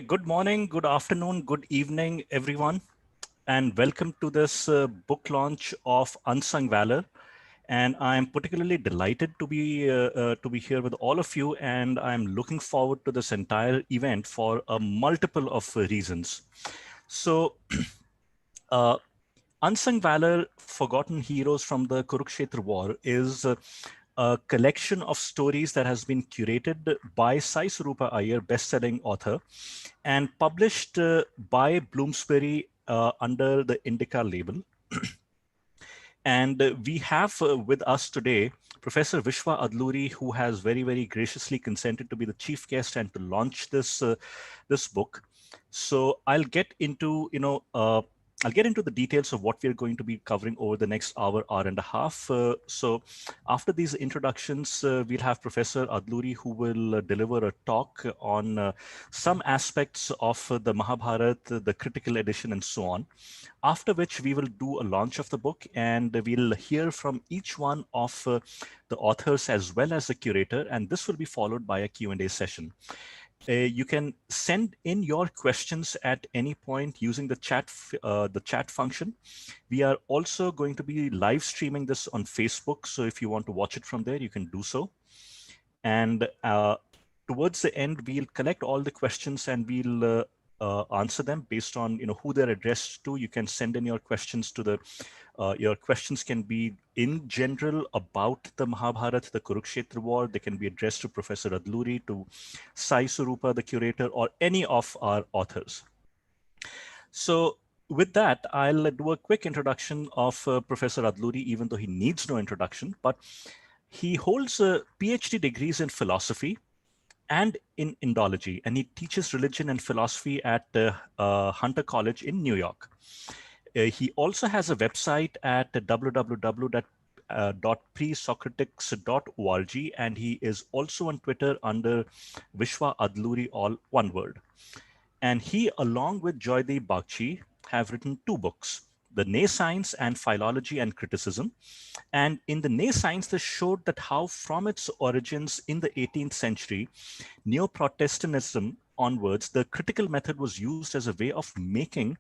good morning, good afternoon, good evening, everyone, and welcome to this book launch of Unsung Valor. And I'm particularly delighted to be here with all of you, and I'm looking forward to this entire event for a multiple of reasons. So, uh, Unsung Valor, Forgotten Heroes from the Kurukshetra War is a collection of stories that has been curated by Sai Surupa Iyer, best-selling author, and published by Bloomsbury under the Indica label. And we have with us today Professor Vishwa Adluri, who has very graciously consented to be the chief guest and to launch this book. So I'll get into the details of what we're going to be covering over the next hour and a half. So after these introductions, we'll have Professor Adluri, who will deliver a talk on some aspects of the Mahabharata, the critical edition, and so on. After which we will do a launch of the book, and we'll hear from each one of the authors as well as the curator, and this will be followed by a Q&A session. You can send in your questions at any point using the chat function. We are also going to be live streaming this on Facebook, so if you want to watch it from there, you can do so. And towards the end, we'll collect all the questions and we'll answer them based on who they're addressed to. You can send in your questions to the your questions can be in general about the Mahabharata, the Kurukshetra war. They can be addressed to Professor Adluri, to Sai Surupa, the curator, or any of our authors. So with that, I'll do a quick introduction of Professor Adluri, even though he needs no introduction, but he holds PhD degrees in philosophy and in Indology, and he teaches religion and philosophy at Hunter College in New York. He also has a website at www.presocratics.org, and he is also on Twitter under Vishwa Adluri, all one word. And he, along with Joydeep Bagchi, have written two books, The Nay Science and Philology and Criticism. And in The Nay Science, they showed that how from its origins in the 18th century, Neo-Protestantism onwards, the critical method was used as a way of making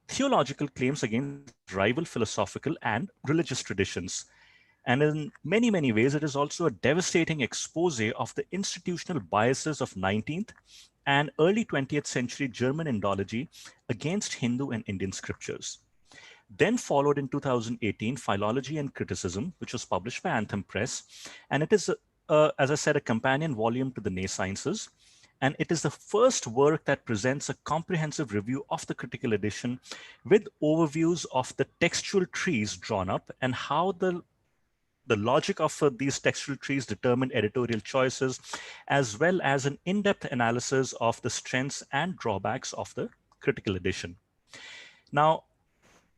theological claims against rival philosophical and religious traditions. And in many ways, it is also a devastating expose of the institutional biases of 19th and early 20th century German Indology against Hindu and Indian scriptures. Then followed in 2018, Philology and Criticism, which was published by Anthem Press. And it is, as I said, a companion volume to the Nay Sciences. And it is the first work that presents a comprehensive review of the critical edition with overviews of the textual trees drawn up and how the logic of these textual trees determined editorial choices, as well as an in-depth analysis of the strengths and drawbacks of the critical edition. Now,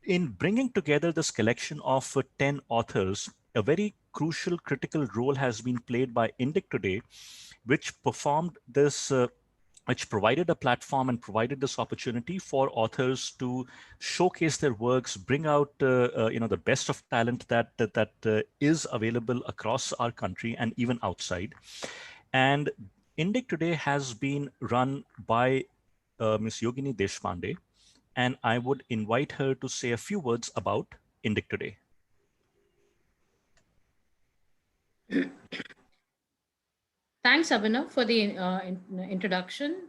in bringing together this collection of 10 authors, a very crucial critical role has been played by Indic Today, which performed this, which provided a platform and provided this opportunity for authors to showcase their works, bring out the best of talent that is available across our country and even outside. And Indic Today has been run by Ms. Yogini Deshpande, and I would invite her to say a few words about Indic Today. Thanks, Abhinav, for the introduction.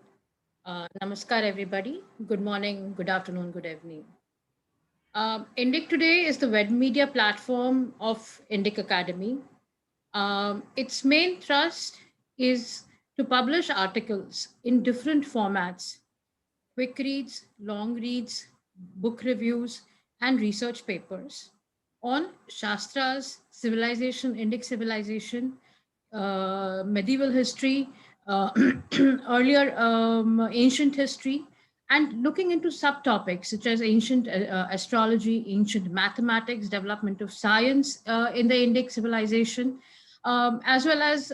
Namaskar, everybody. Good morning, good afternoon, good evening. Indic Today is the web media platform of Indic Academy. Its main thrust is to publish articles in different formats: quick reads, long reads, book reviews, and research papers on Shastras, civilization, Indic civilization, medieval history, earlier ancient history, and looking into subtopics such as ancient astrology, ancient mathematics, development of science in the Indic civilization, as well as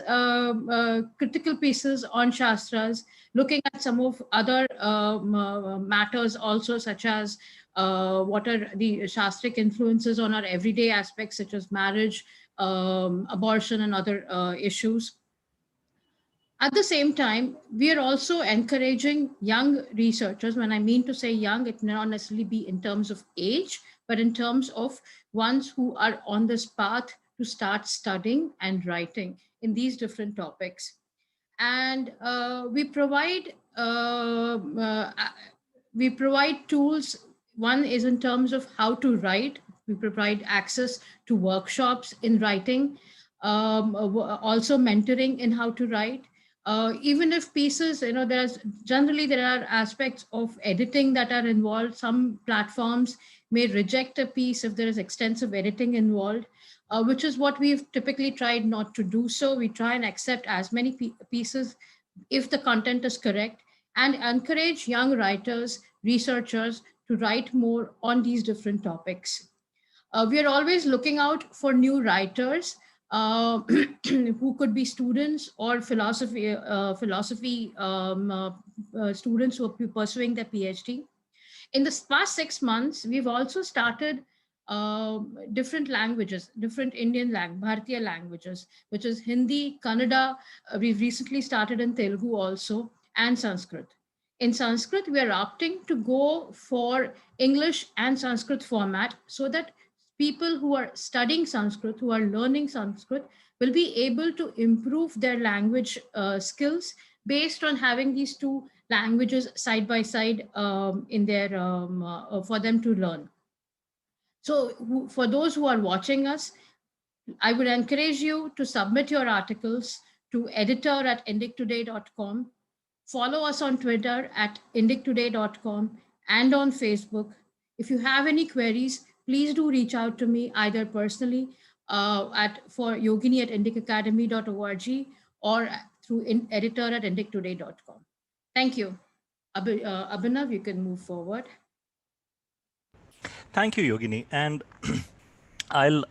critical pieces on Shastras, looking at some of other matters also, such as what are the Shastric influences on our everyday aspects, such as marriage, abortion, and other issues. At the same time, we are also encouraging young researchers. When I mean to say young, it may not necessarily be in terms of age, but in terms of ones who are on this path to start studying and writing in these different topics. And we provide tools. One is in terms of how to write. We provide access to workshops in writing, also mentoring in how to write. Even if pieces, there are aspects of editing that are involved. Some platforms may reject a piece if there is extensive editing involved, which is what we've typically tried not to do. So we try and accept as many pieces if the content is correct, and encourage young writers, researchers to write more on these different topics. We are always looking out for new writers who could be students or philosophy students who are pursuing their PhD. In the past 6 months, we've also started different languages, different Bharatiya languages, which is Hindi, Kannada. We've recently started in Telugu also, and Sanskrit. In Sanskrit, we are opting to go for English and Sanskrit format so that people who are studying Sanskrit, who are learning Sanskrit, will be able to improve their language skills based on having these two languages side by side in their for them to learn. So for those who are watching us, I would encourage you to submit your articles to editor@indictoday.com. Follow us on Twitter at indictoday.com and on Facebook. If you have any queries, please do reach out to me either personally at for yogini at indicacademy.org or through editor@indictoday.com. Thank you. Abhinav, you can move forward. Thank you, Yogini. And I'll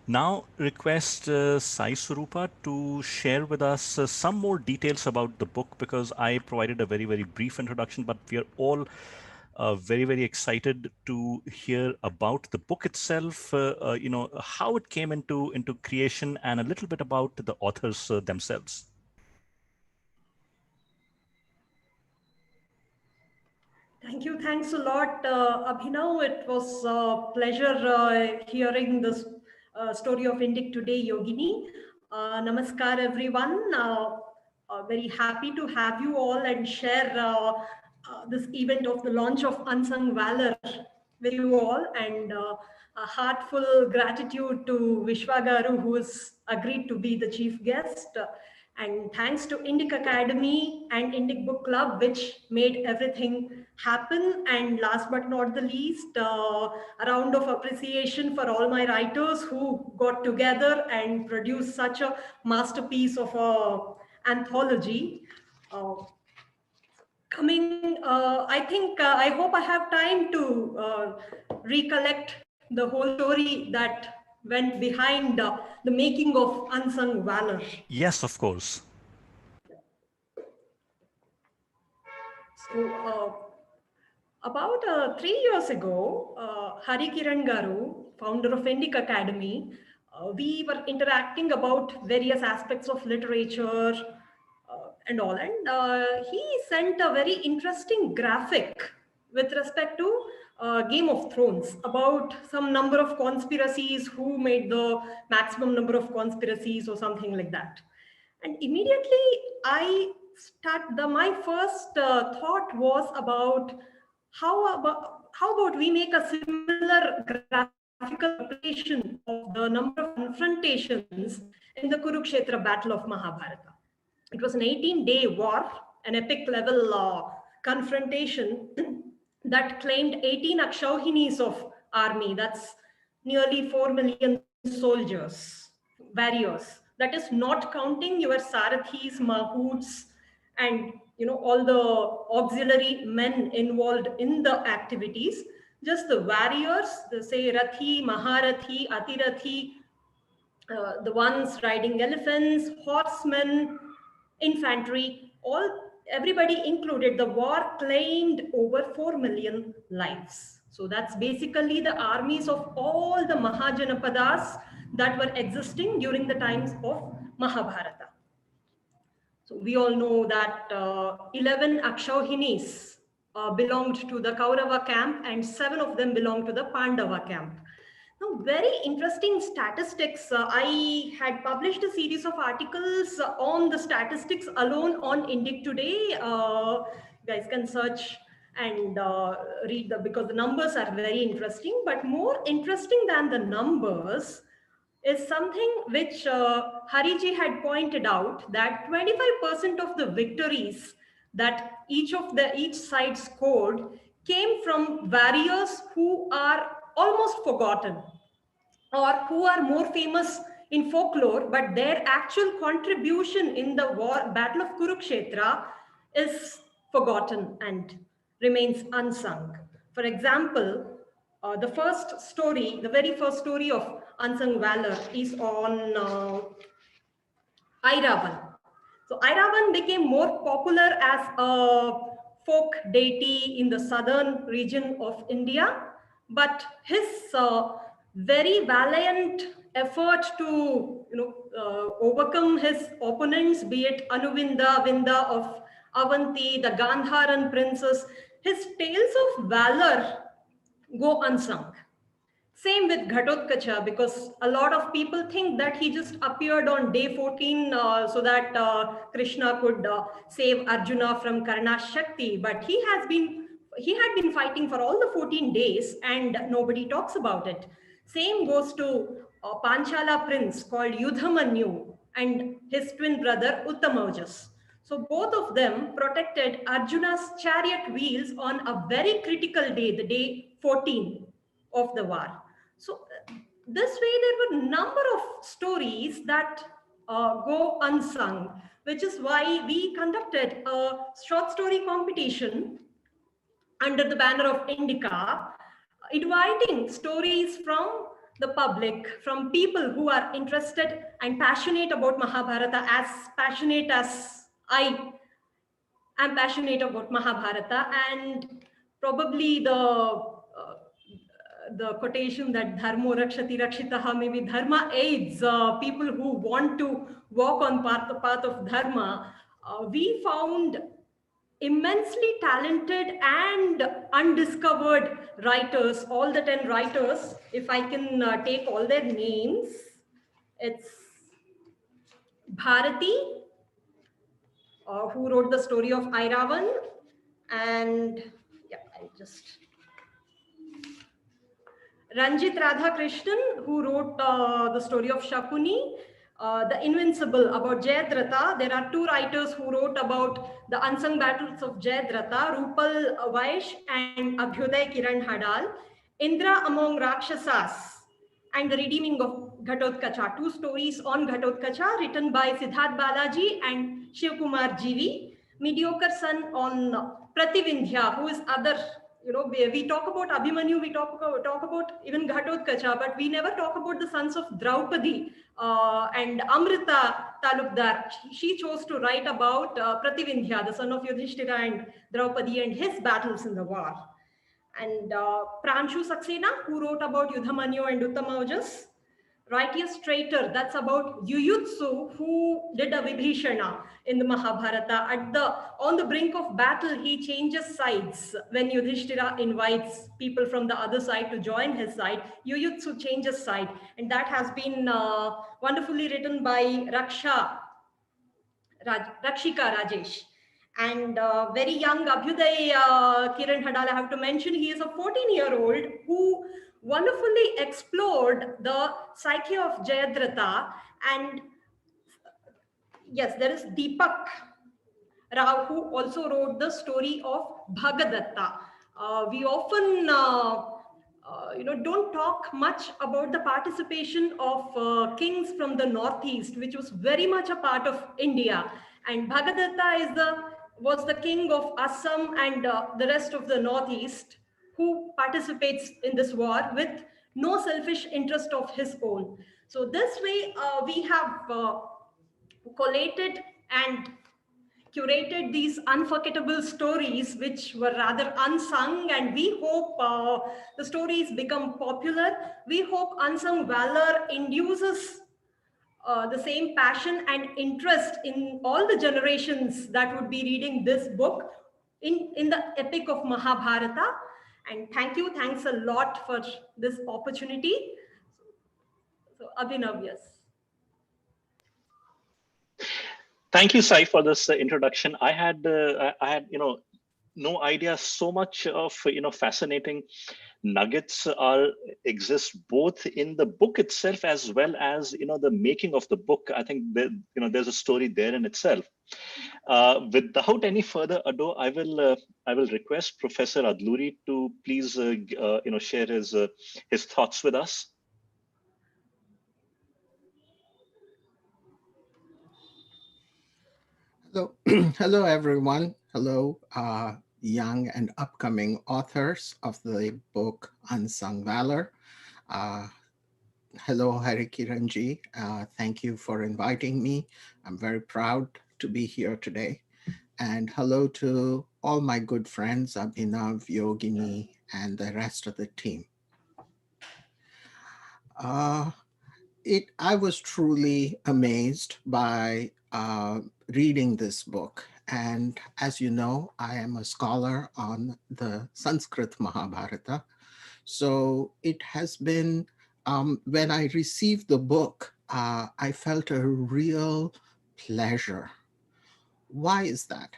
now request Sai Surupa to share with us some more details about the book, because I provided a very, very brief introduction, but we are all very, very excited to hear about the book itself, how it came into creation, and a little bit about the authors themselves. Thank you. Thanks a lot, Abhinav. It was a pleasure hearing this story of Indic today, Yogini. Namaskar, everyone. Very happy to have you all and share this event of the launch of Unsung Valor with you all, and a heartful gratitude to Vishwagaru, who has agreed to be the chief guest. And thanks to Indic Academy and Indic Book Club, which made everything happen. And last but not the least, a round of appreciation for all my writers who got together and produced such a masterpiece of a anthology. I hope I have time to recollect the whole story that went behind the making of Unsung Valor. Yes, of course. So, about 3 years ago, Hari Kiran Garu, founder of Indic Academy, we were interacting about various aspects of literature and all. And he sent a very interesting graphic with respect to Game of Thrones about some number of conspiracies, who made the maximum number of conspiracies or something like that. And immediately my first thought was about how about we make a similar graphical representation of the number of confrontations in the Kurukshetra battle of Mahabharata. It was an 18-day war, an epic level confrontation that claimed 18 Akshauhinis of army. That's nearly 4 million soldiers, warriors. That is not counting your Sarathis, Mahoots, and all the auxiliary men involved in the activities. Just the warriors, the say Rathi, Maharathi, Atirathi, the ones riding elephants, horsemen, infantry, everybody included. The war claimed over 4 million lives. So that's basically the armies of all the Mahajanapadas that were existing during the times of Mahabharata. So we all know that 11 Akshauhinis belonged to the Kaurava camp and 7 of them belonged to the Pandava camp. Now, very interesting statistics. I had published a series of articles on the statistics alone on Indic Today. You guys can search and read because the numbers are very interesting. But more interesting than the numbers is something which Hariji had pointed out, that 25% of the victories that each side scored came from warriors who are almost forgotten or who are more famous in folklore, but their actual contribution in the Battle of Kurukshetra is forgotten and remains unsung. For example, the very first story of unsung valor is on Airavan. So Airavan became more popular as a folk deity in the southern region of India, but his very valiant effort to overcome his opponents, be it Anuvinda, Vinda of Avanti, the Gandharan princes, his tales of valor go unsung. Same with Ghatotkacha, because a lot of people think that he just appeared on day 14 so that Krishna could save Arjuna from Karna's Shakti. But he had been fighting for all the 14 days and nobody talks about it. Same goes to Panchala prince called Yudhamanyu and his twin brother Uttamaujas. So both of them protected Arjuna's chariot wheels on a very critical day, the day 14 of the war. So this way there were a number of stories that go unsung, which is why we conducted a short story competition under the banner of Indica, inviting stories from the public, from people who are interested and passionate about Mahabharata, as passionate as I am passionate about Mahabharata. And probably the quotation that dharmo rakshati rakshitaha, maybe dharma aids people who want to walk on the path of dharma. We found immensely talented and undiscovered writers, all the 10 writers. If I can take all their names, it's Bharati, who wrote the story of Airavan, and yeah, I'll just Ranjit Radhakrishnan, who wrote the story of Shakuni, The Invincible about Jayadratha. There are 2 writers who wrote about the unsung battles of Jayadratha, Rupal Vaish and Abhyuday Kiran Hadal, Indra Among Rakshasas, and The Redeeming of Ghatotkacha. 2 stories on Ghatotkacha written by Siddharth Balaji and Shivkumar GV. Mediocre Son on Prativindhya, who is other. We talk about Abhimanyu, we talk about even Ghatotkacha, but we never talk about the sons of Draupadi and Amrita Talukdar. She chose to write about Prativindhya, the son of Yudhishthira and Draupadi, and his battles in the war. And Pranshu Saxena, who wrote about Yudhamanyu and Uttamaujas. Righteous Traitor, that's about Yuyutsu, who did a Vibhishana in the Mahabharata. On the brink of battle, he changes sides. When Yudhishthira invites people from the other side to join his side, Yuyutsu changes side. And that has been wonderfully written by Rakshika Rajesh. And very young Abhyuday Kiran Hadal, I have to mention, he is a 14-year-old who wonderfully explored the psyche of Jayadratha. And yes, there is Deepak Rao, who also wrote the story of Bhagadatta. We often don't talk much about the participation of kings from the Northeast, which was very much a part of India. And Bhagadatta was the king of Assam and the rest of the Northeast, who participates in this war with no selfish interest of his own. So this way, we have collated and curated these unforgettable stories, which were rather unsung, and we hope the stories become popular. We hope unsung valor induces the same passion and interest in all the generations that would be reading this book in the epic of Mahabharata. And thanks a lot for this opportunity. So, Abhinav, yes. Thank you, Sai, for this introduction. I had, no idea so much of, fascinating nuggets are exist both in the book itself as well as, the making of the book. I think that, there's a story there in itself. Without any further ado, I will request Professor Adluri to please, share his thoughts with us. Hello, hello everyone. Hello, young and upcoming authors of the book Unsung Valor. Uh, hello, Hari Kiranji. Thank you for inviting me. I'm very proud to be here today. And hello to all my good friends, Abhinav, Yogini, and the rest of the team. Uh, I was truly amazed by reading this book. And as you know, I am a scholar on the Sanskrit Mahabharata. So it has been, when I received the book, I felt a real pleasure. Why is that?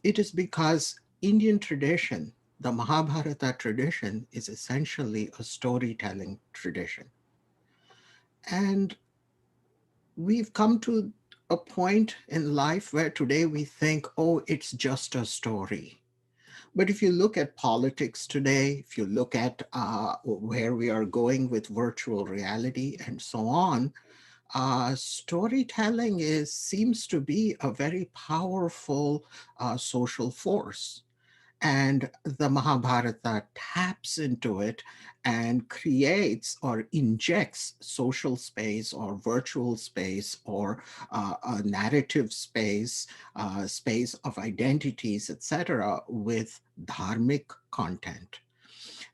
It is because Indian tradition, the Mahabharata tradition, is essentially a storytelling tradition. And we've come to a point in life where today we think, oh, it's just a story. But if you look at politics today, if you look at where we are going with virtual reality and so on, storytelling seems to be a very powerful social force. And the Mahabharata taps into it and creates or injects social space or virtual space or a narrative space, space of identities, etc., with dharmic content.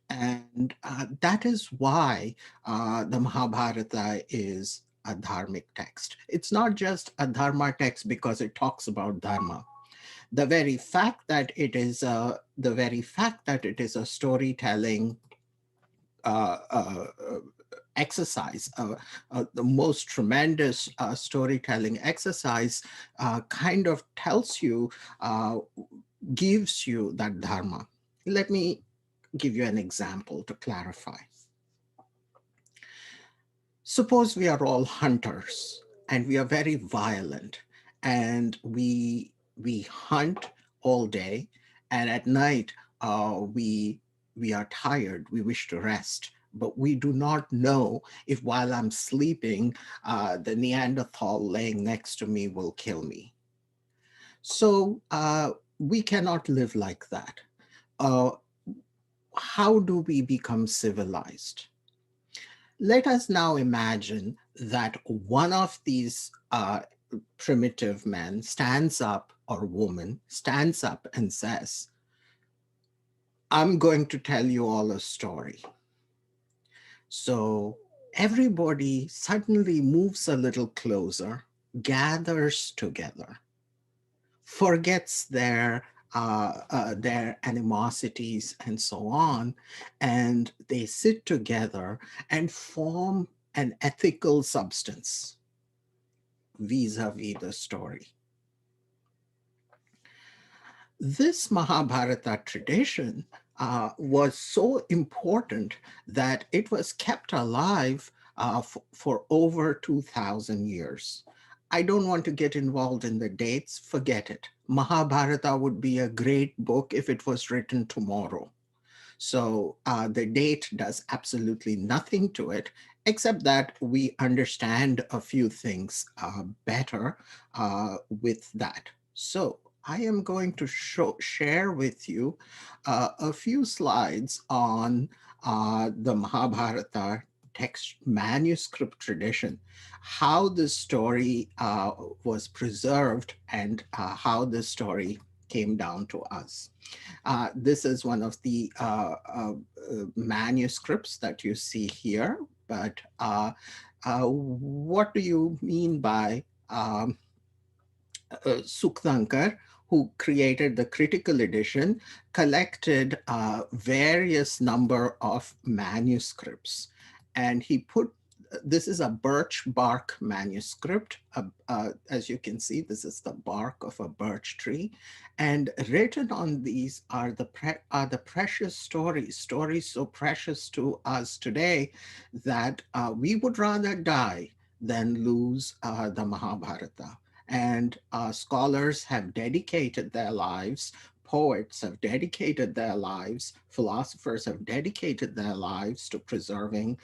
And that is why the Mahabharata is a dharmic text. It's not just a dharma text because it talks about dharma. The very fact that it is a storytelling exercise, the most tremendous storytelling exercise, kind of tells you, gives you that dharma. Let me give you an example to clarify. Suppose we are all hunters and we are very violent, and we hunt all day, and at night we are tired, we wish to rest, but we do not know if while I'm sleeping the Neanderthal laying next to me will kill me. So we cannot live like that. Uh, how do we become civilized? Let us now imagine that one of these primitive men stands up, or woman stands up and says, I'm going to tell you all a story. So everybody suddenly moves a little closer, gathers together, forgets their animosities and so on, and they sit together and form an ethical substance vis-a-vis the story. This Mahabharata tradition was so important that it was kept alive for over 2,000 years. I don't want to get involved in the dates, forget it. Mahabharata would be a great book if it was written tomorrow. So the date does absolutely nothing to it, except that we understand a few things better with that. So I am going to share with you a few slides on the Mahabharata text manuscript tradition, how this story was preserved, and how this story came down to us. This is one of the manuscripts that you see here, but what do you mean by Suktankar, who created the critical edition, collected various number of manuscripts, and he put, this is a birch bark manuscript. As you can see, this is the bark of a birch tree, and written on these are the precious stories so precious to us today that we would rather die than lose the Mahabharata. And scholars have dedicated their lives, poets have dedicated their lives, philosophers have dedicated their lives to preserving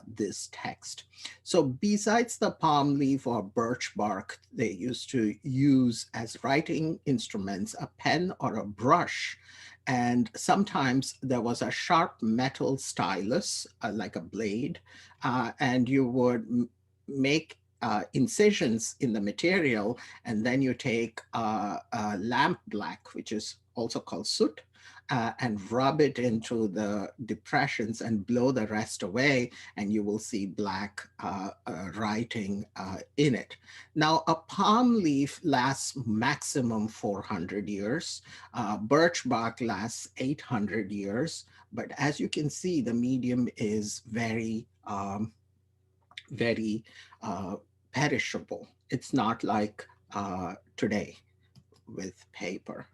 this text. So besides the palm leaf or birch bark, they used to use as writing instruments a pen or a brush. And sometimes there was a sharp metal stylus, like a blade, and you would make incisions in the material, and then you take lamp black, which is also called soot, and rub it into the depressions and blow the rest away, and you will see black writing in it. Now, a palm leaf lasts maximum 400 years. Birch bark lasts 800 years. But as you can see, the medium is very uh, perishable. It's not like today with paper.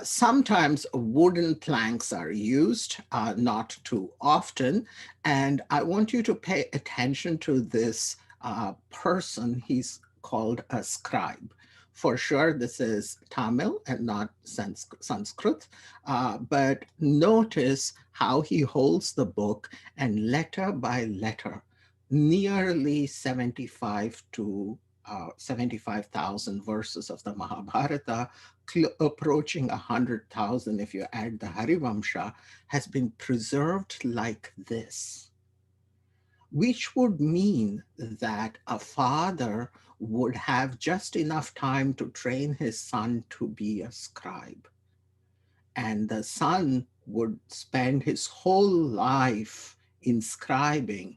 Sometimes wooden planks are used, not too often. And I want you to pay attention to this person. He's called a scribe. For sure, this is Tamil and not Sanskrit. But notice how he holds the book and letter by letter, nearly 75,000 verses of the Mahabharata, approaching 100,000 if you add the Harivamsha, has been preserved like this, which would mean that a father would have just enough time to train his son to be a scribe. And the son would spend his whole life inscribing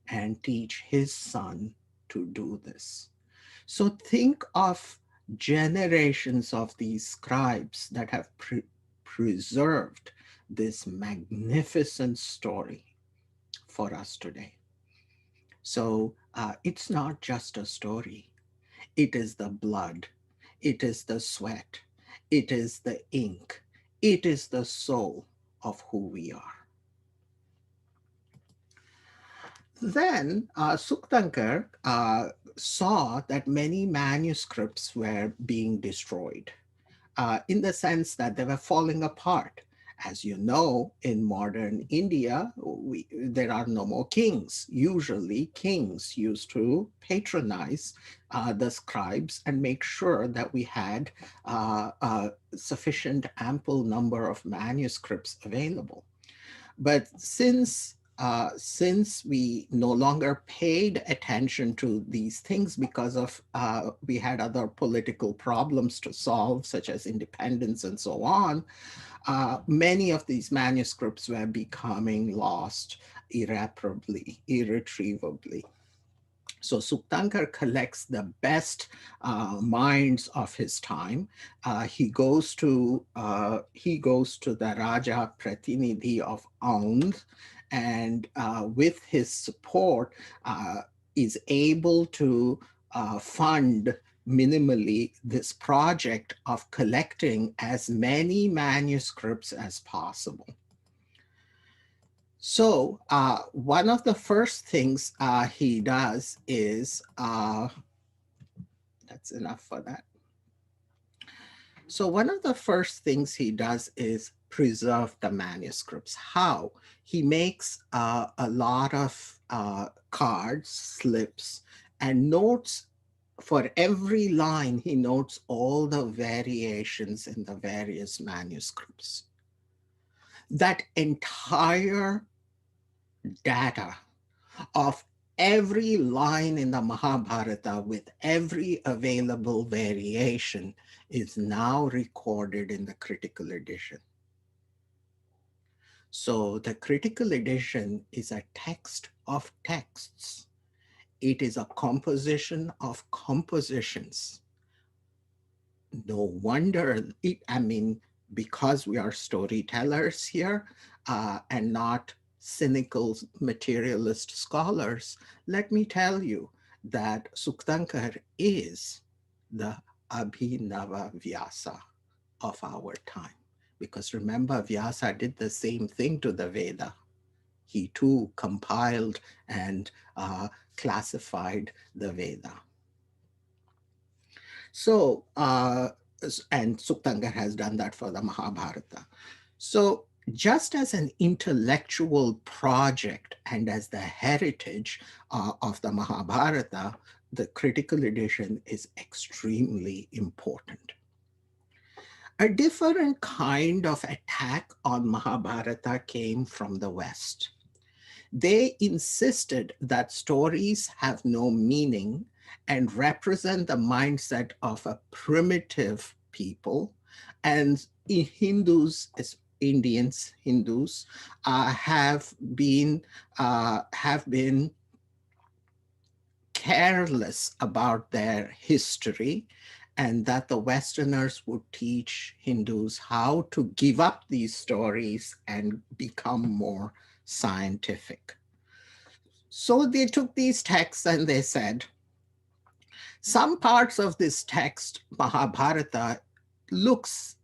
and teach his son to do this. So think of generations of these scribes that have preserved this magnificent story for us today. So it's not just a story. It is the blood. It is the sweat. It is the ink. It is the soul of who we are. Then Suktankar saw that many manuscripts were being destroyed in the sense that they were falling apart. As you know, in modern India, there are no more kings. Usually, kings used to patronize the scribes and make sure that we had a sufficient, ample number of manuscripts available. But since we no longer paid attention to these things because of we had other political problems to solve, such as independence and so on, many of these manuscripts were becoming lost irretrievably. So Suktankar collects the best minds of his time. He goes to the Raja Pratinidhi of Aundh, and with his support, is able to fund minimally this project of collecting as many manuscripts as possible. So one of the first things he does is, that's enough for that. So one of the first things he does is preserve the manuscripts. How? He makes a lot of cards, slips, and notes. For every line, he notes all the variations in the various manuscripts. That entire data of every line in the Mahabharata with every available variation is now recorded in the critical edition. So the critical edition is a text of texts. It is a composition of compositions. No wonder because we are storytellers here and not cynical materialist scholars, let me tell you that Suktankar is the Abhinava Vyasa of our time. Because remember, Vyasa did the same thing to the Veda. He too compiled and classified the Veda. So, and Suktankar has done that for the Mahabharata. So, just as an intellectual project and as the heritage of the Mahabharata, the critical edition is extremely important. A different kind of attack on Mahabharata came from the West. They insisted that stories have no meaning and represent the mindset of a primitive people. And Hindus, as Indians, Hindus, have been careless about their history, and that the Westerners would teach Hindus how to give up these stories and become more scientific. So they took these texts and they said, some parts of this text, Mahabharata, looks,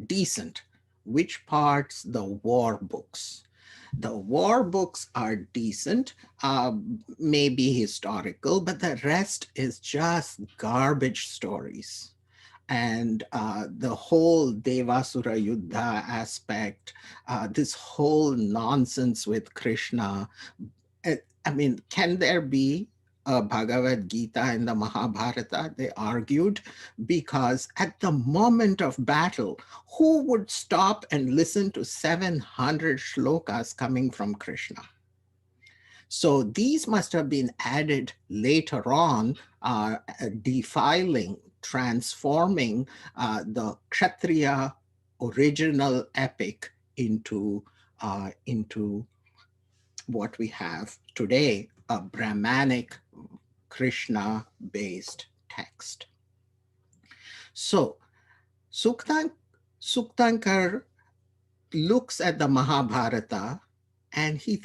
decent. Which parts? The war books. The war books are decent, maybe historical, but the rest is just garbage stories. And the whole Devasura Yuddha aspect, this whole nonsense with Krishna. Can there be a Bhagavad Gita in the Mahabharata? They argued, because at the moment of battle, who would stop and listen to 700 shlokas coming from Krishna? So these must have been added later on, defiling, transforming the Kshatriya original epic into what we have today, a Brahmanic Krishna-based text. So Suktankar looks at the Mahabharata and he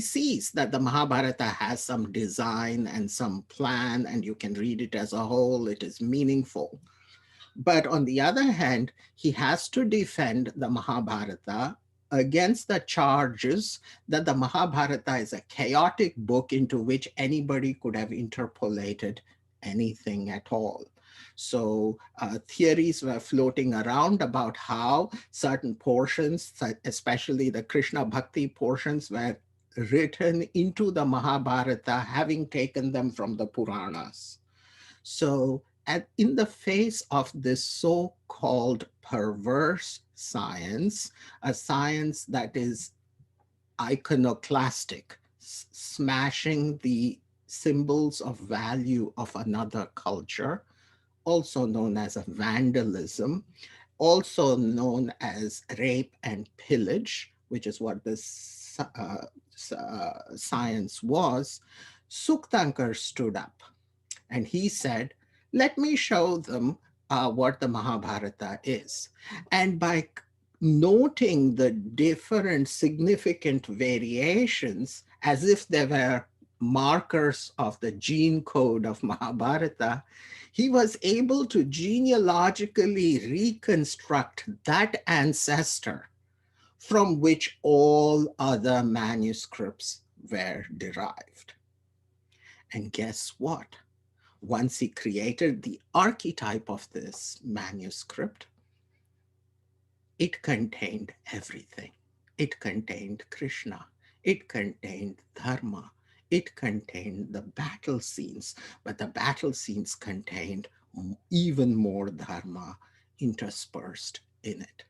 sees that the Mahabharata has some design and some plan, and you can read it as a whole, it is meaningful. But on the other hand, he has to defend the Mahabharata against the charges that the Mahabharata is a chaotic book into which anybody could have interpolated anything at all. So theories were floating around about how certain portions, especially the Krishna Bhakti portions, were written into the Mahabharata, having taken them from the Puranas. So in the face of this so-called perverse science, a science that is iconoclastic, smashing the symbols of value of another culture, also known as a vandalism, also known as rape and pillage, which is what this science was, Suktankar stood up and he said, let me show them what the Mahabharata is. And by noting the different significant variations as if they were markers of the gene code of Mahabharata, he was able to genealogically reconstruct that ancestor from which all other manuscripts were derived. And guess what? Once he created the archetype of this manuscript, it contained everything. It contained Krishna. It contained Dharma. It contained the battle scenes, but the battle scenes contained even more Dharma interspersed in it.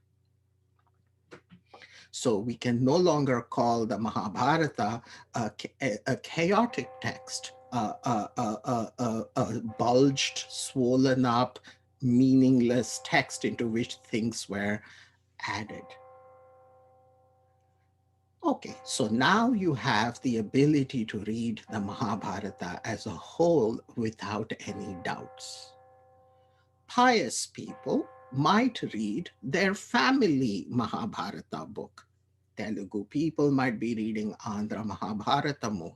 So we can no longer call the Mahabharata a chaotic text, a bulged, swollen up, meaningless text into which things were added. Okay, so now you have the ability to read the Mahabharata as a whole without any doubts. Pious people might read their family Mahabharata book. Telugu people might be reading Andhra Mahabharatamu.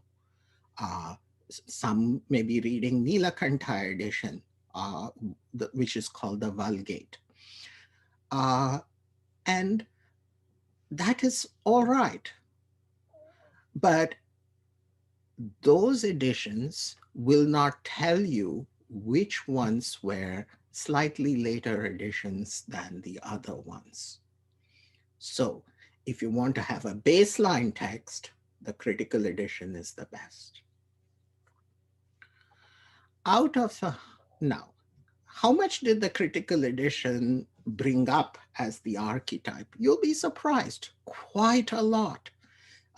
Uh, some may be reading Nilakantha edition, which is called the Vulgate. And that is all right. But those editions will not tell you which ones were slightly later editions than the other ones. So if you want to have a baseline text, the critical edition is the best. Out of now, how much did the critical edition bring up as the archetype? You'll be surprised, quite a lot.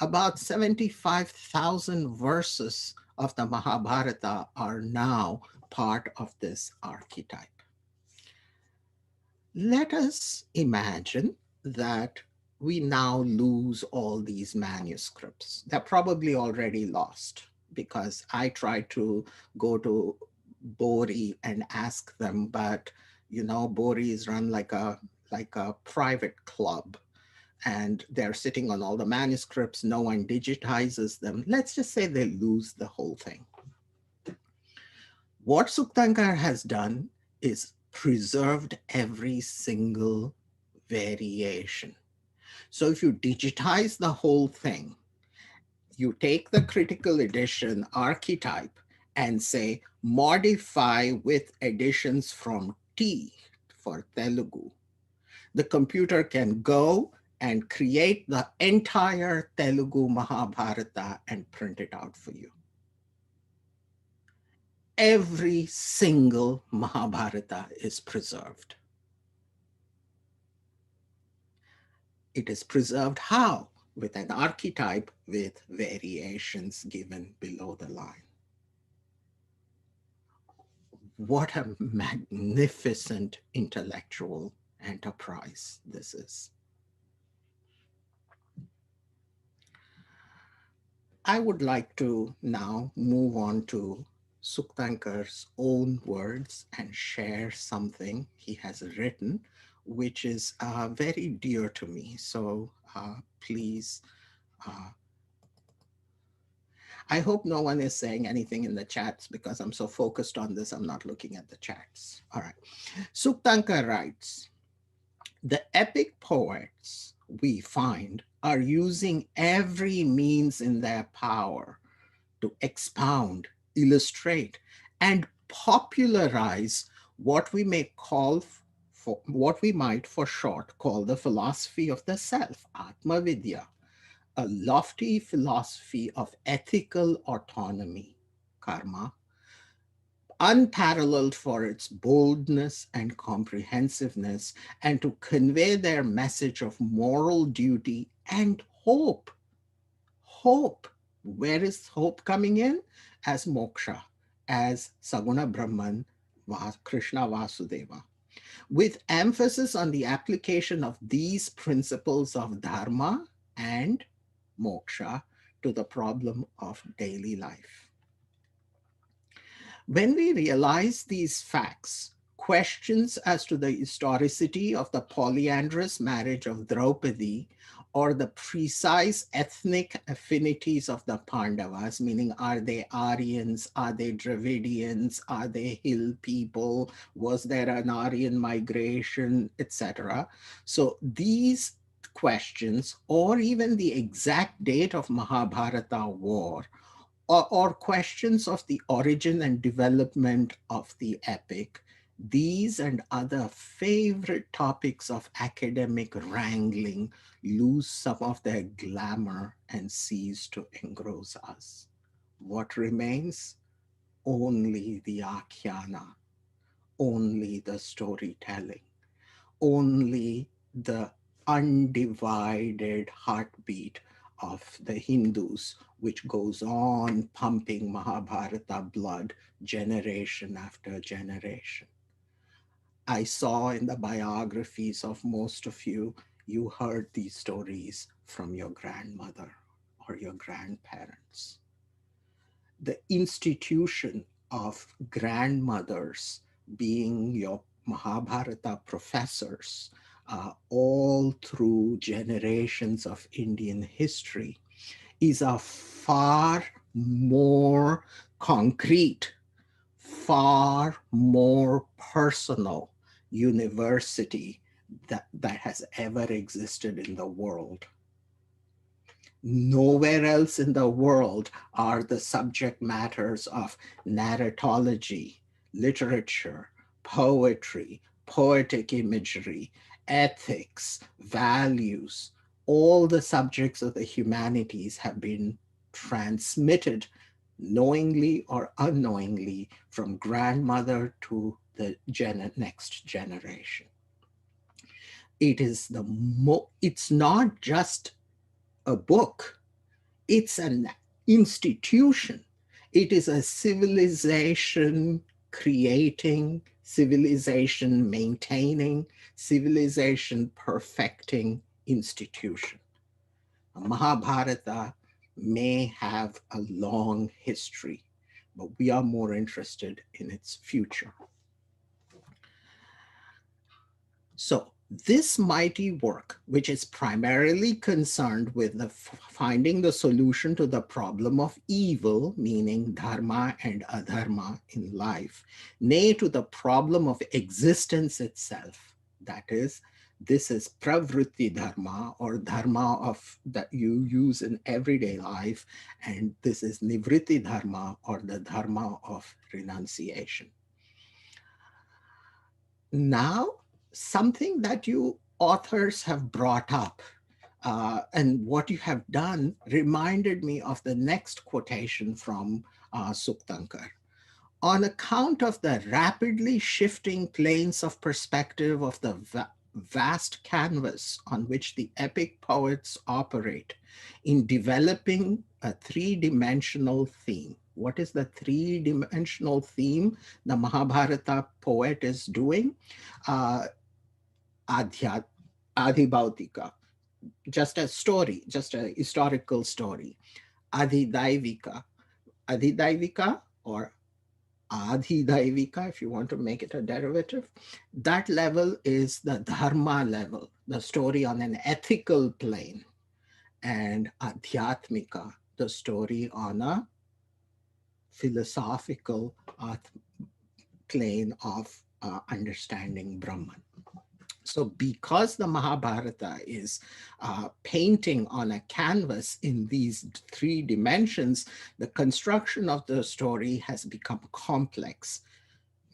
About 75,000 verses of the Mahabharata are now part of this archetype. Let us imagine that we now lose all these manuscripts. They're probably already lost because I tried to go to Bori and ask them, but Bori is run like a private club, and they're sitting on all the manuscripts. No one digitizes them. Let's just say they lose the whole thing. What Suktankar has done is preserved every single variation. So if you digitize the whole thing, you take the critical edition archetype and say, modify with additions from T for Telugu. The computer can go and create the entire Telugu Mahabharata and print it out for you. Every single Mahabharata is preserved. It is preserved how? With an archetype with variations given below the line. What a magnificent intellectual enterprise this is. I would like to now move on to Suktankar's own words and share something he has written, which is very dear to me. So please, I hope no one is saying anything in the chats because I'm so focused on this, I'm not looking at the chats. All right. Suktankar writes, the epic poets we find are using every means in their power to expound, illustrate, and popularize what we may call what we might for short call the philosophy of the self, Atma Vidya, a lofty philosophy of ethical autonomy, karma, unparalleled for its boldness and comprehensiveness, and to convey their message of moral duty and hope. Hope. Where is hope coming in? As moksha, as Saguna Brahman, Krishna Vasudeva, with emphasis on the application of these principles of dharma and moksha to the problem of daily life. When we realize these facts, questions as to the historicity of the polyandrous marriage of Draupadi or the precise ethnic affinities of the Pandavas, meaning are they Aryans, are they Dravidians, are they hill people, was there an Aryan migration, etc. So these questions, or even the exact date of Mahabharata war, or questions of the origin and development of the epic, these and other favorite topics of academic wrangling lose some of their glamour and cease to engross us. What remains? Only the akhyana, only the storytelling, only the undivided heartbeat of the Hindus, which goes on pumping Mahabharata blood generation after generation. I saw in the biographies of most of you, you heard these stories from your grandmother or your grandparents. The institution of grandmothers being your Mahabharata professors all through generations of Indian history is a far more concrete, far more personal university that has ever existed in the world. Nowhere else in the world are the subject matters of narratology, literature, poetry, poetic imagery, ethics, values, all the subjects of the humanities have been transmitted knowingly or unknowingly from grandmother to the next generation. It's not just a book, it's an institution. It is a civilization creating, civilization maintaining, civilization perfecting institution. Mahabharata may have a long history, but we are more interested in its future. So this mighty work, which is primarily concerned with finding the solution to the problem of evil, meaning dharma and adharma in life, nay, to the problem of existence itself, that is, this is pravritti dharma, or dharma of that you use in everyday life, and this is nivritti dharma, or the dharma of renunciation. Now, something that you authors have brought up and what you have done reminded me of the next quotation from Suktankar. On account of the rapidly shifting planes of perspective of the vast canvas on which the epic poets operate in developing a three-dimensional theme. What is the three-dimensional theme the Mahabharata poet is doing? Adhibautika, just a story, just a historical story. Adhidaivika, Adhidaivika or Adhidaivika, if you want to make it a derivative, that level is the dharma level, the story on an ethical plane, and Adhyatmika, the story on a philosophical plane of understanding Brahman. So because the Mahabharata is painting on a canvas in these three dimensions, the construction of the story has become complex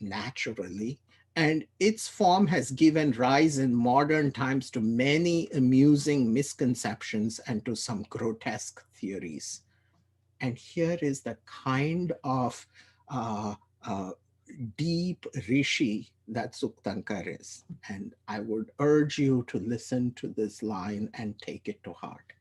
naturally, and its form has given rise in modern times to many amusing misconceptions and to some grotesque theories. And here is the kind of deep rishi that Suktankar is. And I would urge you to listen to this line and take it to heart.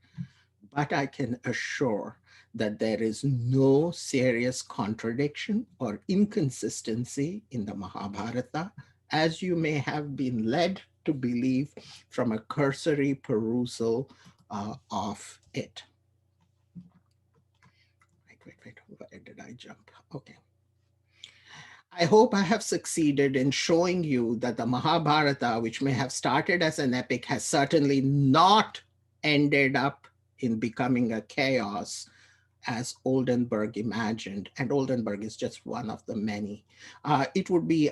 But I can assure that there is no serious contradiction or inconsistency in the Mahabharata, as you may have been led to believe from a cursory perusal of it. Wait, where did I jump? Okay. I hope I have succeeded in showing you that the Mahabharata, which may have started as an epic, has certainly not ended up in becoming a chaos as Oldenburg imagined, and Oldenburg is just one of the many. It would be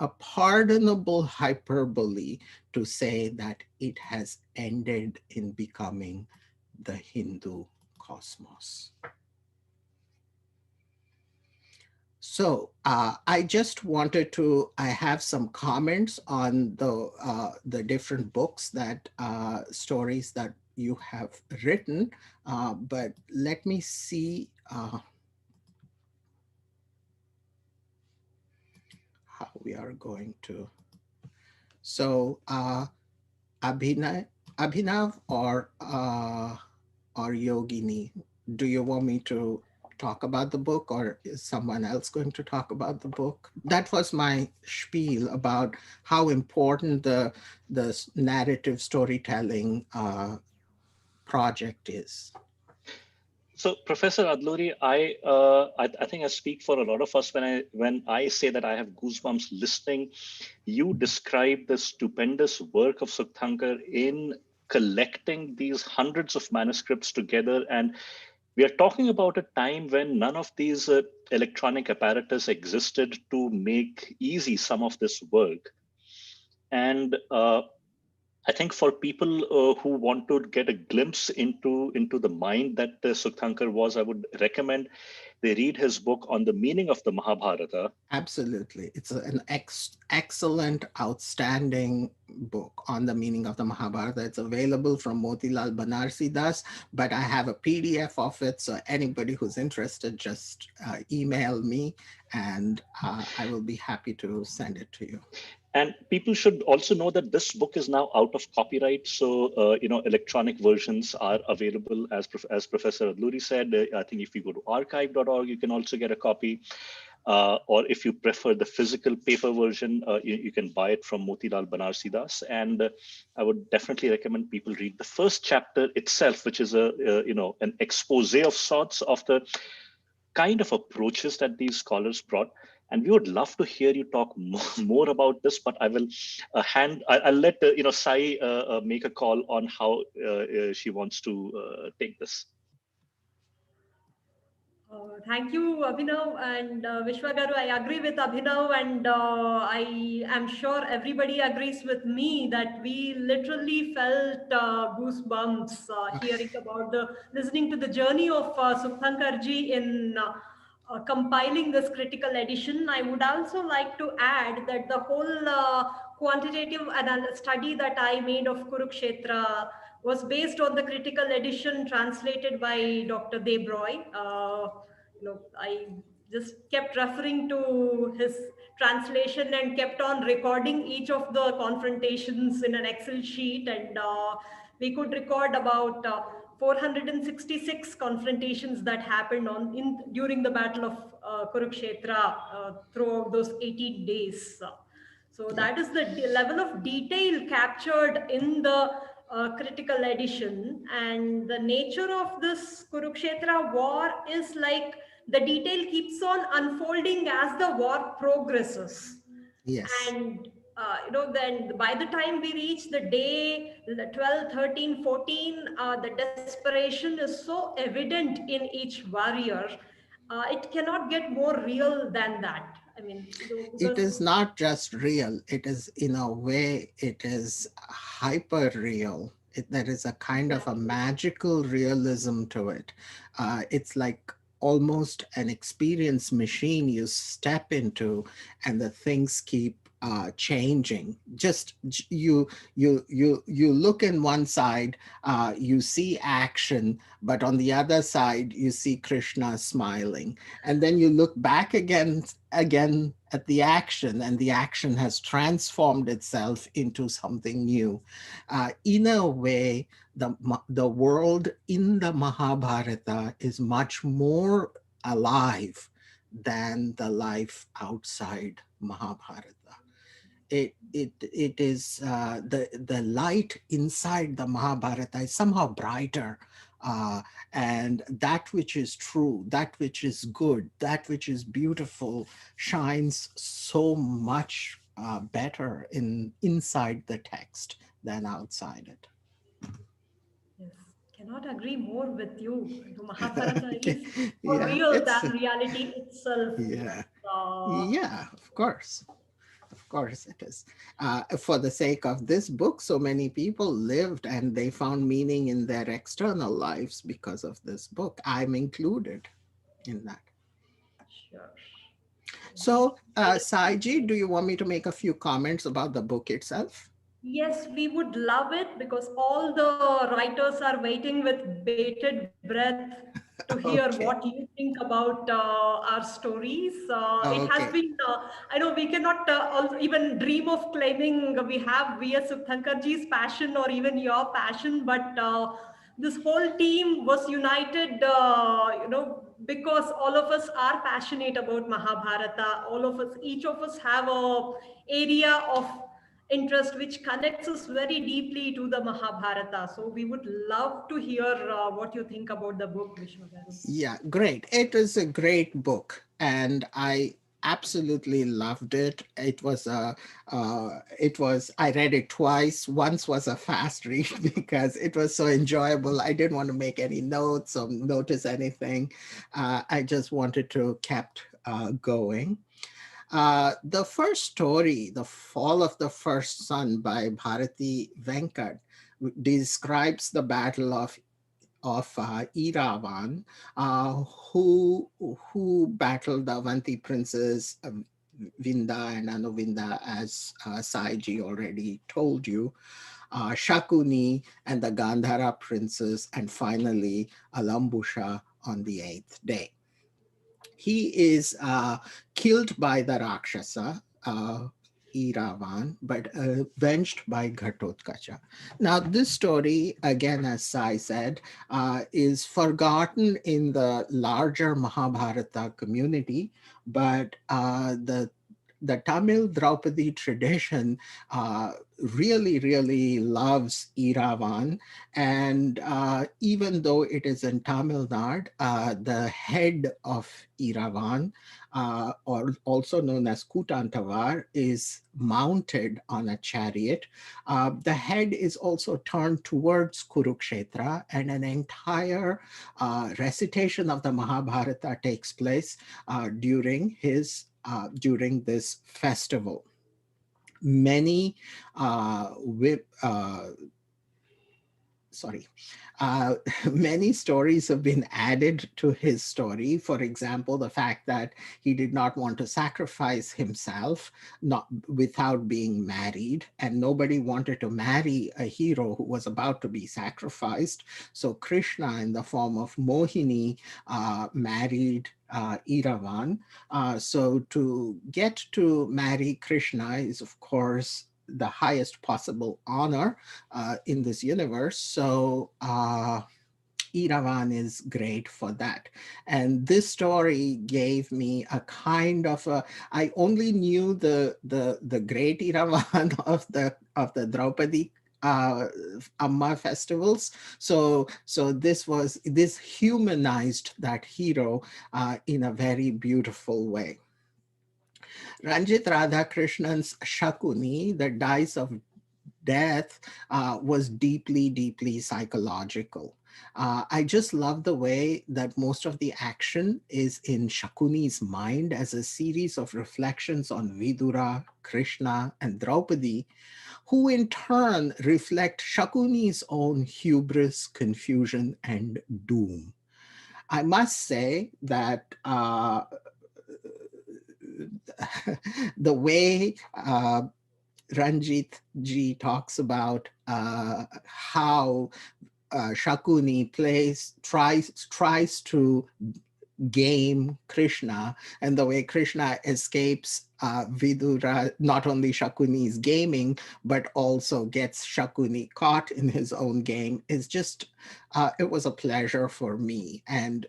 a pardonable hyperbole to say that it has ended in becoming the Hindu cosmos. So I just wanted to, I have some comments on the different books that, stories that you have written, but let me see how we are going to. So Abhinav or Yogini, do you want me to talk about the book, or is someone else going to talk about the book? That was my spiel about how important the narrative storytelling project is. So, Professor Adluri, I think I speak for a lot of us when I say that I have goosebumps listening. You describe the stupendous work of Sukthankar in collecting these hundreds of manuscripts together, and we are talking about a time when none of these electronic apparatus existed to make easy some of this work. And I think for people who want to get a glimpse into the mind that Sukthankar was, I would recommend they read his book on the meaning of the Mahabharata. Absolutely. It's an excellent, outstanding book on the meaning of the Mahabharata. It's available from Motilal Banarsi Das, but I have a PDF of it. So anybody who's interested, just email me and I will be happy to send it to you. And people should also know that this book is now out of copyright. So, electronic versions are available. As Professor Adluri said, I think if you go to archive.org, you can also get a copy. Or if you prefer the physical paper version, you can buy it from Motilal Banarsi Das. And I would definitely recommend people read the first chapter itself, which is an expose of sorts of the kind of approaches that these scholars brought. And we would love to hear you talk more about this, but I will I'll let Sai make a call on how she wants to take this. Thank you, Abhinav and Vishwagaru. I agree with Abhinav, and I am sure everybody agrees with me that we literally felt goosebumps listening to the journey of Subhankarji in compiling this critical edition. I would also like to add that the whole quantitative study that I made of Kurukshetra was based on the critical edition translated by Dr. Deb Roy. I just kept referring to his translation and kept on recording each of the confrontations in an Excel sheet, and we could record about 466 confrontations that happened during the Battle of Kurukshetra throughout those 18 days. So Yeah. that is the level of detail captured in the critical edition, and the nature of this Kurukshetra war is like the detail keeps on unfolding as the war progresses. Yes. And then by the time we reach the day 12, 13, 14, the desperation is so evident in each warrior. It cannot get more real than that. I mean, It because is not just real, it is, in a way, it is hyper real. There is a kind of a exactly. magical realism to it. It's like almost an experience machine you step into, and the things keep changing. You look in one side, you see action, but on the other side you see Krishna smiling, and then you look back again at the action, and the action has transformed itself into something new. In a way, the world in the Mahabharata is much more alive than the life outside Mahabharata. It is the light inside the Mahabharata is somehow brighter, and that which is true, that which is good, that which is beautiful shines so much better inside the text than outside it. yes, cannot agree more with you. The Mahabharata Okay. is more Yeah, real it's than reality itself. yeah, Uh, yeah, of course. Of course it is. For the sake of this book, so many people lived and they found meaning in their external lives because of this book. I'm included in that. sure. So, Saiji, do you want me to make a few comments about the book itself? Yes, we would love it because all the writers are waiting with bated breath to hear what Okay. you think about our stories. It has Okay. been, I know we cannot even dream of claiming we as Subhankarji's passion or even your passion, but this whole team was united, because all of us are passionate about Mahabharata. All of us, each of us have a area of interest which connects us very deeply to the Mahabharata. So we would love to hear what you think about the book, Vishwagaru. Yeah, great. It is a great book, and I absolutely loved it. I read it twice. Once was a fast read because it was so enjoyable. I didn't want to make any notes or notice anything. I just wanted to kept going. The first story, The Fall of the First Sun by Bharati Venkat, describes the Battle of Iravan, uh, who battled the Avanti princes Vinda and Anuvinda, as Saiji already told you, Shakuni and the Gandhara princes, and finally Alambusha on the eighth day. He is killed by the Rakshasa, Iravan, but avenged by Ghatotkacha. Now, this story, again, as Sai said, is forgotten in the larger Mahabharata community, but the Tamil Draupadi tradition really loves Iravan. And even though it is in Tamil Nadu, the head of Iravan, or also known as Kutantavar, is mounted on a chariot. The head is also turned towards Kurukshetra, and an entire recitation of the Mahabharata takes place during this festival. Many sorry, uh, many stories have been added to his story. For example, the fact that he did not want to sacrifice himself not without being married, and nobody wanted to marry a hero who was about to be sacrificed. So Krishna, in the form of Mohini, married Iravan. So to get to marry Krishna is, of course, the highest possible honor in this universe. So Iravan is great for that. And this story gave me a kind of I only knew the great Iravan of the Draupadi Amma festivals. So this humanized that hero in a very beautiful way. Ranjit Radhakrishnan's Shakuni, the dice of death, was deeply psychological. I just love the way that most of the action is in Shakuni's mind as a series of reflections on Vidura, Krishna, and Draupadi, who in turn reflect Shakuni's own hubris, confusion, and doom. I must say that the way Ranjit ji talks about how Shakuni tries to game Krishna, and the way Krishna escapes Vidura, not only Shakuni's gaming, but also gets Shakuni caught in his own game, is just, it was a pleasure for me. And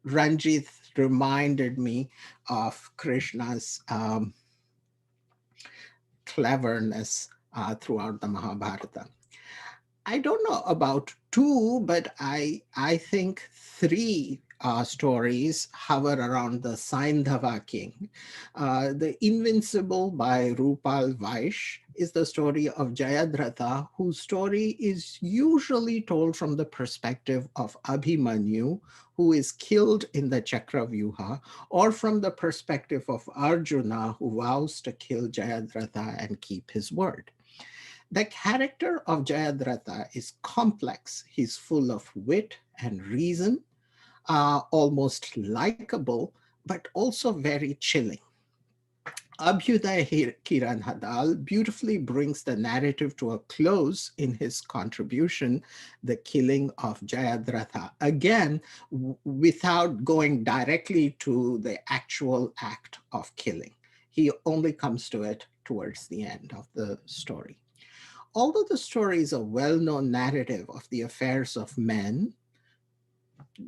Ranjit reminded me of Krishna's cleverness throughout the Mahabharata. I don't know about two, but I think three stories hover around the Saindhava king. The Invincible by Rupal Vaish is the story of Jayadratha, whose story is usually told from the perspective of Abhimanyu, who is killed in the Chakravyuha, or from the perspective of Arjuna, who vows to kill Jayadratha and keep his word. The character of Jayadratha is complex. He's full of wit and reason, almost likable, but also very chilling. Abhyuday Kiran Hadal beautifully brings the narrative to a close in his contribution, The Killing of Jayadratha, again, without going directly to the actual act of killing. He only comes to it towards the end of the story. Although the story is a well-known narrative of the affairs of men,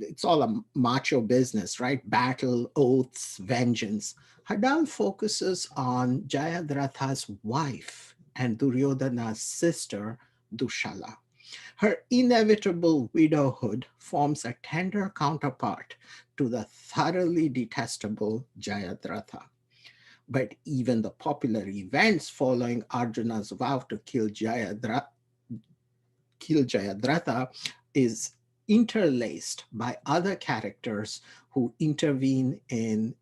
it's all a macho business, right? Battle, oaths, vengeance. Hadal focuses on Jayadratha's wife and Duryodhana's sister, Dushala. Her inevitable widowhood forms a tender counterpart to the thoroughly detestable Jayadratha. But even the popular events following Arjuna's vow to kill Jayadratha is interlaced by other characters who intervene in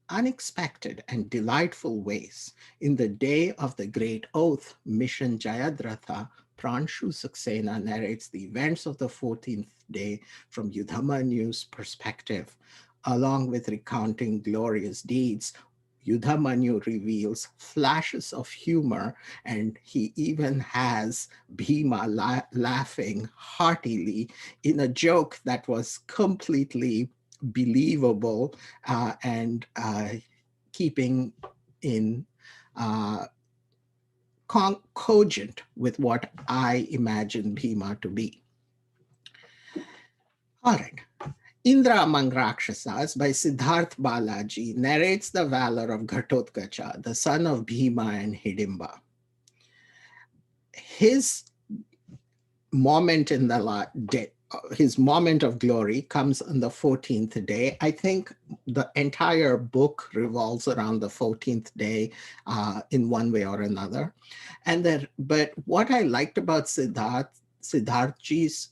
unexpected and delightful ways. In the day of the great oath, Mission Jayadratha, Pranshu Saxena narrates the events of the 14th day from Yudhamanyu's perspective. Along with recounting glorious deeds, Yudhamanyu reveals flashes of humor, and he even has Bhima laughing heartily in a joke that was completely believable and keeping in cogent with what I imagine Bhima to be. All right. Indra Among Rakshasas by Siddharth Balaji narrates the valor of Ghatotkacha, the son of Bhima and Hidimba. His moment in the his moment of glory comes on the 14th day. I think the entire book revolves around the 14th day in one way or another. But what I liked about Siddharthji's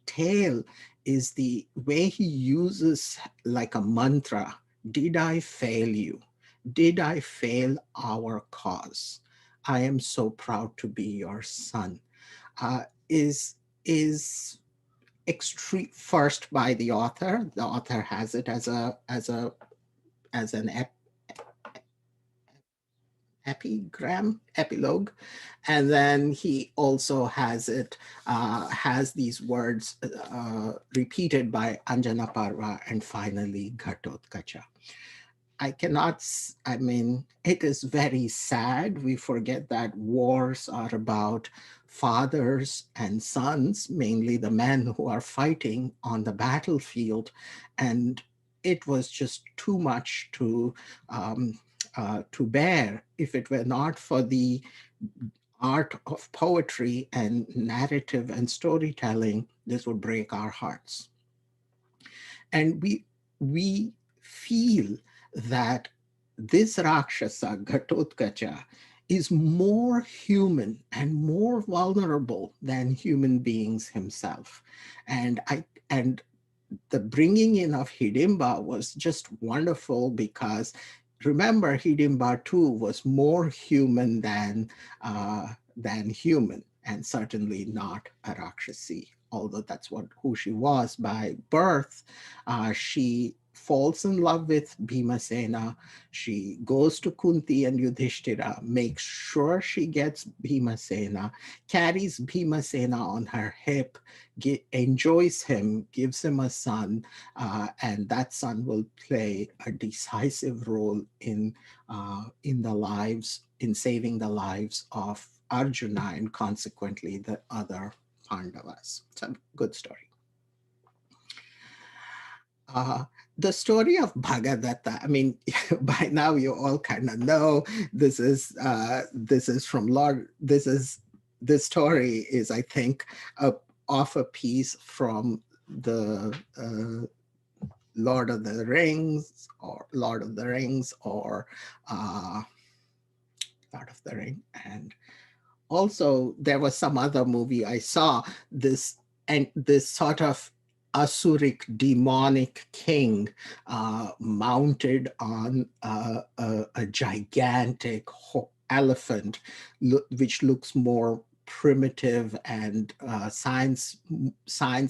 tale is the way he uses like a mantra. Did I fail you? Did I fail our cause? I am so proud to be your son. Is extreme first by the author. The author has it as an epilogue, and then he also has these words repeated by Anjana Parva and finally Ghatotkacha. I mean, it is very sad. We forget that wars are about fathers and sons, mainly the men who are fighting on the battlefield. And it was just too much to bear if it were not for the art of poetry and narrative and storytelling. This would break our hearts. And we feel that this Rakshasa, Ghatotkacha, is more human and more vulnerable than human beings himself. And the bringing in of Hidimba was just wonderful because remember, Hidimba too was more human than human, and certainly not a Rakshasi. Although that's who she was by birth, she falls in love with Bhimasena. She goes to Kunti and Yudhishthira, makes sure she gets Bhimasena, carries Bhimasena on her hip, enjoys him, gives him a son, and that son will play a decisive role in saving the lives of Arjuna and consequently the other Pandavas. It's a good story. The story of Bhagadatta, I mean, by now you all kind of know this is from Lord. This story is, I think, off a piece from the Lord of the Rings or Lord of the Ring, and also there was some other movie I saw this sort of Asuric demonic king mounted on a gigantic elephant, which looks more primitive and science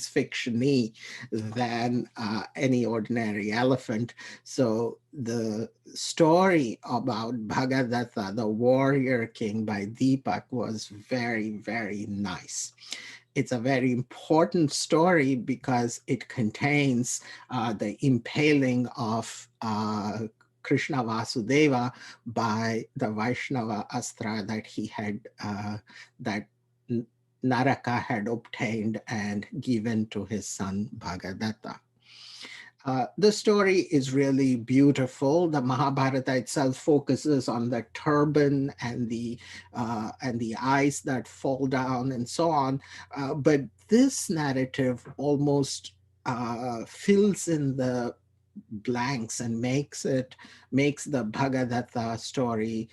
fiction-y than any ordinary elephant. So the story about Bhagadatta, the warrior king by Deepak, was very, very nice. It's a very important story because it contains the impaling of Krishna Vasudeva by the Vaishnava Astra that he had, that Naraka had obtained and given to his son Bhagadatta. The story is really beautiful. The Mahabharata itself focuses on the turban and the eyes that fall down and so on. But this narrative almost fills in the blanks and makes the Bhagadatta story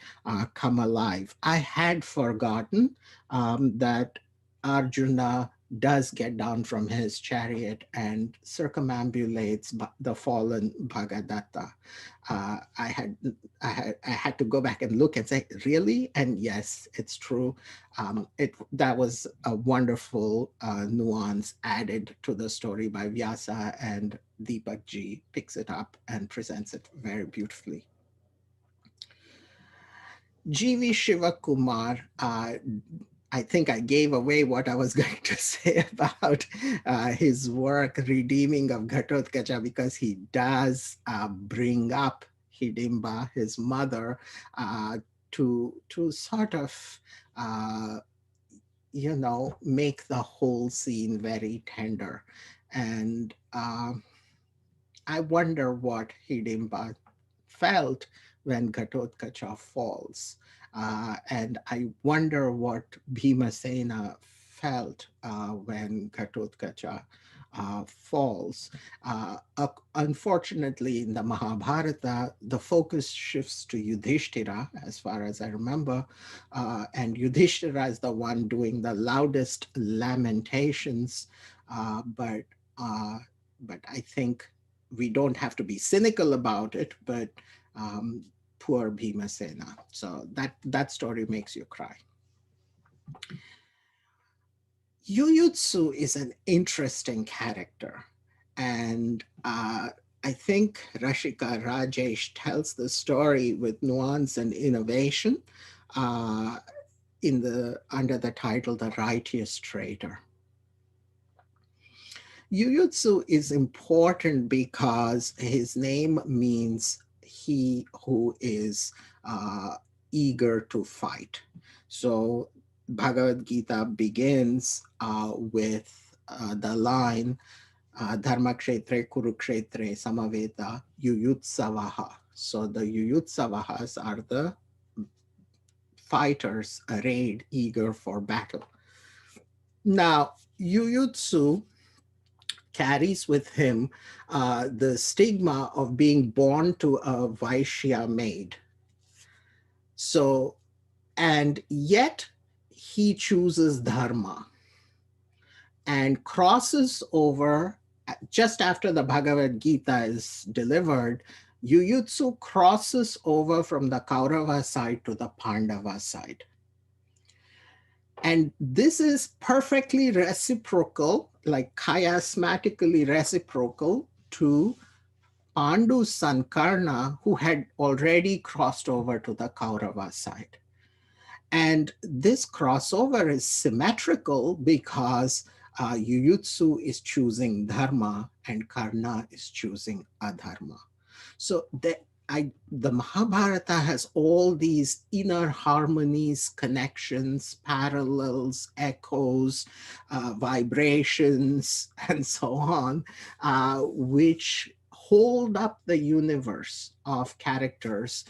come alive. I had forgotten that Arjuna does get down from his chariot and circumambulates the fallen Bhagadatta. I had to go back and look and say, really? And yes, it's true. That was a wonderful nuance added to the story by Vyasa, and Deepak Ji picks it up and presents it very beautifully. G.V. Shivakumar, I think I gave away what I was going to say about his work, Redeeming of Ghatotkacha, because he does bring up Hidimba, his mother, to sort of, make the whole scene very tender. And I wonder what Hidimba felt when Ghatotkacha falls. And I wonder what Bhimasena felt when Ghatotkacha falls. Unfortunately, in the Mahabharata, the focus shifts to Yudhishthira, as far as I remember, and Yudhishthira is the one doing the loudest lamentations. But I think we don't have to be cynical about it, but poor Bhimasena. So that story makes you cry. Yuyutsu is an interesting character. And I think Rashika Rajesh tells the story with nuance and innovation under the title The Righteous Traitor. Yuyutsu is important because his name means he who is eager to fight. So Bhagavad Gita begins with the line, Dharmakshetre Kurukshetre Samaveta Yuyutsavaha. So the Yuyutsavahas are the fighters arrayed, eager for battle. Now, Yuyutsu carries with him the stigma of being born to a Vaishya maid. So, and yet he chooses dharma and crosses over just after the Bhagavad Gita is delivered. Yuyutsu crosses over from the Kaurava side to the Pandava side. And this is perfectly reciprocal, like chiasmatically reciprocal to Pandu's son Karna, who had already crossed over to the Kaurava side. And this crossover is symmetrical because Yuyutsu is choosing dharma and Karna is choosing adharma. So the Mahabharata has all these inner harmonies, connections, parallels, echoes, vibrations, and so on, which hold up the universe of characters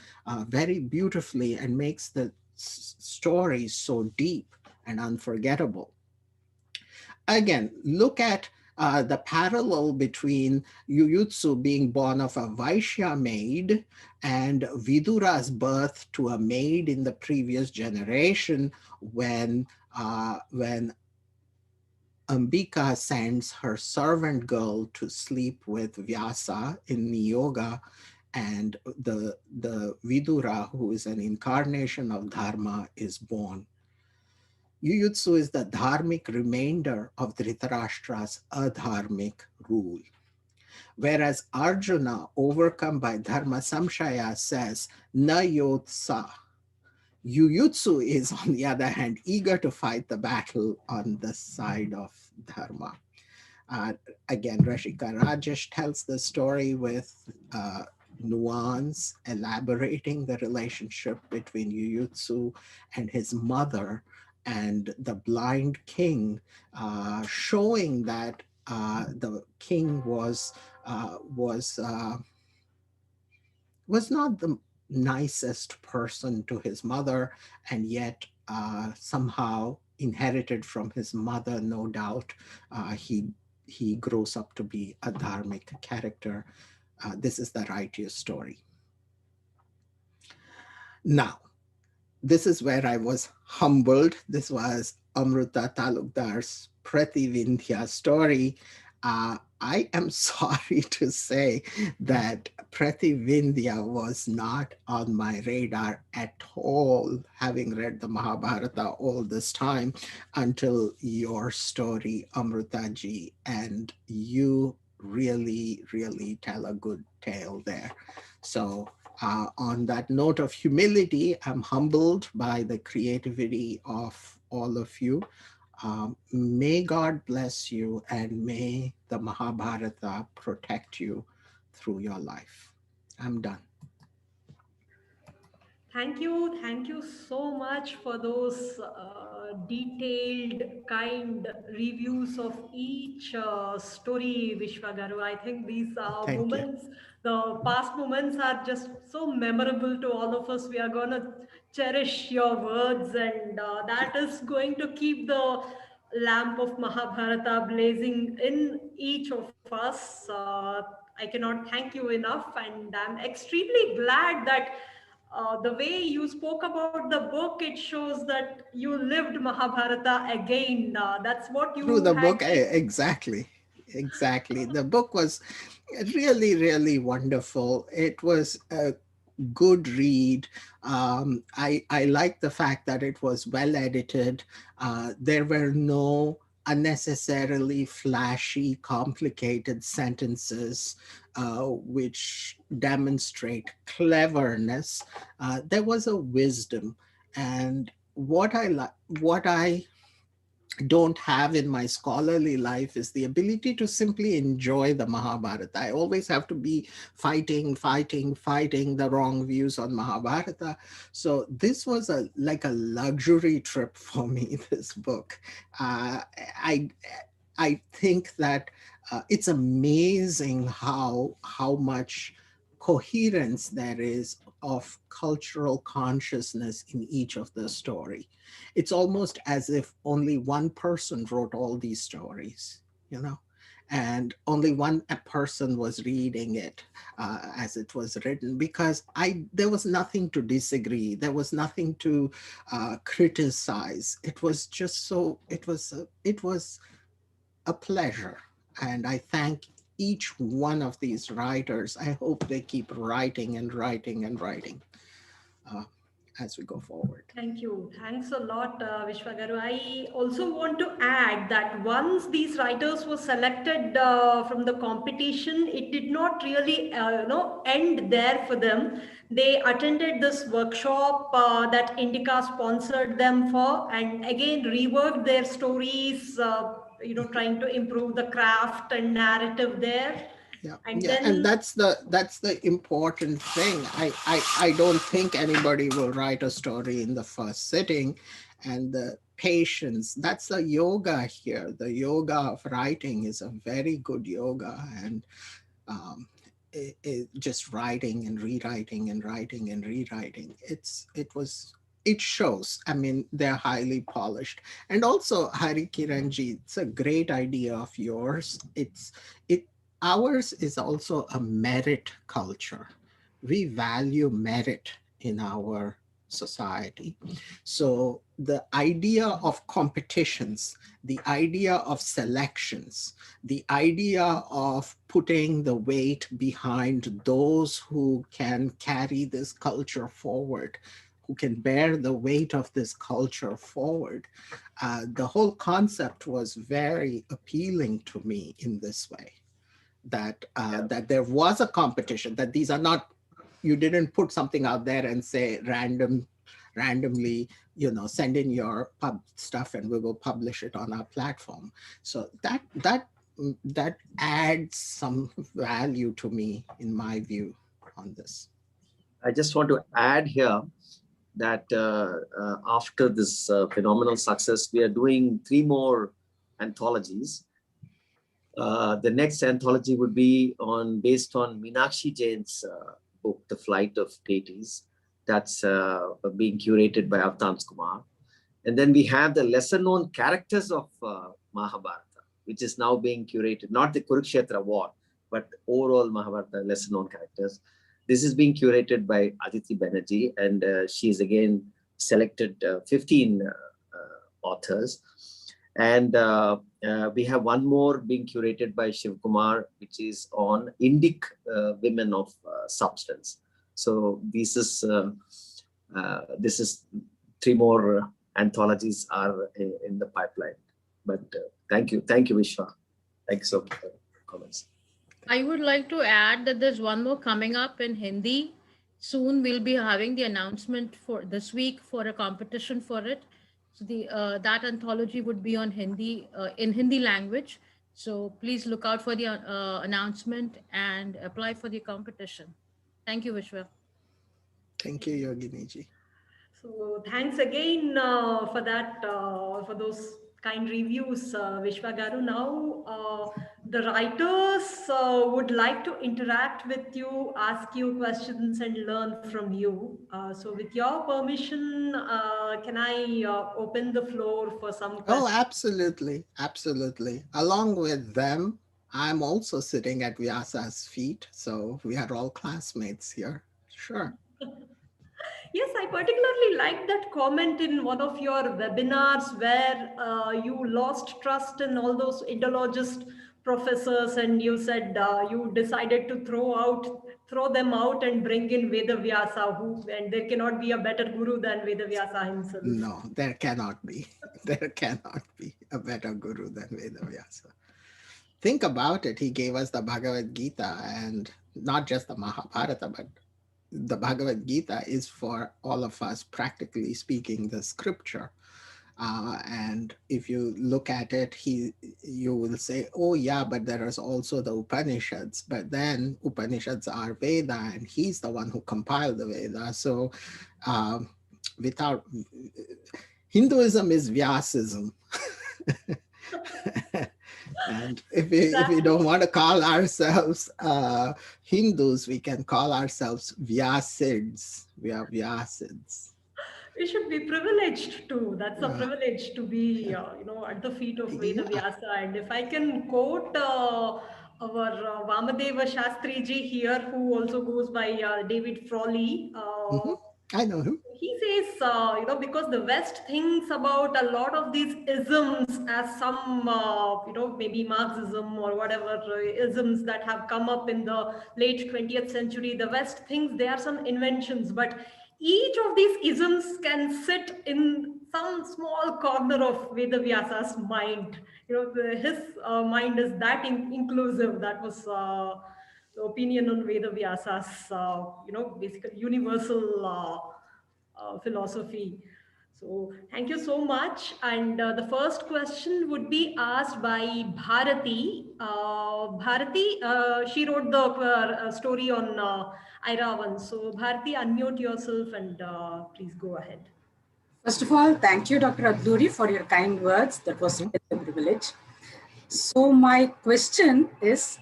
very beautifully and makes the story so deep and unforgettable. Again, look at the parallel between Yuyutsu being born of a Vaishya maid and Vidura's birth to a maid in the previous generation when Ambika sends her servant girl to sleep with Vyasa in Niyoga, and the Vidura, who is an incarnation of Dharma, is born. Yuyutsu is the dharmic remainder of Dhritarashtra's adharmic rule. Whereas Arjuna, overcome by Dharma Samshaya, says, Na yotsa. Yuyutsu is, on the other hand, eager to fight the battle on the side of Dharma. Again, Rashika Rajesh tells the story with nuance, elaborating the relationship between Yuyutsu and his mother, and the blind king, showing that the king was not the nicest person to his mother, and yet somehow inherited from his mother, no doubt, he grows up to be a dharmic character. This is the righteous story. Now, this is where I was humbled. This was Amruta Talukdar's Prativindhya story. I am sorry to say that Prativindhya was not on my radar at all, having read the Mahabharata all this time, until your story, Amrutaji, and you really, really tell a good tale there. So on that note of humility, I'm humbled by the creativity of all of you. May God bless you, and may the Mahabharata protect you through your life. I'm done. Thank you so much for those detailed, kind reviews of each story, Vishwagaru. I think these Thank you. moments, the past moments, are just so memorable to all of us. We are going to cherish your words, and that is going to keep the lamp of Mahabharata blazing in each of us. I cannot thank you enough, and I'm extremely glad that the way you spoke about the book, it shows that you lived Mahabharata again. That's what Through you the had. book, exactly. Exactly. The book was really, really wonderful. It was a good read. I like the fact that it was well edited. There were no unnecessarily flashy, complicated sentences which demonstrate cleverness. There was a wisdom, and what I don't have in my scholarly life is the ability to simply enjoy the Mahabharata. I always have to be fighting the wrong views on Mahabharata. So this was like a luxury trip for me, this book. I I think that it's amazing how much coherence there is of cultural consciousness in each of the story. It's almost as if only one person wrote all these stories, you know, and only one person was reading it as it was written, because there was nothing to disagree, there was nothing to criticize. It was just so it was a pleasure. And I thank each one of these writers. I hope they keep writing and writing and writing uh, as we go forward. Thank you. Thanks a lot, Vishwagaru. I also want to add that once these writers were selected from the competition, it did not really, end there for them. They attended this workshop that Indica sponsored them for, and again reworked their stories. Trying to improve the craft and narrative there, Yeah, and yeah, and then. that's the important thing. I don't think anybody will write a story in the first sitting, and the patience, that's the yoga here. The yoga of writing is a very good yoga, and um, just writing and rewriting and writing and rewriting. It shows. I mean, they're highly polished. And also, Hari Kiranji, it's a great idea of yours. It Ours is also a merit culture. We value merit in our society. So the idea of competitions, the idea of selections, the idea of putting the weight behind those who can carry this culture forward, who can bear the weight of this culture forward. The whole concept was very appealing to me in this way, that that there was a competition, that these are not, you didn't put something out there and say randomly, send in your stuff and we will publish it on our platform. So that adds some value to me, in my view, on this. I just want to add here that after this phenomenal success, we are doing 3 more anthologies. The next anthology would be based on Meenakshi Jain's book, The Flight of Deities. That's being curated by Avtans Kumar. And then we have the lesser known characters of Mahabharata, which is now being curated, not the Kurukshetra war, but overall Mahabharata lesser known characters. This is being curated by Aditi Banerjee, and she's again selected 15 authors. And we have one more being curated by Shiv Kumar, which is on Indic women of substance. So this is 3 more anthologies are in the pipeline. But thank you, Vishwa. Thanks so much for the comments. I would like to add that there's one more coming up in Hindi. Soon we'll be having the announcement for this week for a competition for it. So the that anthology would be on Hindi in Hindi language. So please look out for the announcement and apply for the competition. Thank you, Vishwa. Thank you, Yogini ji. So thanks again for that, for those kind reviews, Vishwa Garu. Now, the writers would like to interact with you, ask you questions, and learn from you. So, with your permission, can I open the floor for some questions? Oh, absolutely. Absolutely. Along with them, I'm also sitting at Vyasa's feet. So we are all classmates here. Sure. Yes, I particularly liked that comment in one of your webinars where you lost trust in all those Indologist professors, and you said you decided to throw them out and bring in Vedavyasa, and there cannot be a better guru than Vedavyasa himself. No, there cannot be. There cannot be a better guru than Vedavyasa. Think about it. He gave us the Bhagavad Gita, and not just the Mahabharata, but the Bhagavad Gita is for all of us, practically speaking, the scripture. And if you look at it, you will say, oh yeah, but there is also the Upanishads. But then Upanishads are Veda, and he's the one who compiled the Veda. So without Hinduism is Vyasism. And if we don't want to call ourselves Hindus, we can call ourselves Vyasids. We are Vyasids. We should be privileged too. That's a privilege to be, at the feet of Vedavyasa. And if I can quote our Vamadeva Shastri ji here, who also goes by David Frawley. I know him. He says, because the West thinks about a lot of these isms as some, maybe Marxism or whatever isms that have come up in the late 20th century. The West thinks they are some inventions, but each of these isms can sit in some small corner of Vedavyasa's mind. His mind is that inclusive. That was the opinion on Vedavyasa's, basically universal philosophy. So thank you so much. And the first question would be asked by Bharati. Bharati, she wrote the story on Airavan. So Bharati, unmute yourself and please go ahead. First of all, thank you, Dr. Adluri, for your kind words. That was a privilege. So my question is,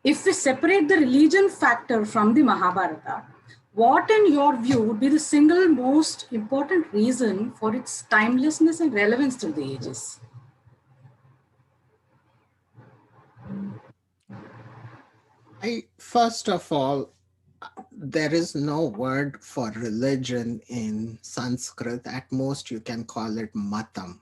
if we separate the religion factor from the Mahabharata, what in your view would be the single most important reason for its timelessness and relevance through the ages? First of all, there is no word for religion in Sanskrit. At most, you can call it matam.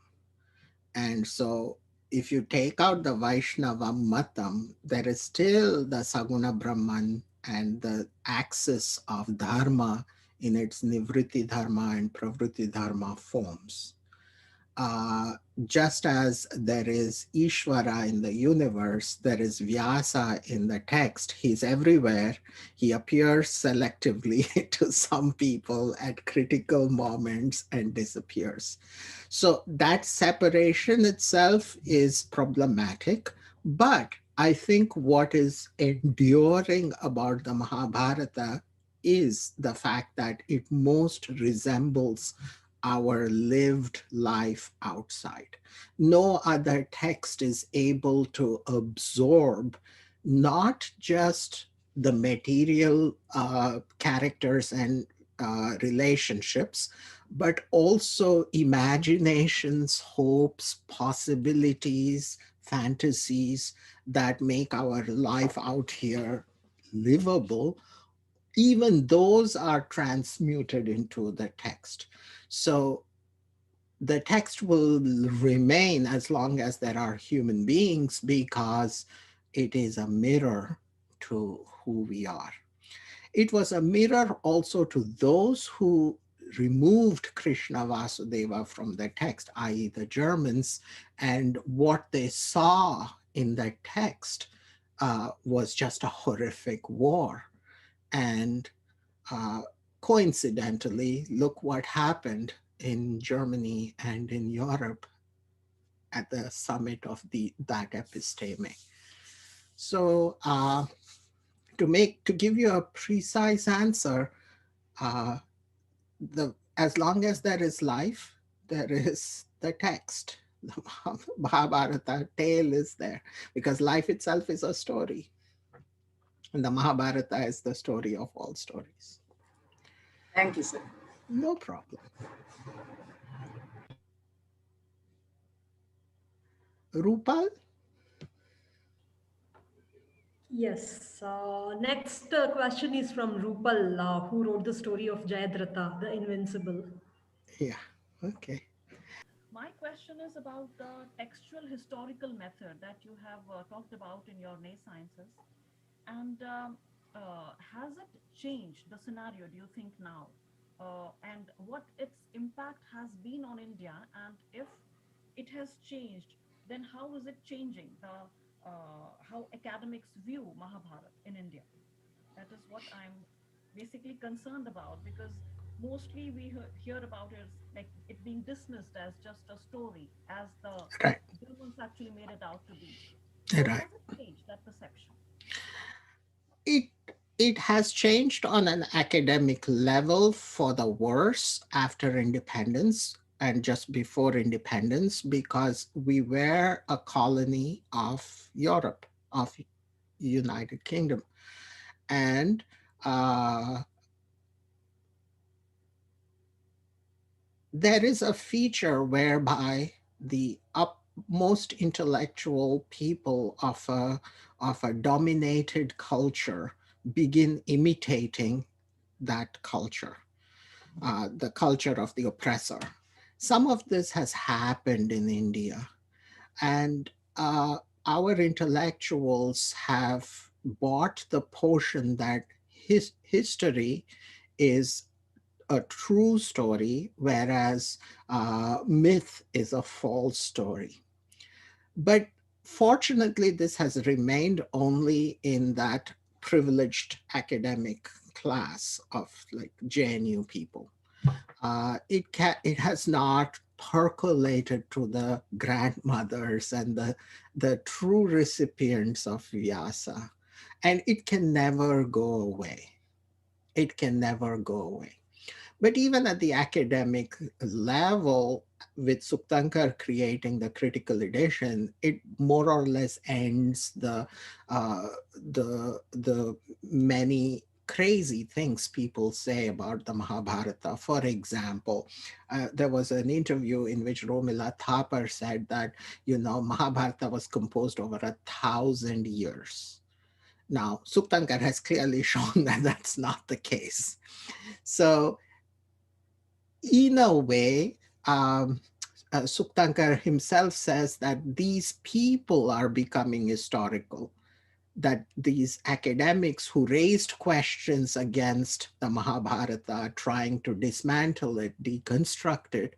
And so if you take out the Vaishnava matam, there is still the Saguna Brahman and the axis of dharma in its Nivritti dharma and Pravritti dharma forms. Just as there is Ishvara in the universe, there is Vyasa in the text. He's everywhere. He appears selectively to some people at critical moments and disappears. So that separation itself is problematic. But I think what is enduring about the Mahabharata is the fact that it most resembles our lived life outside. No other text is able to absorb not just the material characters and relationships, but also imaginations, hopes, possibilities, fantasies that make our life out here livable. Even those are transmuted into the text. So the text will remain as long as there are human beings because it is a mirror to who we are. It was a mirror also to those who removed Krishna Vasudeva from the text, i.e., the Germans, and what they saw in the text was just a horrific war. And uh, coincidentally, look what happened in Germany and in Europe at the summit of that episteme. So to give you a precise answer, uh, as long as there is life, there is the text. The Mahabharata tale is there because life itself is a story. And the Mahabharata is the story of all stories. Thank you, sir. No problem. Rupal? Yes. Next question is from Rupal, who wrote the story of Jayadratha, the Invincible. Yeah, okay. My question is about the textual historical method that you have talked about in your NA sciences. And has it changed the scenario, do you think, now? And what its impact has been on India? And if it has changed, then how is it changing how academics view Mahabharata in India? That is what I'm basically concerned about, because mostly we hear about it as like it being dismissed as just a story, as the Right, Germans actually made it out to be. So right. has it changed that perception? It it has changed on an academic level for the worse after independence and just before independence because we were a colony of Europe, of United Kingdom. And there is a feature whereby the most intellectual people of a dominated culture begin imitating that culture, the culture of the oppressor. Some of this has happened in India, and our intellectuals have bought the portion that history is a true story, whereas myth is a false story. But fortunately, this has remained only in that privileged academic class of like JNU people. It has not percolated to the grandmothers and the true recipients of Vyasa, and it can never go away. It can never go away. But even at the academic level, with Suktankar creating the critical edition, it more or less ends the many crazy things people say about the Mahabharata. For example, there was an interview in which Romila Thapar said that, Mahabharata was composed over 1,000 years. Now, Suktankar has clearly shown that that's not the case. So in a way, Suktankar himself says that these people are becoming historical, that these academics who raised questions against the Mahabharata, trying to dismantle it, deconstruct it,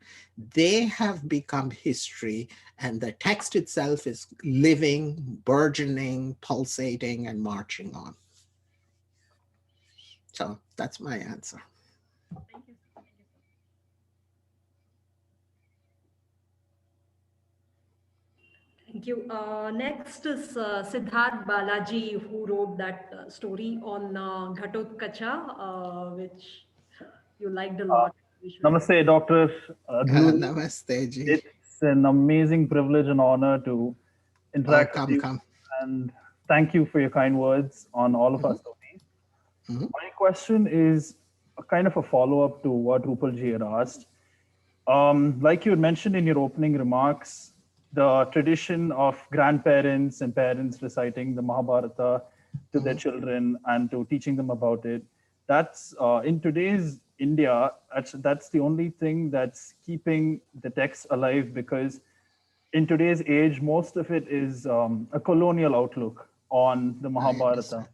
they have become history, and the text itself is living, burgeoning, pulsating, and marching on. So that's my answer. Thank you, sir. Thank you, sir. Thank you. Next is Siddharth Balaji, who wrote that story on Ghatotkacha, which you liked a lot. Vishwagar. Namaste, Dr. Adluri. Namaste ji. It's an amazing privilege and honor to Oh, interact with come, you. come. And thank you for your kind words on all of our Mhm, stories. mhm, My question is a kind of a follow up to what Rupal ji had asked. Like you had mentioned in your opening remarks, the tradition of grandparents and parents reciting the Mahabharata to their mhm. children and to teaching them about it. That's in today's India, that's the only thing that's keeping the text alive because in today's age, most of it is a colonial outlook on the I Mahabharata. understand.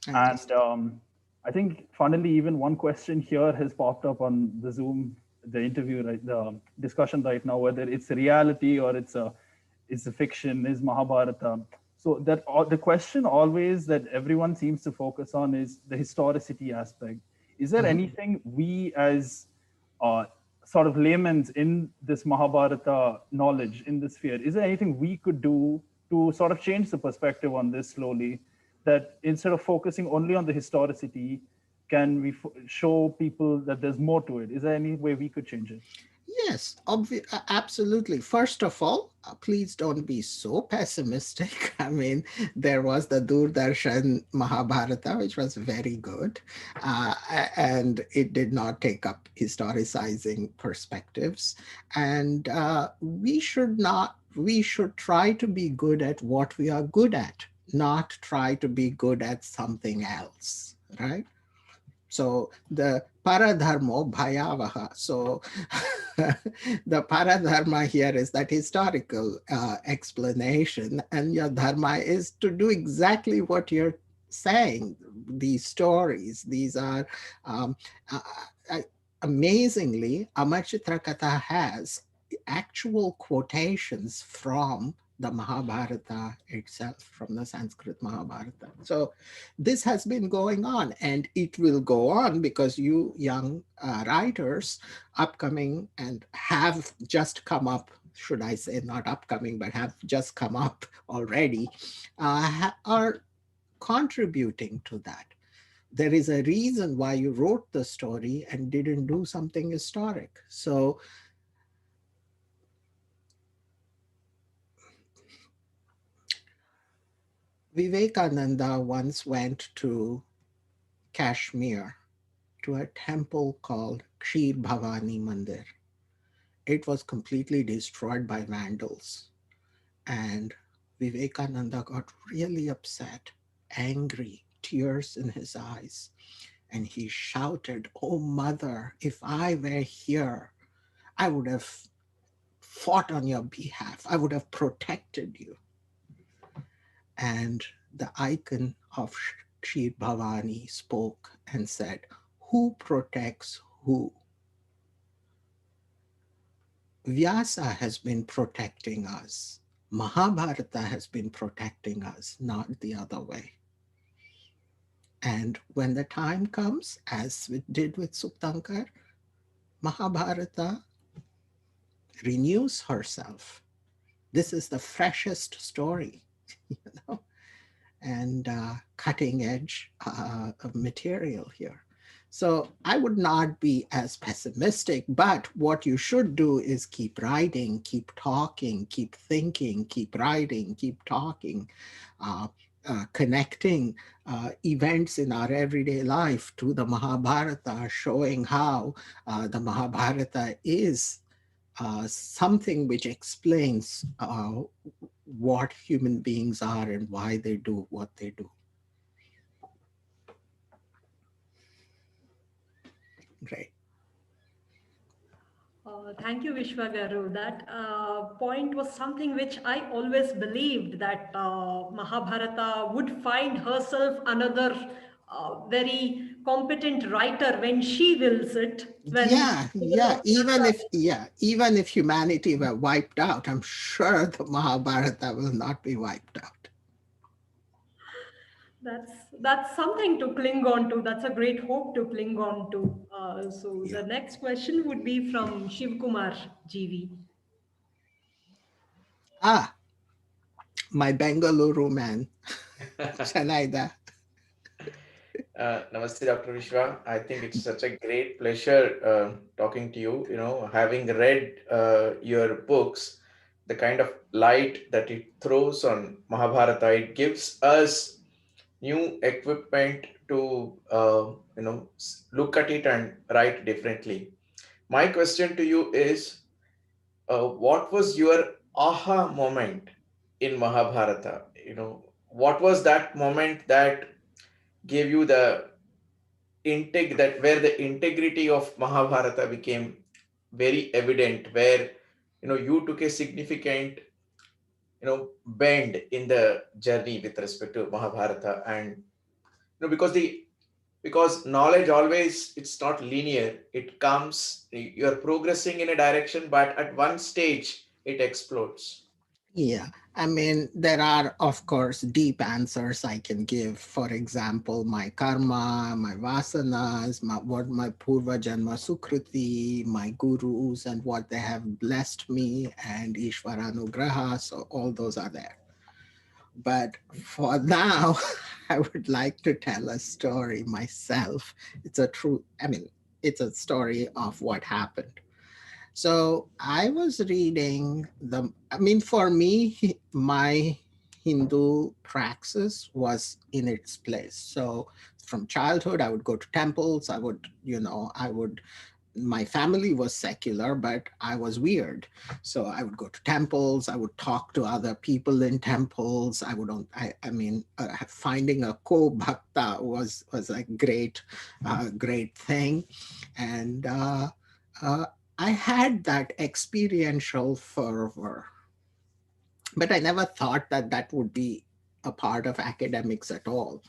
I And understand. I think, funnily, even one question here has popped up on the Zoom, the interview, right, the discussion right now, whether it's a reality or it's a fiction, is Mahabharata. So that the question always that everyone seems to focus on is the historicity aspect. Is there Mhm. anything we as uh, sort of layman's in this Mahabharata knowledge in this sphere, is there anything we could do to sort of change the perspective on this slowly? That instead of focusing only on the historicity, can we show people that there's more to it? Is there any way we could change it? Yes, absolutely. First of all, please don't be so pessimistic. I mean, there was the Doordarshan Mahabharata, which was very good, and it did not take up historicizing perspectives. And we should not, we should try to be good at what we are good at, not try to be good at something else, right? So the paradharmo bhayavaha. So the paradharma here is that historical explanation, and your dharma is to do exactly what you're saying. These stories, these are um, uh, uh, amazingly, Amachitra Katha has actual quotations from the Mahabharata itself, from the Sanskrit Mahabharata. So this has been going on, and it will go on because you young writers, upcoming and have just come up, should I say, not upcoming, but have just come up already, are contributing to that. There is a reason why you wrote the story and didn't do something historic. So Vivekananda once went to Kashmir to a temple called Kshir Bhavani Mandir. It was completely destroyed by vandals. And Vivekananda got really upset, angry, tears in his eyes. And he shouted, "Oh, mother, if I were here, I would have fought on your behalf. I would have protected you." And the icon of Kshir Bhavani spoke and said, "Who protects who?" Vyasa has been protecting us. Mahabharata has been protecting us, not the other way. And when the time comes, as it did with Suptankar, Mahabharata renews herself. This is the freshest story, you know, and cutting edge material here. So I would not be as pessimistic, but what you should do is keep writing, keep talking, keep thinking, keep writing, keep talking, uh, connecting events in our everyday life to the Mahabharata, showing how the Mahabharata is something which explains what human beings are and why they do what they do. Great. Thank you, Vishwagaru. That point was something which I always believed, that Mahabharata would find herself another very competent writer when she wills it. When Yeah, the will yeah. of Vyasa. Even if humanity were wiped out, I'm sure the Mahabharata will not be wiped out. That's that's something to cling on to. That's a great hope to cling on to. So Yeah. the next question would be from Shiv Kumar GV. Ah, my Bengaluru man, Chanaida. Namaste, Dr. Vishwa. I think it's such a great pleasure talking to you. You know, having read your books, the kind of light that it throws on Mahabharata, it gives us new equipment to look at it and write differently. My question to you is, what was your aha moment in Mahabharata? You know, what was that moment that gave you the that where the integrity of Mahabharata became very evident, where you took a significant bend in the journey with respect to Mahabharata, and because knowledge always, it's not linear, it comes, you're progressing in a direction, but at one stage it explodes. Yeah, I mean, there are, of course, deep answers I can give. For example, my karma, my vasanas, what my purva janma sukriti, my gurus, and what they have blessed me, and Ishvaranugraha. So all those are there. But for now, I would like to tell a story myself. It's a true, I mean, it's a story of what happened. So I was reading I mean, for me, my Hindu praxis was in its place. So from childhood, I would go to temples. My family was secular, but I was weird. So I would go to temples. I would talk to other people in temples. Finding a co-bhakta was a great thing. And I had that experiential fervor, but I never thought that that would be a part of academics at all.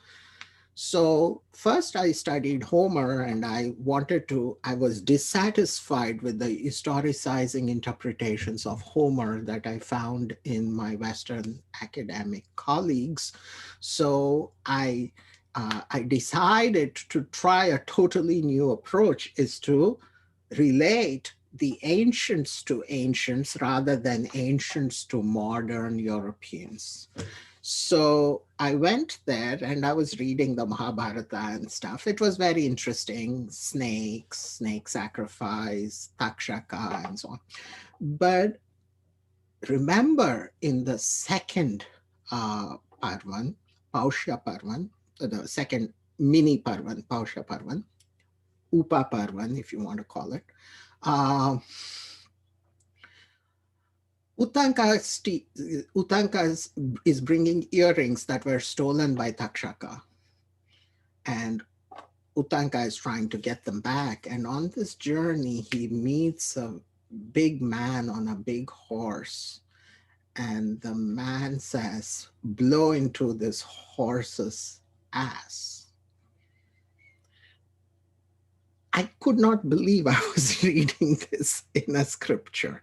So first I studied Homer, and I was dissatisfied with the historicizing interpretations of Homer that I found in my Western academic colleagues. So I decided to try a totally new approach, is to relate the ancients to ancients rather than ancients to modern Europeans. So I went there and I was reading the Mahabharata and stuff. It was very interesting. Snakes, snake sacrifice, takshaka, and so on. But remember, in the second Parvan, Paushya Parvan, the second mini Parvan, Paushya Parvan, Upa Parvan, if you want to call it, Utanka is bringing earrings that were stolen by Takshaka. And Utanka is trying to get them back. And on this journey, he meets a big man on a big horse. And the man says, blow into this horse's ass. I could not believe I was reading this in a scripture.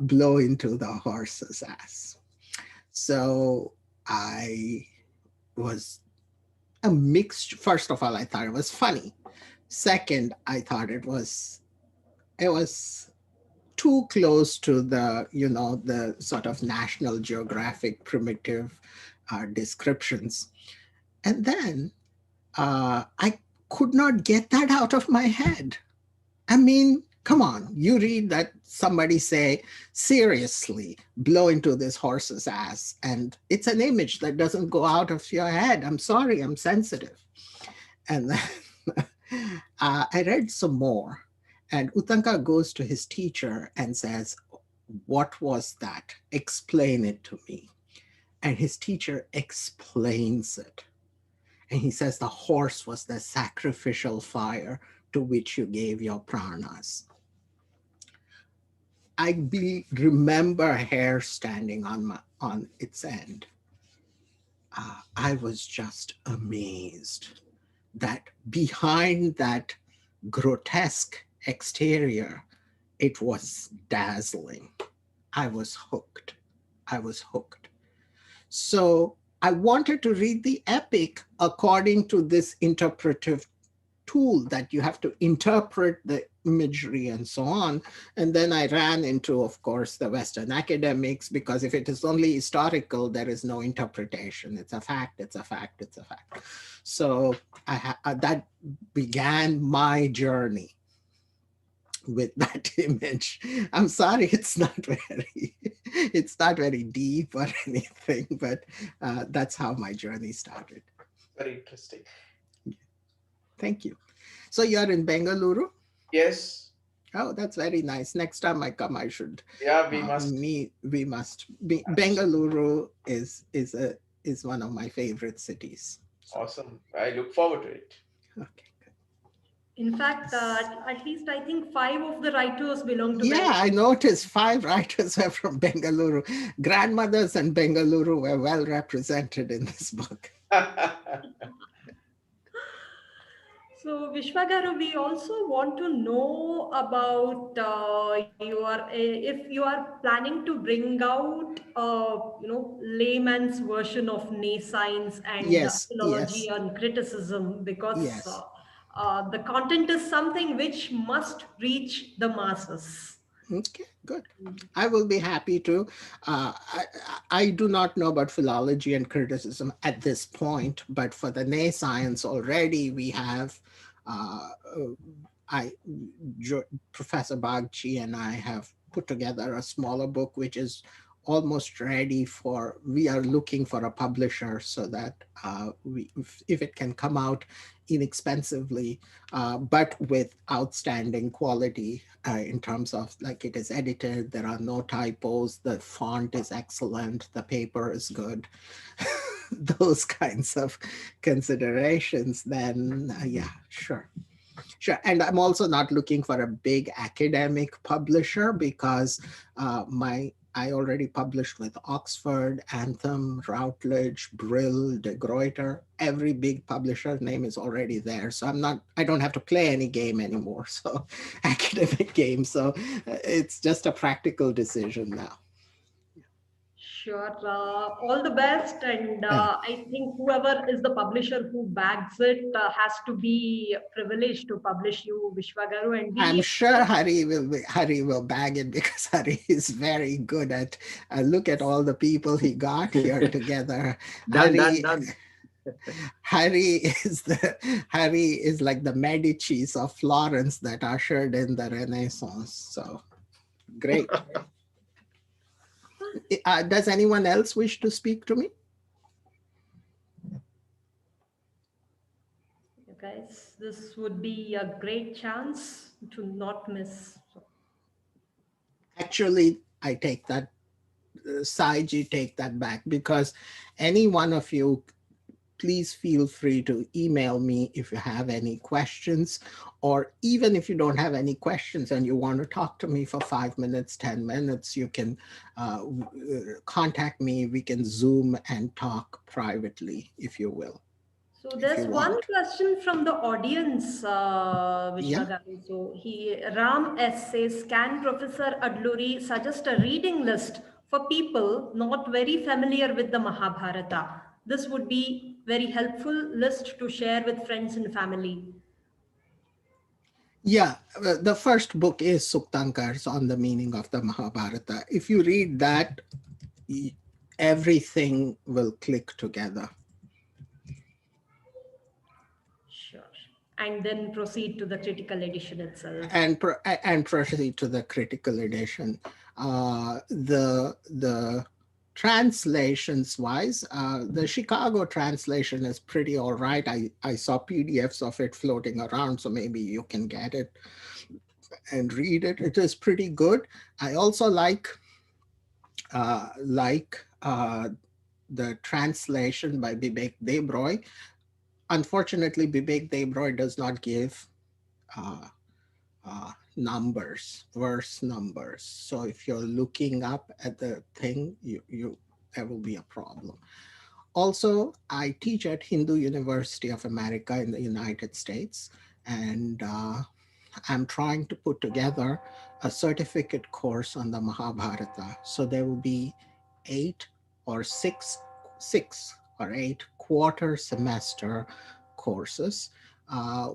Blow into the horse's ass. So I was a mixed. First of all, I thought it was funny. Second, I thought it was too close to the sort of National Geographic primitive descriptions. And then I could not get that out of my head. I mean, come on, you read that somebody say, seriously, blow into this horse's ass. And it's an image that doesn't go out of your head. I'm sorry, I'm sensitive. And then I read some more. And Utanka goes to his teacher and says, what was that? Explain it to me. And his teacher explains it. And he says the horse was the sacrificial fire to which you gave your pranas. I remember hair standing on its end. I was just amazed that behind that grotesque exterior, it was dazzling. I was hooked. So I wanted to read the epic according to this interpretive tool that you have to interpret the imagery and so on. And then I ran into, of course, the Western academics, because if it is only historical, there is no interpretation. It's a fact, it's a fact, it's a fact. So that began my journey with that image. I'm sorry, it's not very deep or anything, but that's how my journey started. Very interesting. Thank you. So you're in Bengaluru? Yes. Oh, that's very nice. Next time I come, I should. Yeah, we must. We must. Bengaluru is one of my favorite cities. Awesome. I look forward to it. Okay. In fact, at least I think 5 of the writers belong to Yeah, I noticed 5 writers were from Bengaluru. Grandmothers and Bengaluru were well represented in this book. So, Vishwagaru, we also want to know about if you are planning to bring out, layman's version of science and Yes, philology yes, and criticism, because yes. the content is something which must reach the masses. Okay, good. I will be happy to. I do not know about philology and criticism at this point, but for the science already we have, Professor Bagchi and I have put together a smaller book, which is almost ready for, we are looking for a publisher so that if it can come out inexpensively, but with outstanding quality in terms of, like, it is edited, there are no typos, the font is excellent, the paper is good, those kinds of considerations, then yeah, sure. Sure. And I'm also not looking for a big academic publisher, because I already published with Oxford, Anthem, Routledge, Brill, De Gruyter. Every big publisher name is already there. So I don't have to play any game anymore. So academic game. So it's just a practical decision now. Sure. All the best. And I think whoever is the publisher who bags it has to be privileged to publish you, Vishwagaru. And I'm sure Hari will bag it, because Hari is very good at, look at all the people he got here together. Done. Hari is like the Medicis of Florence that ushered in the Renaissance. So great. Does anyone else wish to speak to me? You guys, this would be a great chance to not miss. Actually, I take that, Saiji, take that back, because any one of you, please feel free to email me if you have any questions, or even if you don't have any questions and you want to talk to me for 5 minutes, 10 minutes, you can contact me. We can Zoom and talk privately, if you will. So there's one question from the audience, Vishwagaru. Yeah. So Ram S says, can Professor Adluri suggest a reading list for people not very familiar with the Mahabharata? This would be very helpful list to share with friends and family. Yeah, the first book is Suktankars on the meaning of the Mahabharata. If you read that, everything will click together. Sure. And then proceed to the critical edition itself. And proceed to the critical edition. The translations wise, the Chicago translation is pretty all right. I saw PDFs of it floating around, so maybe you can get it and read it. It is pretty good. I also like the translation by Bibek Debroy. Unfortunately, Bibek Debroy does not give numbers, verse numbers. So if you're looking up at the thing, there will be a problem. Also, I teach at Hindu University of America in the United States, and I'm trying to put together a certificate course on the Mahabharata. So there will be 8 or 6 or 8 quarter semester courses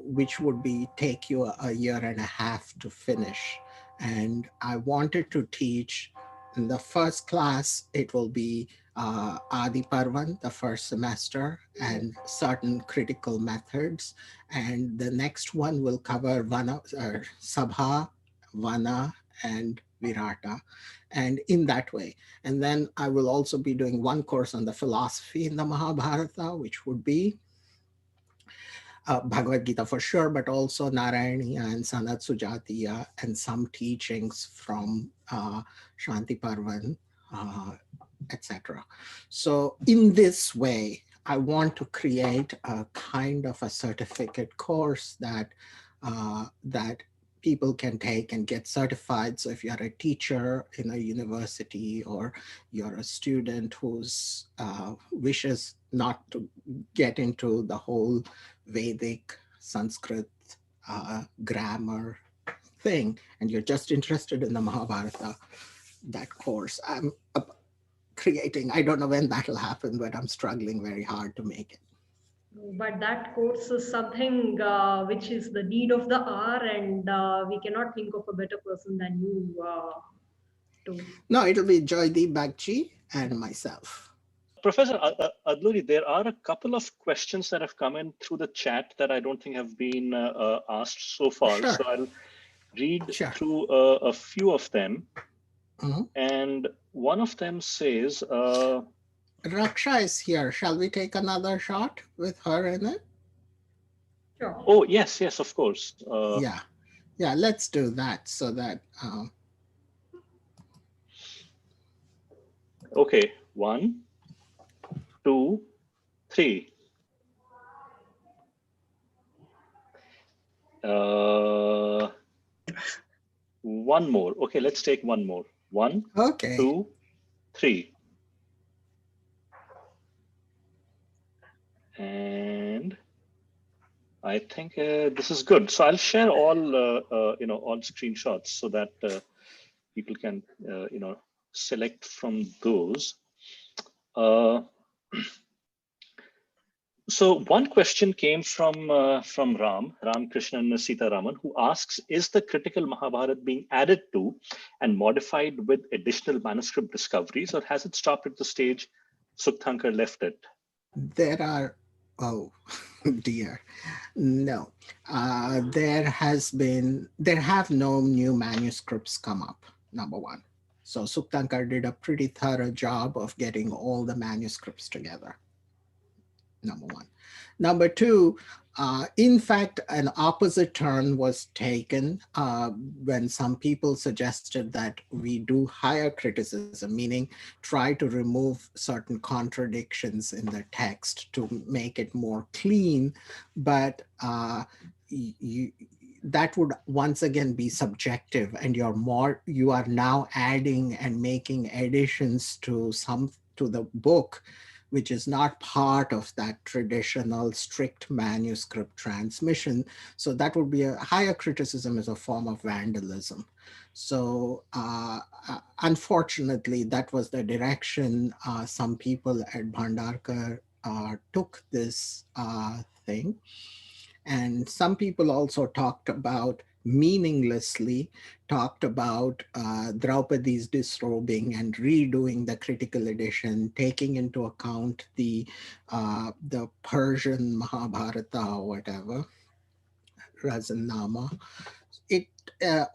which would be take you a year and a half to finish. And I wanted to teach in the first class, it will be Adi Parvan, the first semester, and certain critical methods. And the next one will cover Vana, Sabha, Vana, and Virata, and in that way. And then I will also be doing one course on the philosophy in the Mahabharata, which would be Bhagavad Gita for sure, but also Narayaniya and Sanat Sujatiya and some teachings from Shanti Parvan, etc. So in this way, I want to create a kind of a certificate course that that people can take and get certified. So if you're a teacher in a university or you're a student who's wishes not to get into the whole Vedic Sanskrit grammar thing, and you're just interested in the Mahabharata, that course I'm creating. I don't know when that'll happen, but I'm struggling very hard to make it. But that course is something which is the need of the hour, and we cannot think of a better person than you to. No, it'll be Joydeep Bagchi and myself. Professor Adluri, there are a couple of questions that have come in through the chat that I don't think have been asked so far. Sure. So I'll read Sure. through a few of them. Mm-hmm. And one of them says, Raksha is here. Shall we take another shot with her in it? Sure. oh, yes, of course. Yeah, let's do that so that. Okay, 1, 2, 3. One more. Okay, let's take one more. 1, Okay. 2, 3. And I think this is good. So I'll share all all screenshots so that people can select from those. So one question came from Ram Krishnan Sita Raman, who asks, is the critical Mahabharata being added to and modified with additional manuscript discoveries, or has it stopped at the stage Sukthankar left it? There are, oh dear, no. There have no new manuscripts come up, number one. So Sukthankar did a pretty thorough job of getting all the manuscripts together, number one. Number two, in fact, an opposite turn was taken when some people suggested that we do higher criticism, meaning try to remove certain contradictions in the text to make it more clean, but that would once again be subjective, and you are now adding and making additions to the book, which is not part of that traditional strict manuscript transmission. So that would be a higher criticism as a form of vandalism. So unfortunately, that was the direction some people at Bhandarkar took this thing. And some people also talked about meaninglessly Draupadi's disrobing and redoing the critical edition, taking into account the Persian Mahabharata or whatever, Razannama.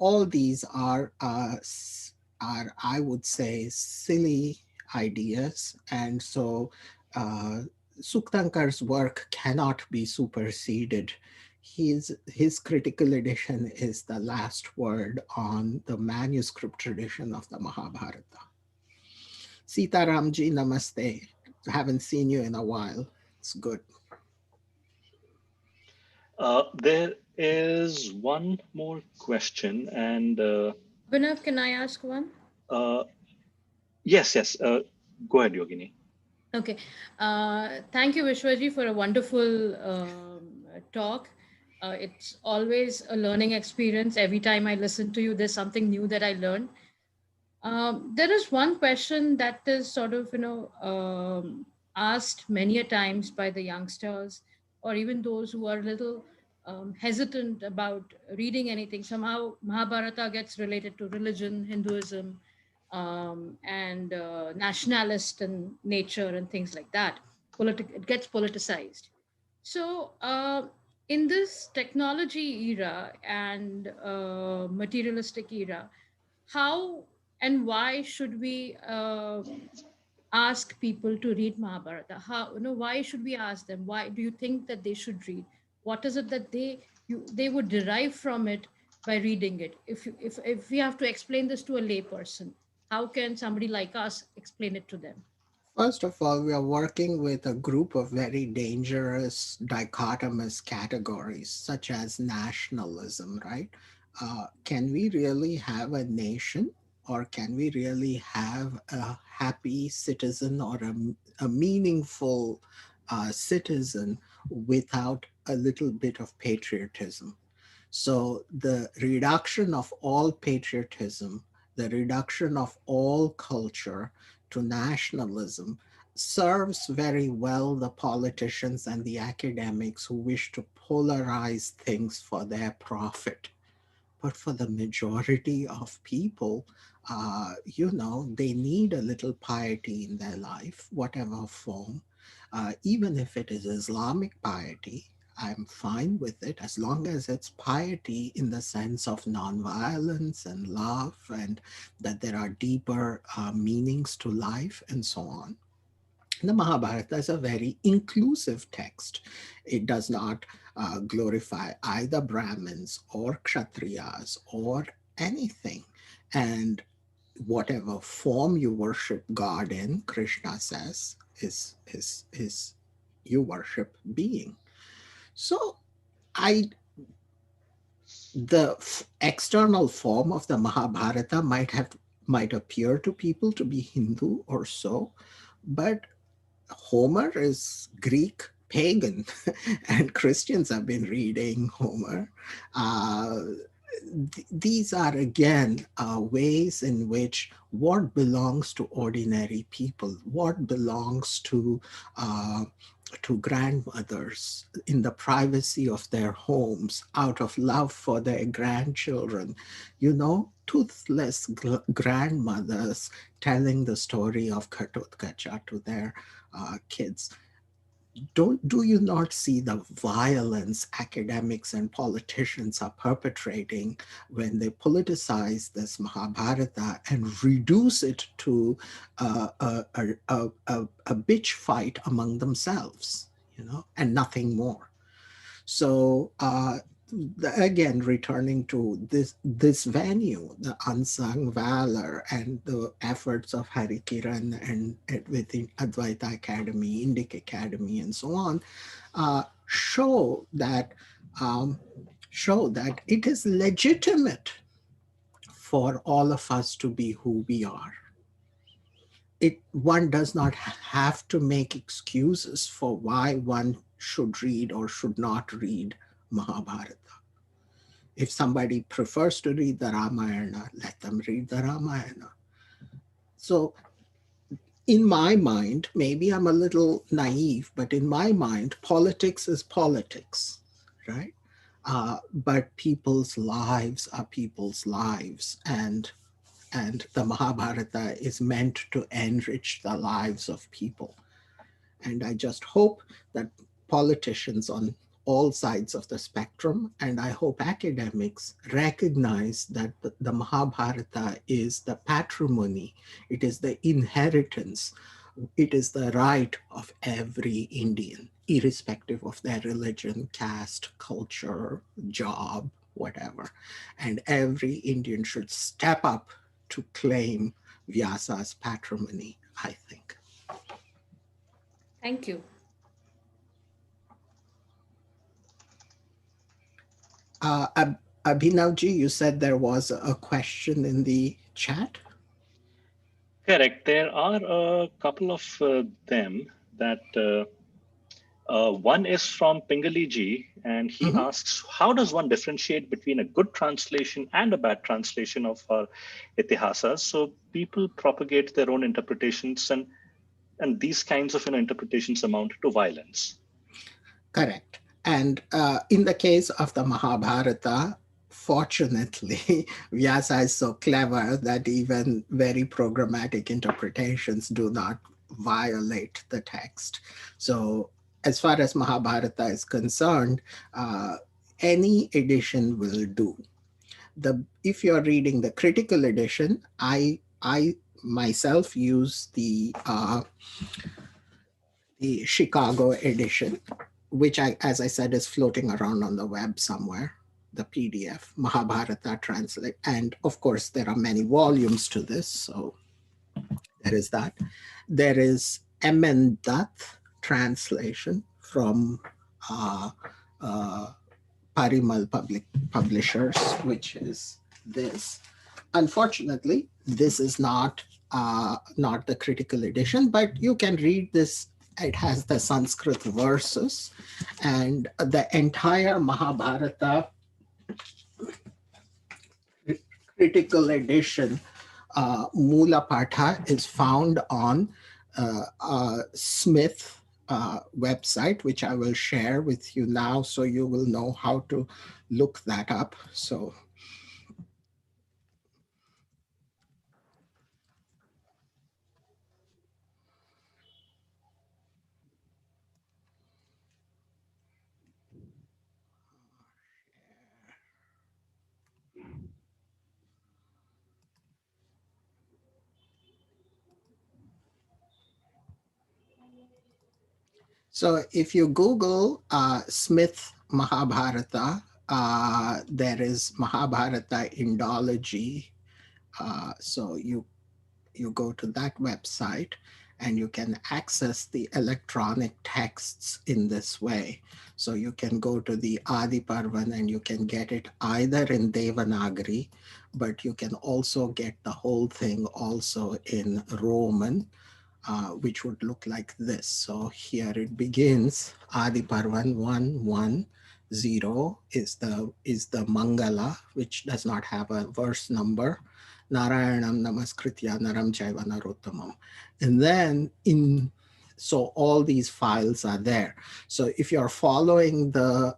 All these are I would say silly ideas, and so Sukthankar's work cannot be superseded. His critical edition is the last word on the manuscript tradition of the Mahabharata. Sita Ramji, namaste. Haven't seen you in a while. It's good. There is one more question, and Abhinav, can I ask one? Yes. Go ahead, Yogini. Okay. Thank you, Vishwaji, for a wonderful talk. It's always a learning experience. Every time I listen to you, there's something new that I learn. There is one question that is sort of, asked many a times by the youngsters, or even those who are a little hesitant about reading anything. Somehow Mahabharata gets related to religion, Hinduism, and nationalist and nature and things like that. It gets politicized. So, in this technology era and materialistic era, how and why should we ask people to read Mahabharata? How, why should we ask them? Why do you think that they should read? What is it that they would derive from it by reading it? If we have to explain this to a layperson, how can somebody like us explain it to them? First of all, we are working with a group of very dangerous dichotomous categories, such as nationalism, right? Can we really have a nation, or can we really have a happy citizen, or a meaningful citizen without a little bit of patriotism? So the reduction of all patriotism, the reduction of all culture to nationalism serves very well the politicians and the academics who wish to polarize things for their profit. But for the majority of people, they need a little piety in their life, whatever form. Even if it is Islamic piety, I'm fine with it as long as it's piety in the sense of nonviolence and love, and that there are deeper meanings to life and so on. The Mahabharata is a very inclusive text. It does not glorify either Brahmins or Kshatriyas or anything. And whatever form you worship God in, Krishna says, is you worship being. So I the external form of the Mahabharata might appear to people to be Hindu or so, but Homer is Greek pagan, and Christians have been reading Homer. These are again ways in which what belongs to ordinary people, what belongs to grandmothers in the privacy of their homes, out of love for their grandchildren, toothless grandmothers telling the story of Ghatotkacha to their kids. Do you not see the violence academics and politicians are perpetrating when they politicize this Mahabharata and reduce it to a bitch fight among themselves, and nothing more? So again, returning to this venue, the Unsung Valor and the efforts of Hari Kiran and within Advaita Academy, Indic Academy, and so on, show that it is legitimate for all of us to be who we are. One does not have to make excuses for why one should read or should not read Mahabharata. If somebody prefers to read the Ramayana, let them read the Ramayana. So in my mind, maybe I'm a little naive, but in my mind, politics is politics, right? But people's lives are people's lives, and the Mahabharata is meant to enrich the lives of people. And I just hope that politicians on all sides of the spectrum, and I hope academics recognize that the Mahabharata is the patrimony, it is the inheritance, it is the right of every Indian, irrespective of their religion, caste, culture, job, whatever. And every Indian should step up to claim Vyasa's patrimony, I think. Thank you. Abhinavji, you said there was a question in the chat? Correct. There are a couple of them that one is from Pingali ji, and he asks, how does one differentiate between a good translation and a bad translation of our itihasas? So people propagate their own interpretations, and these kinds of interpretations amount to violence. Correct. And in the case of the Mahabharata, fortunately, Vyasa is so clever that even very programmatic interpretations do not violate the text. So, as far as Mahabharata is concerned, any edition will do. If you're reading the critical edition, I myself use the Chicago edition, which as I said, is floating around on the web somewhere, the PDF, Mahabharata translate. And of course, there are many volumes to this, so there is that. There is M.N. Dutt translation from Parimal Publishers, which is this. Unfortunately, this is not the critical edition, but you can read this. It has the Sanskrit verses, and the entire Mahabharata critical edition, Mula Patha, is found on Smith website, which I will share with you now, so you will know how to look that up. So if you Google Smith Mahabharata, there is Mahabharata Indology. So you go to that website and you can access the electronic texts in this way. So you can go to the Adi Parvan and you can get it either in Devanagari, but you can also get the whole thing also in Roman, which would look like this. So here it begins. Adi Parvan 110 is the Mangala, which does not have a verse number. Narayanam Namaskritya Naram Chaiva Narottamam. And then so all these files are there. So if you're following the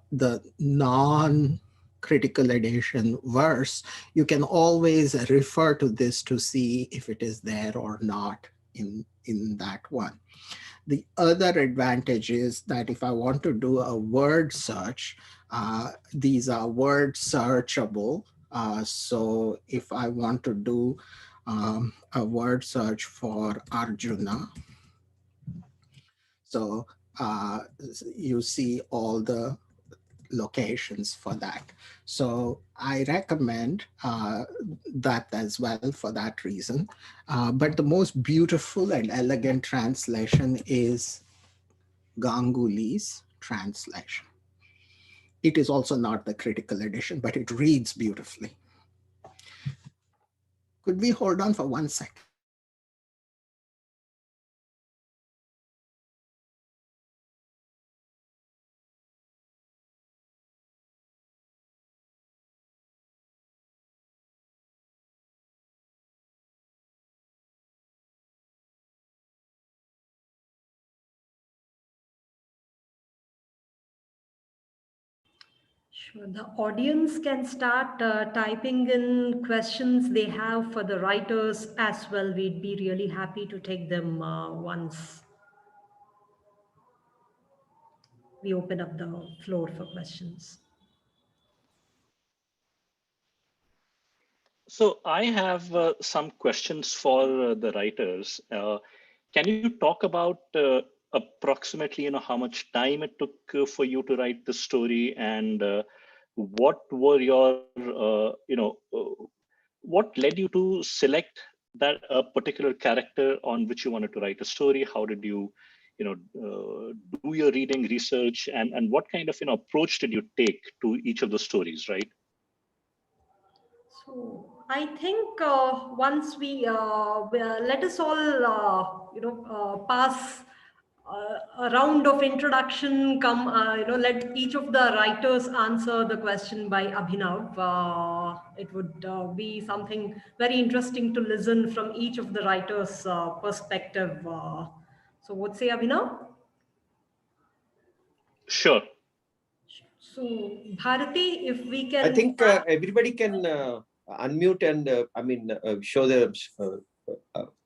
non-critical edition verse, you can always refer to this to see if it is there or not in that one. The other advantage is that if I want to do a word search, these are word searchable. So if I want to do a word search for Arjuna, so you see all the locations for that. So I recommend that as well for that reason. But the most beautiful and elegant translation is Ganguly's translation. It is also not the critical edition, but it reads beautifully. Could we hold on for 1 second? Sure. The audience can start typing in questions they have for the writers as well. We'd be really happy to take them once we open up the floor for questions. So I have some questions for the writers. Can you talk about approximately, how much time it took for you to write the story, and what were your, what led you to select that particular character on which you wanted to write a story? How did you, do your reading research, and what kind of, approach did you take to each of the stories, right? So I think once let us all pass a round of introduction. Let each of the writers answer the question by Abhinav. It would be something very interesting to listen from each of the writers' perspective. So what say Abhinav? Sure. So, Bharati, if we can. I think everybody can unmute and show the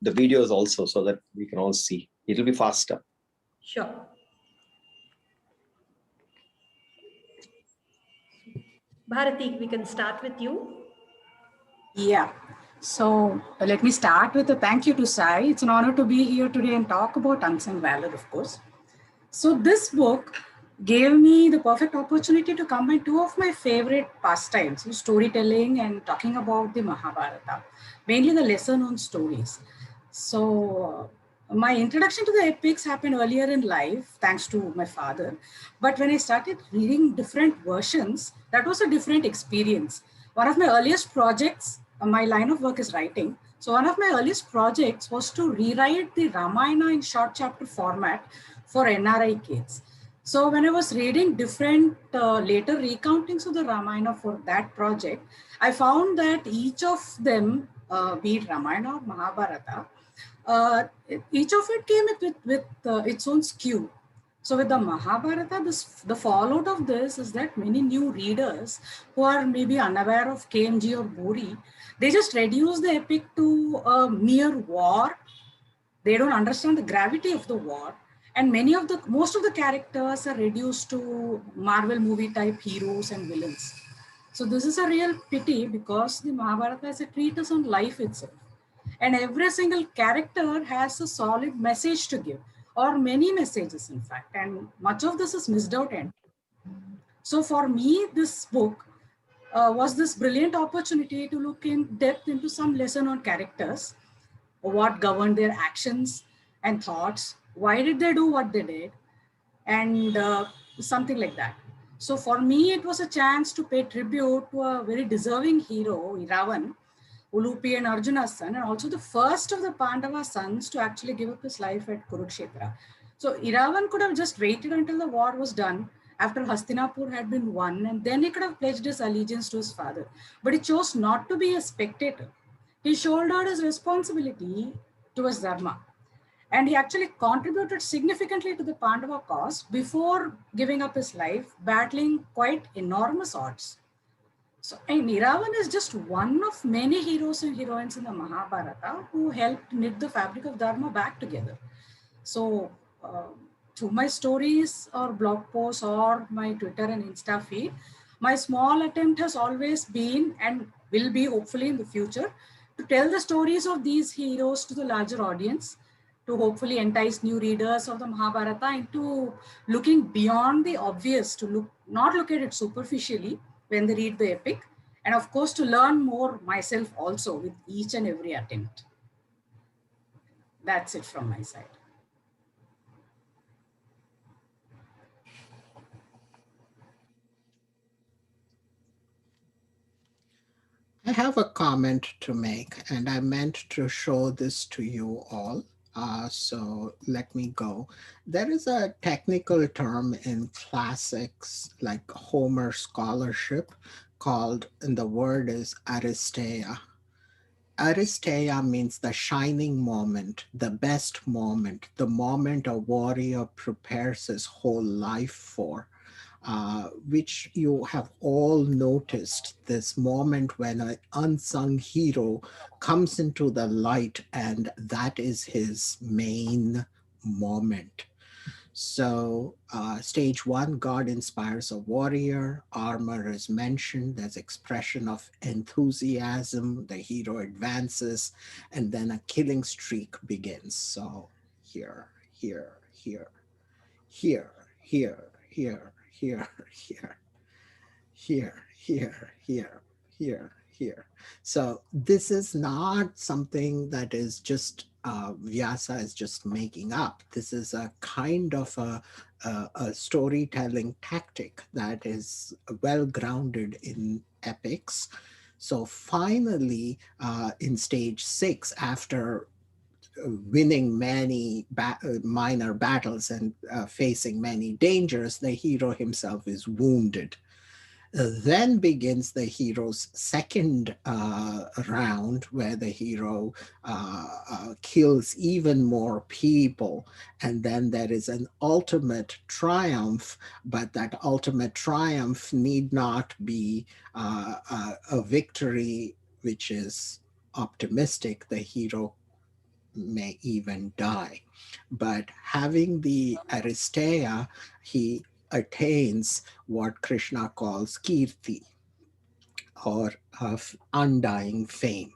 videos also so that we can all see. It'll be faster. Sure. Bharati, we can start with you. Yeah. So let me start with a thank you to Sai. It's an honor to be here today and talk about Unsung Valor, of course. So this book gave me the perfect opportunity to combine two of my favorite pastimes, storytelling and talking about the Mahabharata, mainly the lesser known stories. So my introduction to the epics happened earlier in life, thanks to my father. But when I started reading different versions, that was a different experience. One of my earliest projects, my line of work is writing. So one of my earliest projects was to rewrite the Ramayana in short chapter format for NRI kids. So when I was reading different later recountings of the Ramayana for that project, I found that each of them, be it Ramayana or Mahabharata, uh, each of it came with its own skew. So with the Mahabharata, the fallout of this is that many new readers who are maybe unaware of KMG or Buri, they just reduce the epic to a mere war. They don't understand the gravity of the war, and most of the characters are reduced to Marvel movie type heroes and villains. So this is a real pity because the Mahabharata is a treatise on life itself, and every single character has a solid message to give, or many messages in fact, and much of this is missed out. And so for me, this book was this brilliant opportunity to look in depth into some lesser known characters, what governed their actions and thoughts, why did they do what they did, and something like that. So for me, it was a chance to pay tribute to a very deserving hero, Iravan, Ulupi and Arjuna's son, and also the first of the Pandava sons to actually give up his life at Kurukshetra. So Iravan could have just waited until the war was done, after Hastinapur had been won, and then he could have pledged his allegiance to his father. But he chose not to be a spectator. He shouldered his responsibility towards Dharma. And he actually contributed significantly to the Pandava cause before giving up his life, battling quite enormous odds. So, and Niravan is just one of many heroes and heroines in the Mahabharata who helped knit the fabric of Dharma back together. So, through my stories or blog posts or my Twitter and Insta feed, my small attempt has always been and will be hopefully in the future to tell the stories of these heroes to the larger audience, to hopefully entice new readers of the Mahabharata into looking beyond the obvious, to not look at it superficially when they read the epic, and of course to learn more myself also with each and every attempt. That's it from my side. I have a comment to make, and I meant to show this to you all. So let me go. There is a technical term in classics, like Homer scholarship, called, and the word is aristeia. Aristeia means the shining moment, the best moment, the moment a warrior prepares his whole life for. Which you have all noticed, this moment when an unsung hero comes into the light, and that is his main moment. So stage one, God inspires a warrior, armor is mentioned, there's expression of enthusiasm, the hero advances, and then a killing streak begins. So here, here, here, here, here, here, here, here, here, here, here, here. So this is not something that is just Vyasa is just making up. This is a kind of a storytelling tactic that is well grounded in epics. So finally, in stage 6, after winning many minor battles and facing many dangers, the hero himself is wounded. Then begins the hero's second round, where the hero kills even more people. And then there is an ultimate triumph, but that ultimate triumph need not be a victory which is optimistic. The hero may even die. But having the Aristeia, he attains what Krishna calls kirti, or undying fame.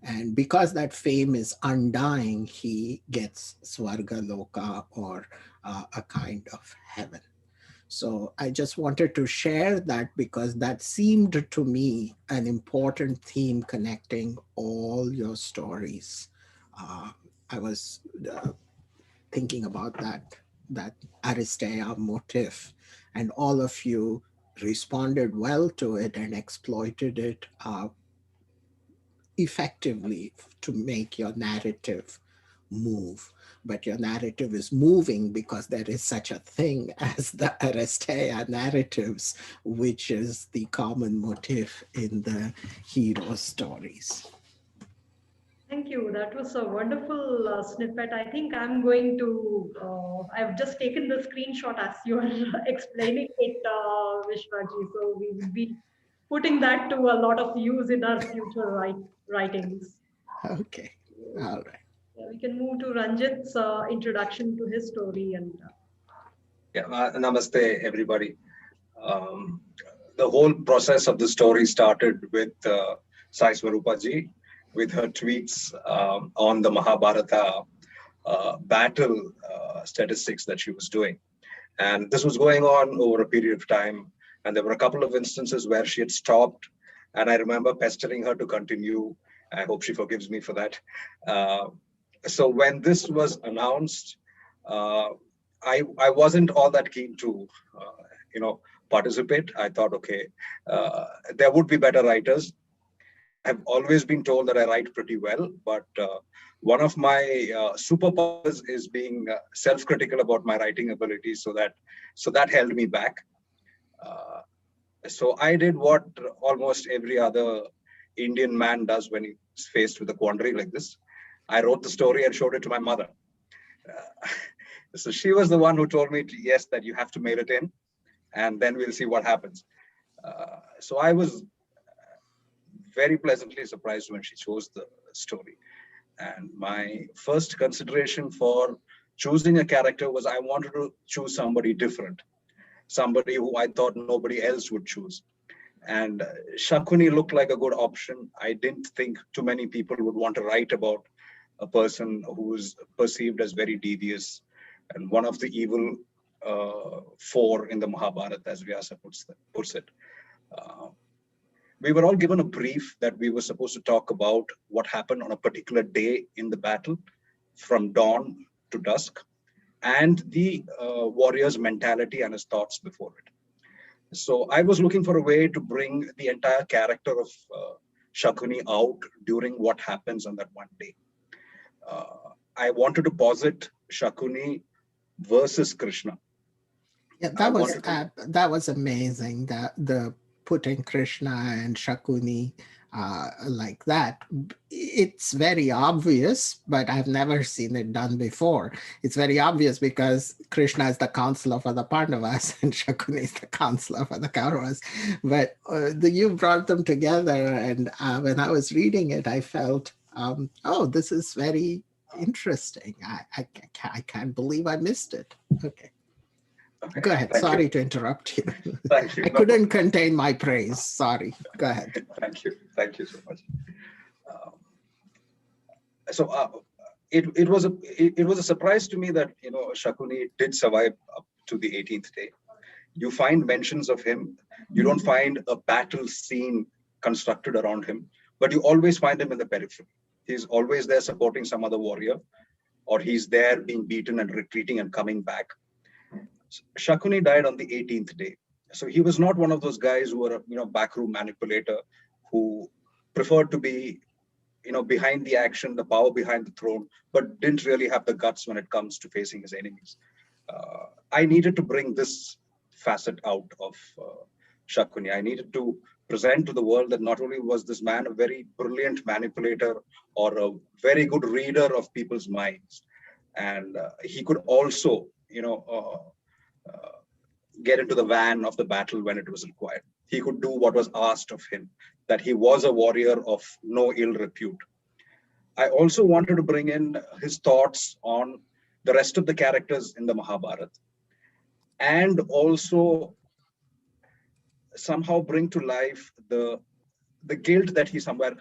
And because that fame is undying, he gets Swarga Loka, or a kind of heaven. So I just wanted to share that because that seemed to me an important theme connecting all your stories. I was thinking about that Aristeia motif, and all of you responded well to it and exploited it effectively to make your narrative move. But your narrative is moving because there is such a thing as the Aristeia narratives, which is the common motif in the hero stories. Thank you. That was a wonderful snippet. I think I'm going to, I've just taken the screenshot as you are explaining it, Vishwaji. So we will be putting that to a lot of use in our future writings. Okay, all right. Yeah, we can move to Ranjit's introduction to his story. And Namaste, everybody. Um, the whole process of the story started with Sai Swarupa ji, with her tweets on the Mahabharata battle statistics that she was doing. And this was going on over a period of time. And there were a couple of instances where she had stopped. And I remember pestering her to continue. I hope she forgives me for that. So when this was announced, I wasn't all that keen to, participate. I thought, okay, there would be better writers. I have always been told that I write pretty well, but one of my superpowers is being self-critical about my writing abilities. So that held me back. So I did what almost every other Indian man does when he's faced with a quandary like this. I wrote the story and showed it to my mother. So she was the one who told me, yes, that you have to mail it in, and then we'll see what happens. So I was very pleasantly surprised when she chose the story. And my first consideration for choosing a character was I wanted to choose somebody different, somebody who I thought nobody else would choose. And Shakuni looked like a good option. I didn't think too many people would want to write about a person who's perceived as very devious and one of the evil four in the Mahabharata, as Vyasa puts it. We were all given a brief that we were supposed to talk about what happened on a particular day in the battle, from dawn to dusk, and the warrior's mentality and his thoughts before it. So I was looking for a way to bring the entire character of Shakuni out during what happens on that one day. I wanted to posit Shakuni versus Krishna. Yeah, that was amazing. That the putting Krishna and Shakuni like that. It's very obvious, but I've never seen it done before. It's very obvious because Krishna is the counselor for the Pandavas and Shakuni is the counselor for the Kauravas. But you brought them together, and when I was reading it, I felt, oh, this is very interesting. I can't believe I missed it. Okay. Okay, go ahead. Sorry to interrupt you. Thank you. I couldn't contain my praise. Sorry. Go ahead. Thank you. Thank you so much. It was a surprise to me that Shakuni did survive up to the 18th day. You find mentions of him. You don't find a battle scene constructed around him, but you always find him in the periphery. He's always there supporting some other warrior, or he's there being beaten and retreating and coming back. Shakuni died on the 18th day. So he was not one of those guys who were a backroom manipulator who preferred to be behind the action, the power behind the throne, but didn't really have the guts when it comes to facing his enemies. I needed to bring this facet out of Shakuni. I needed to present to the world that not only was this man a very brilliant manipulator or a very good reader of people's minds, and he could also, get into the van of the battle when it was required. He could do what was asked of him, that he was a warrior of no ill repute. I also wanted to bring in his thoughts on the rest of the characters in the Mahabharata, and also somehow bring to life the guilt that he somewhere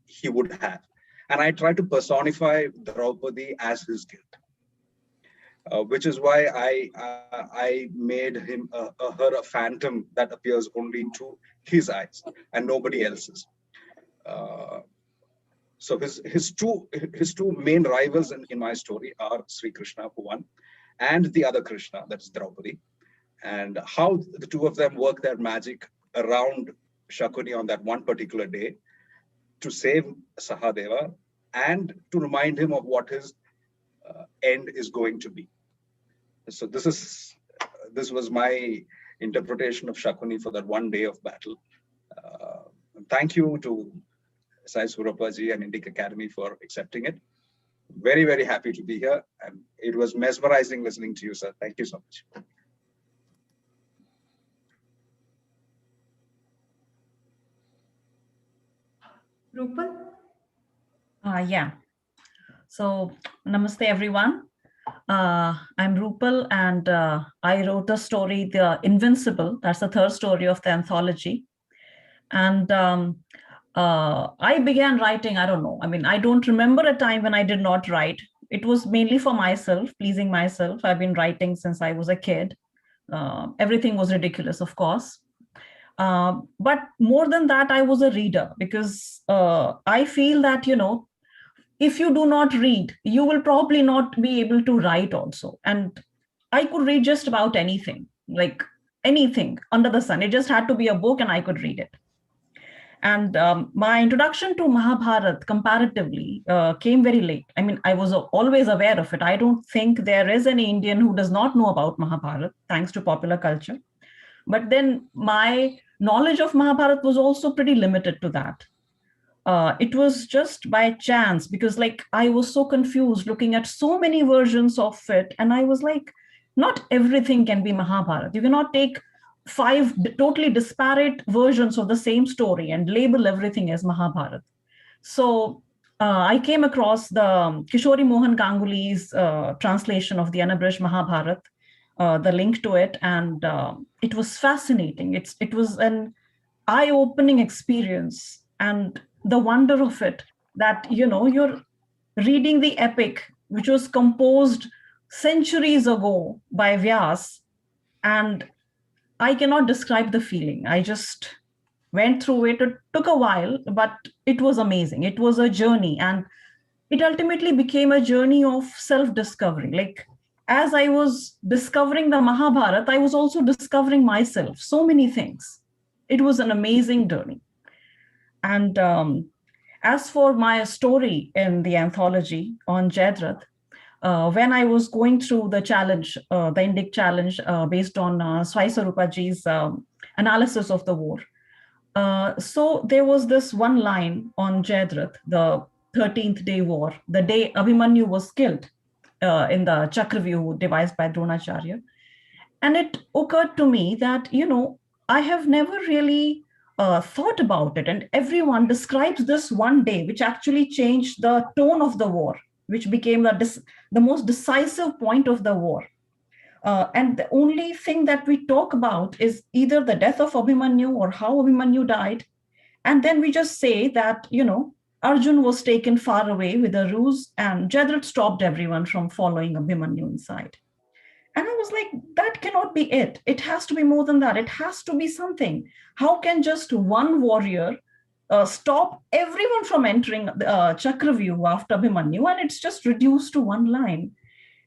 he would have. And I try to personify Draupadi as his guilt, which is why I made him her a phantom that appears only to his eyes and nobody else's. So his two main rivals in my story are Sri Krishna, for one, and the other Krishna, that is Draupadi, and how the two of them work their magic around Shakuni on that one particular day to save Sahadeva and to remind him of what his end is going to be. So this was my interpretation of Shakuni for that one day of battle. Thank you to Sai Surapaji and Indic Academy for accepting it. Very, very happy to be here. And it was mesmerizing listening to you, sir. Thank you so much. Rupal? Yeah. So, namaste, everyone. I'm Rupal, and I wrote the story, The Invincible. That's the third story of the anthology. And I began writing, I don't know. I mean, I don't remember a time when I did not write. It was mainly for myself, pleasing myself. I've been writing since I was a kid. Everything was ridiculous, of course. But more than that, I was a reader, because I feel that, if you do not read, you will probably not be able to write also. And I could read just about anything, like anything under the sun. It just had to be a book and I could read it. And my introduction to Mahabharata comparatively came very late. I mean, I was always aware of it. I don't think there is any Indian who does not know about Mahabharata, thanks to popular culture. But then my knowledge of Mahabharata was also pretty limited to that. It was just by chance, because I was so confused looking at so many versions of it. And I was like, not everything can be Mahabharata. You cannot take 5 totally disparate versions of the same story and label everything as Mahabharata. So I came across the Kishori Mohan Ganguly's translation of the unabridged Mahabharata, the link to it, and it was fascinating. It was an eye-opening experience, and the wonder of it, that you're reading the epic which was composed centuries ago by Vyas, and I cannot describe the feeling. I just went through it. It took a while, but it was amazing. It was a journey, and it ultimately became a journey of self-discovery. As I was discovering the Mahabharata, I was also discovering myself, so many things. It was an amazing journey. And as for my story in the anthology on Jayadratha, when I was going through the challenge, the Indic challenge, based on Sai Swarupaji's analysis of the war. So there was this one line on Jayadratha, the 13th day war, the day Abhimanyu was killed in the Chakravyuh devised by Dronacharya. And it occurred to me that, I have never really thought about it. And everyone describes this one day, which actually changed the tone of the war, which became the most decisive point of the war. And the only thing that we talk about is either the death of Abhimanyu or how Abhimanyu died. And then we just say that, Arjun was taken far away with a ruse, and Jayadratha stopped everyone from following Abhimanyu inside. And I was like, that cannot be it. It has to be more than that. It has to be something. How can just one warrior stop everyone from entering Chakravyuh after Abhimanyu? And it's just reduced to one line.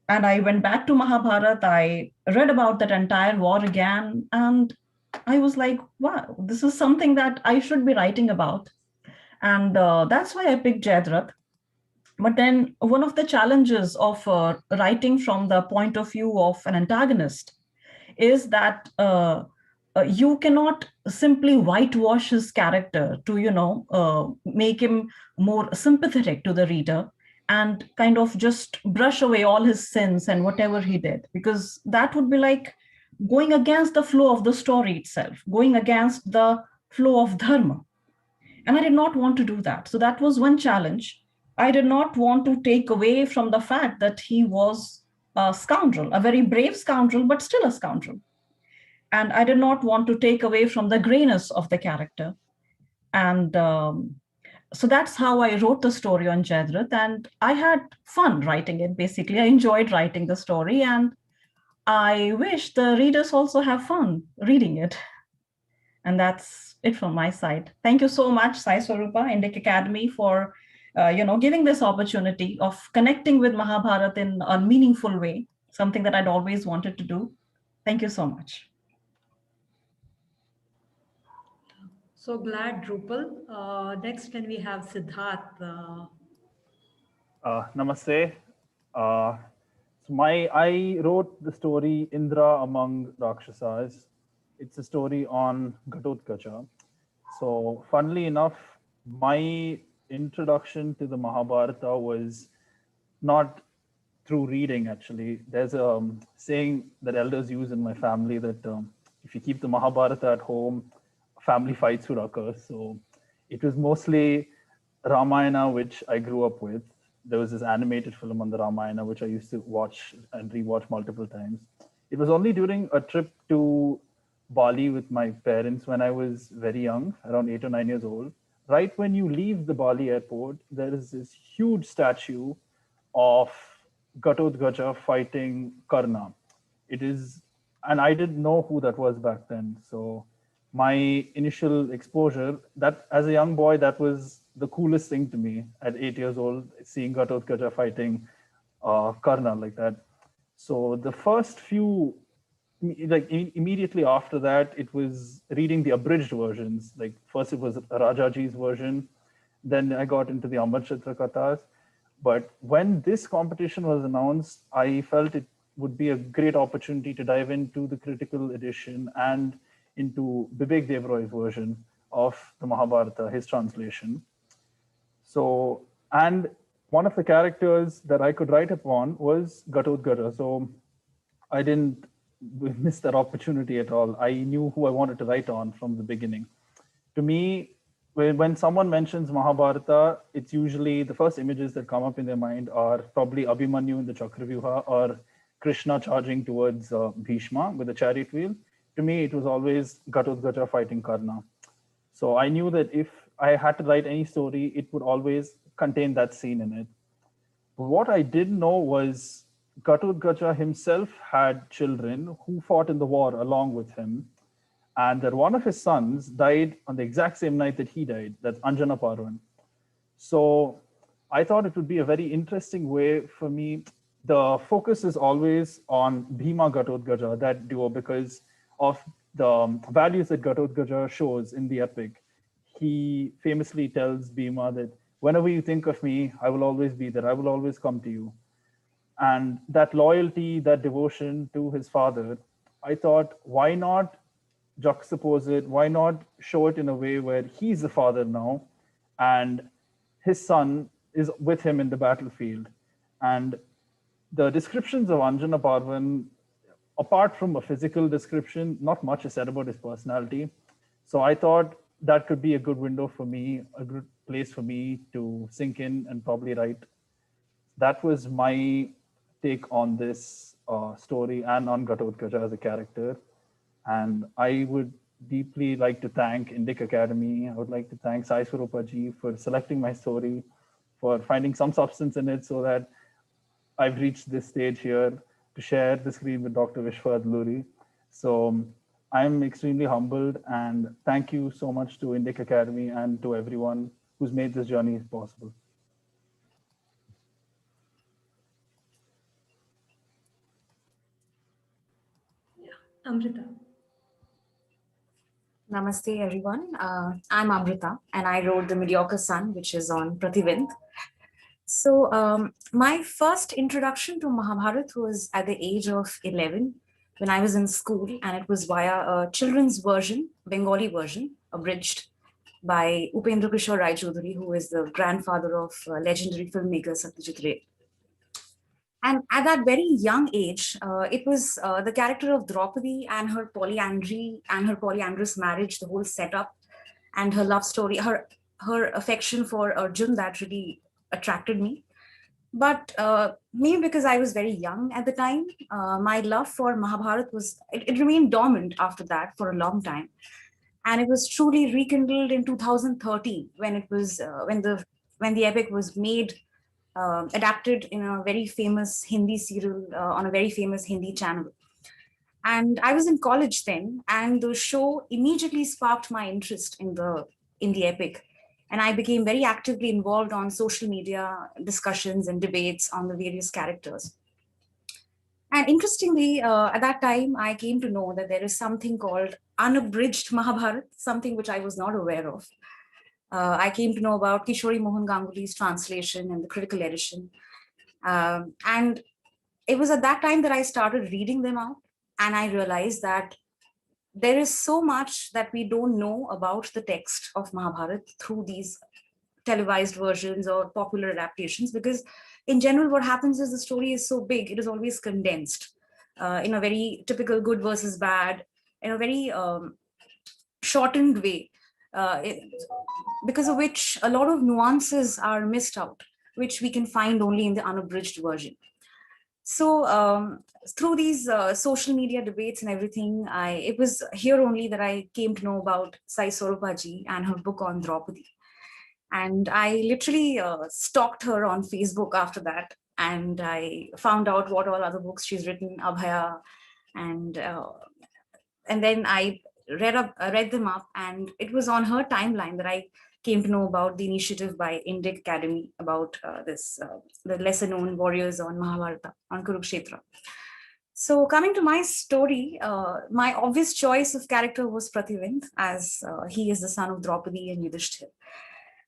And I went back to Mahabharata. I read about that entire war again. And I was like, wow, this is something that I should be writing about. And that's why I picked Jayadratha. But then one of the challenges of writing from the point of view of an antagonist is that you cannot simply whitewash his character to, make him more sympathetic to the reader and kind of just brush away all his sins and whatever he did, because that would be like going against the flow of the story itself, going against the flow of dharma. And I did not want to do that. So that was one challenge. I did not want to take away from the fact that he was a scoundrel, a very brave scoundrel, but still a scoundrel. And I did not want to take away from the grayness of the character. And so that's how I wrote the story on Jayadrat. And I had fun writing it, basically. I enjoyed writing the story. And I wish the readers also have fun reading it. And that's it from my side. Thank you so much, Sai Swarupa, Indic Academy, for giving this opportunity of connecting with Mahabharata in a meaningful way, something that I'd always wanted to do. Thank you so much. So glad, Drupal. Next, can we have Siddharth? Namaste. I wrote the story Indra Among Rakshasas. It's a story on Ghatotkacha. So funnily enough, my introduction to the Mahabharata was not through reading, actually. There's a saying that elders use in my family that if you keep the Mahabharata at home, family fights would occur. So it was mostly Ramayana, which I grew up with. There was this animated film on the Ramayana, which I used to watch and rewatch multiple times. It was only during a trip to Bali with my parents when I was very young, around 8 or 9 years old. Right when you leave the Bali airport, there is this huge statue of Ghatotkacha fighting Karna. It is, and I didn't know who that was back then. So my initial exposure, that as a young boy, that was the coolest thing to me at 8 years old, seeing Ghatotkacha fighting Karna like that. So the first few, like immediately after that, it was reading the abridged versions. Like first it was Rajaji's version, then I got into the Amar Chitra Kathas. But when this competition was announced, I felt it would be a great opportunity to dive into the critical edition and into Bibek Devroy's version of the Mahabharata, his translation. So, and one of the characters that I could write upon was Ghatotkacha. So I didn't miss that opportunity at all. I knew who I wanted to write on from the beginning. To me, when someone mentions Mahabharata, it's usually the first images that come up in their mind are probably Abhimanyu in the Chakravyuha or Krishna charging towards Bhishma with a chariot wheel. To me, it was always Ghatotkacha fighting Karna. So I knew that if I had to write any story, it would always contain that scene in it. But what I didn't know was Ghatotkacha himself had children who fought in the war along with him, and that one of his sons died on the exact same night that he died. That's Anjana Parvan. So I thought it would be a very interesting way for me. The focus is always on Bhima Ghatotkacha, that duo, because of the values that Ghatotkacha shows in the epic. He famously tells Bhima that whenever you think of me, I will always be there. I will always come to you. And that loyalty, that devotion to his father, I thought, why not juxtapose it? Why not show it in a way where he's the father now and his son is with him in the battlefield? And the descriptions of Anjana Parvan, apart from a physical description, not much is said about his personality. So I thought that could be a good window for me, a good place for me to sink in and probably write. That was my take on this story and on Ghatotkacha as a character. And I would deeply like to thank Indic Academy. I would like to thank Sai Swarupa ji for selecting my story, for finding some substance in it so that I've reached this stage here to share the screen with Dr. Vishwa Adluri. So I'm extremely humbled, and thank you so much to Indic Academy and to everyone who's made this journey possible. Amrita. Namaste, everyone. I'm Amrita, and I wrote The Mediocre Son, which is on Prativind. So my first introduction to Mahabharata was at the age of 11. when I was in school, and it was via a children's version, Bengali version, abridged by Upendra Kishore Rai Chaudhary, who is the grandfather of legendary filmmaker Satyajit Ray. And at that very young age, it was the character of Draupadi and her polyandry and her polyandrous marriage, the whole setup, and her love story, her affection for Arjun that really attracted me. But maybe because I was very young at the time, my love for Mahabharata it remained dormant after that for a long time. And it was truly rekindled in 2013 when it was when the epic was made, adapted in a very famous Hindi serial on a very famous Hindi channel. And I was in college then, and the show immediately sparked my interest in the epic. And I became very actively involved on social media discussions and debates on the various characters. And interestingly, at that time, I came to know that there is something called unabridged Mahabharata, something which I was not aware of. I came to know about Kishori Mohan Ganguly's translation and the critical edition. And it was at that time that I started reading them out, and I realized that there is so much that we don't know about the text of Mahabharata through these televised versions or popular adaptations, because in general, what happens is the story is so big, it is always condensed in a very typical good versus bad, in a very shortened way, because of which a lot of nuances are missed out, which we can find only in the unabridged version. So through these social media debates and everything, it was here only that I came to know about Sai Swarupaji and her book on Draupadi. And I literally stalked her on Facebook after that. And I found out what all other books she's written, Abhaya. And then I read them up. And it was on her timeline that I came to know about the initiative by Indic Academy about the lesser known warriors on Mahabharata, on Kurukshetra. So coming to my story, my obvious choice of character was Prativind, as he is the son of Draupadi and Yudhishthir.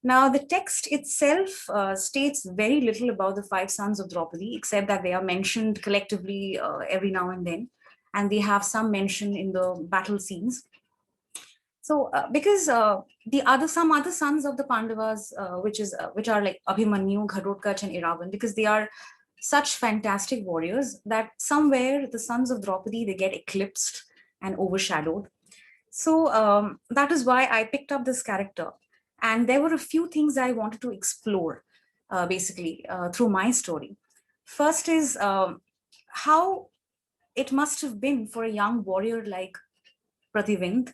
Now, the text itself states very little about the 5 sons of Draupadi, except that they are mentioned collectively every now and then, and they have some mention in the battle scenes. So, because some other sons of the Pandavas, which are like Abhimanyu, Gharotkach, and Iravan, because they are such fantastic warriors that somewhere the sons of Draupadi, they get eclipsed and overshadowed. So that is why I picked up this character. And there were a few things I wanted to explore, basically, through my story. First is how it must have been for a young warrior like Prativind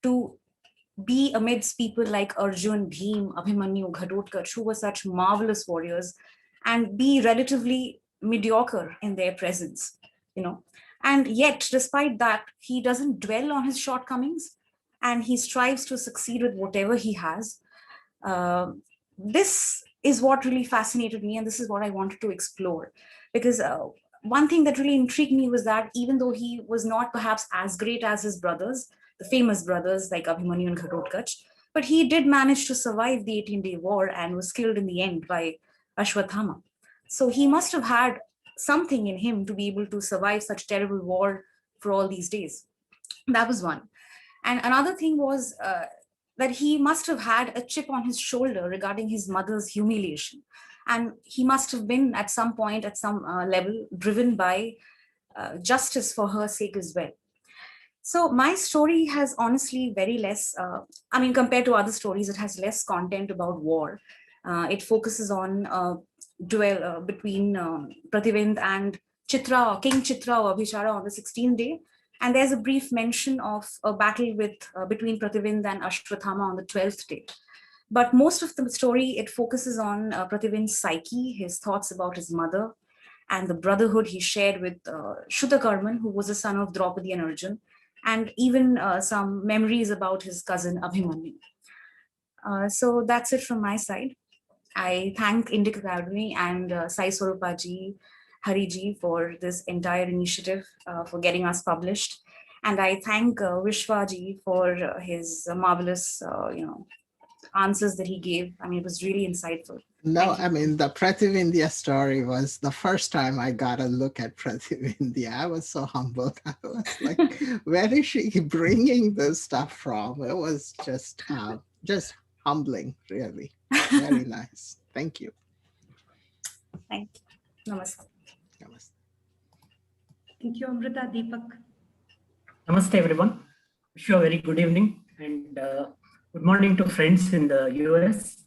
to be amidst people like Arjun, Bhim, Abhimanyu, Gharotkach, who were such marvelous warriors, and be relatively mediocre in their presence, you know. And yet, despite that, he doesn't dwell on his shortcomings, and he strives to succeed with whatever he has. This is what really fascinated me, and this is what I wanted to explore. Because one thing that really intrigued me was that even though he was not perhaps as great as his brothers, the famous brothers like Abhimanyu and Gharotkach, but he did manage to survive the 18-day war and was killed in the end by Ashwathama. So he must have had something in him to be able to survive such terrible war for all these days. That was one. And another thing was that he must have had a chip on his shoulder regarding his mother's humiliation. And he must have been at some point, at some level, driven by justice for her sake as well. So my story has honestly very less, compared to other stories, it has less content about war. It focuses on duel between Prativind and Chitra, King Chitra or Abhishara on the 16th day. And there's a brief mention of a battle between Prativind and Ashwathama on the 12th day. But most of the story, it focuses on Prativind's psyche, his thoughts about his mother, and the brotherhood he shared with Shudakarman, who was a son of Draupadi and Arjun, and even some memories about his cousin Abhimanyu. So that's it from my side. I thank Indic Academy and Sai Swarupaji, Hariji for this entire initiative, for getting us published. And I thank Vishwaji for his marvelous answers that he gave. I mean, it was really insightful. No, I mean, the Prativindya story was the first time I got a look at Prativindya. I was so humbled. I was like, where is she bringing this stuff from? It was just humbling, really. Very nice. Thank you. Thank you. Namaste. Namaste. Thank you, Amrita. Deepak. Namaste, everyone. Wish you a very good evening and good morning to friends in the US.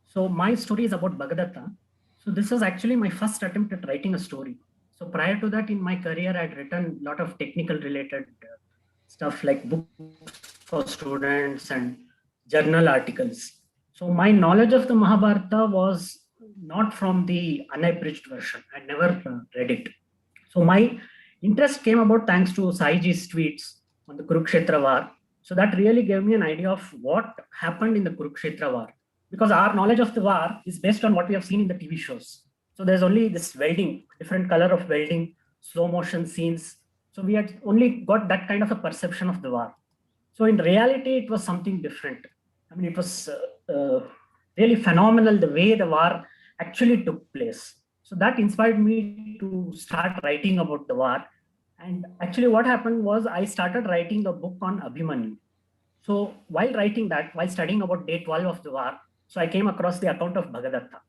So my story is about Bhagadatta. So this was actually my first attempt at writing a story. So prior to that, in my career, I'd written a lot of technical related stuff like books for students and journal articles. So my knowledge of the Mahabharata was not from the unabridged version. I never read it. So my interest came about thanks to Saiji's tweets on the Kurukshetra war. So that really gave me an idea of what happened in the Kurukshetra war. Because our knowledge of the war is based on what we have seen in the TV shows. So there's only this welding, different color of welding, slow motion scenes. So we had only got that kind of a perception of the war. So in reality, it was something different. I mean, it was really phenomenal the way the war actually took place. So that inspired me to start writing about the war. And actually what happened was I started writing the book on Abhimanyu. So while writing that, while studying about day 12 of the war, so I came across the account of Bhagadatta.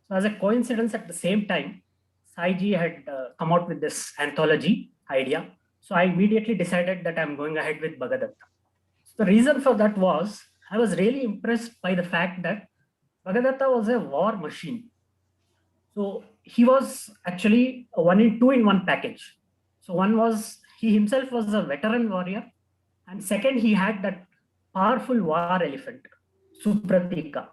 So as a coincidence, at the same time, Saiji had come out with this anthology idea. So I immediately decided that I'm going ahead with Bhagadatta. So the reason for that was I was really impressed by the fact that Bhagadatta was a war machine. So he was actually a two in one package. So one was he himself was a veteran warrior, and second he had that powerful war elephant, Supratika.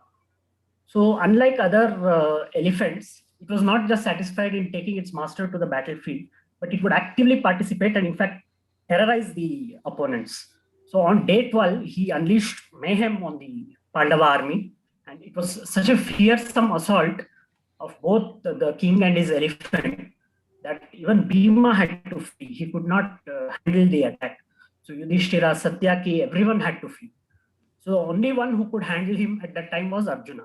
So unlike other elephants, it was not just satisfied in taking its master to the battlefield, but it would actively participate and in fact terrorize the opponents. So on day 12, he unleashed mayhem on the Pandava army, and it was such a fearsome assault of both the king and his elephant that even Bhima had to flee. He could not handle the attack. So Yudhishthira, Satyaki, everyone had to flee. So only one who could handle him at that time was Arjuna.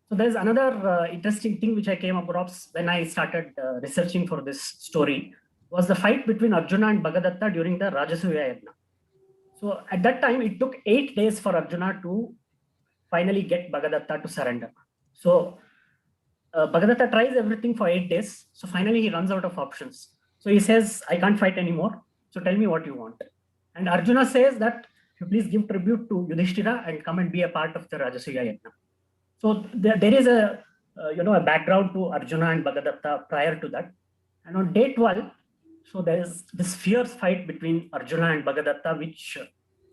So there's another interesting thing which I came across when I started researching for this story was the fight between Arjuna and Bhagadatta during the Rajasuya Yajna. So at that time, it took 8 days for Arjuna to finally get Bhagadatta to surrender. So Bhagadatta tries everything for 8 days. So finally he runs out of options. So he says, I can't fight anymore. So tell me what you want. And Arjuna says that you please give tribute to Yudhishthira and come and be a part of the Rajasuya Yajna. So there is a background to Arjuna and Bhagadatta prior to that. And on day 12, so there is this fierce fight between Arjuna and Bhagadatta, which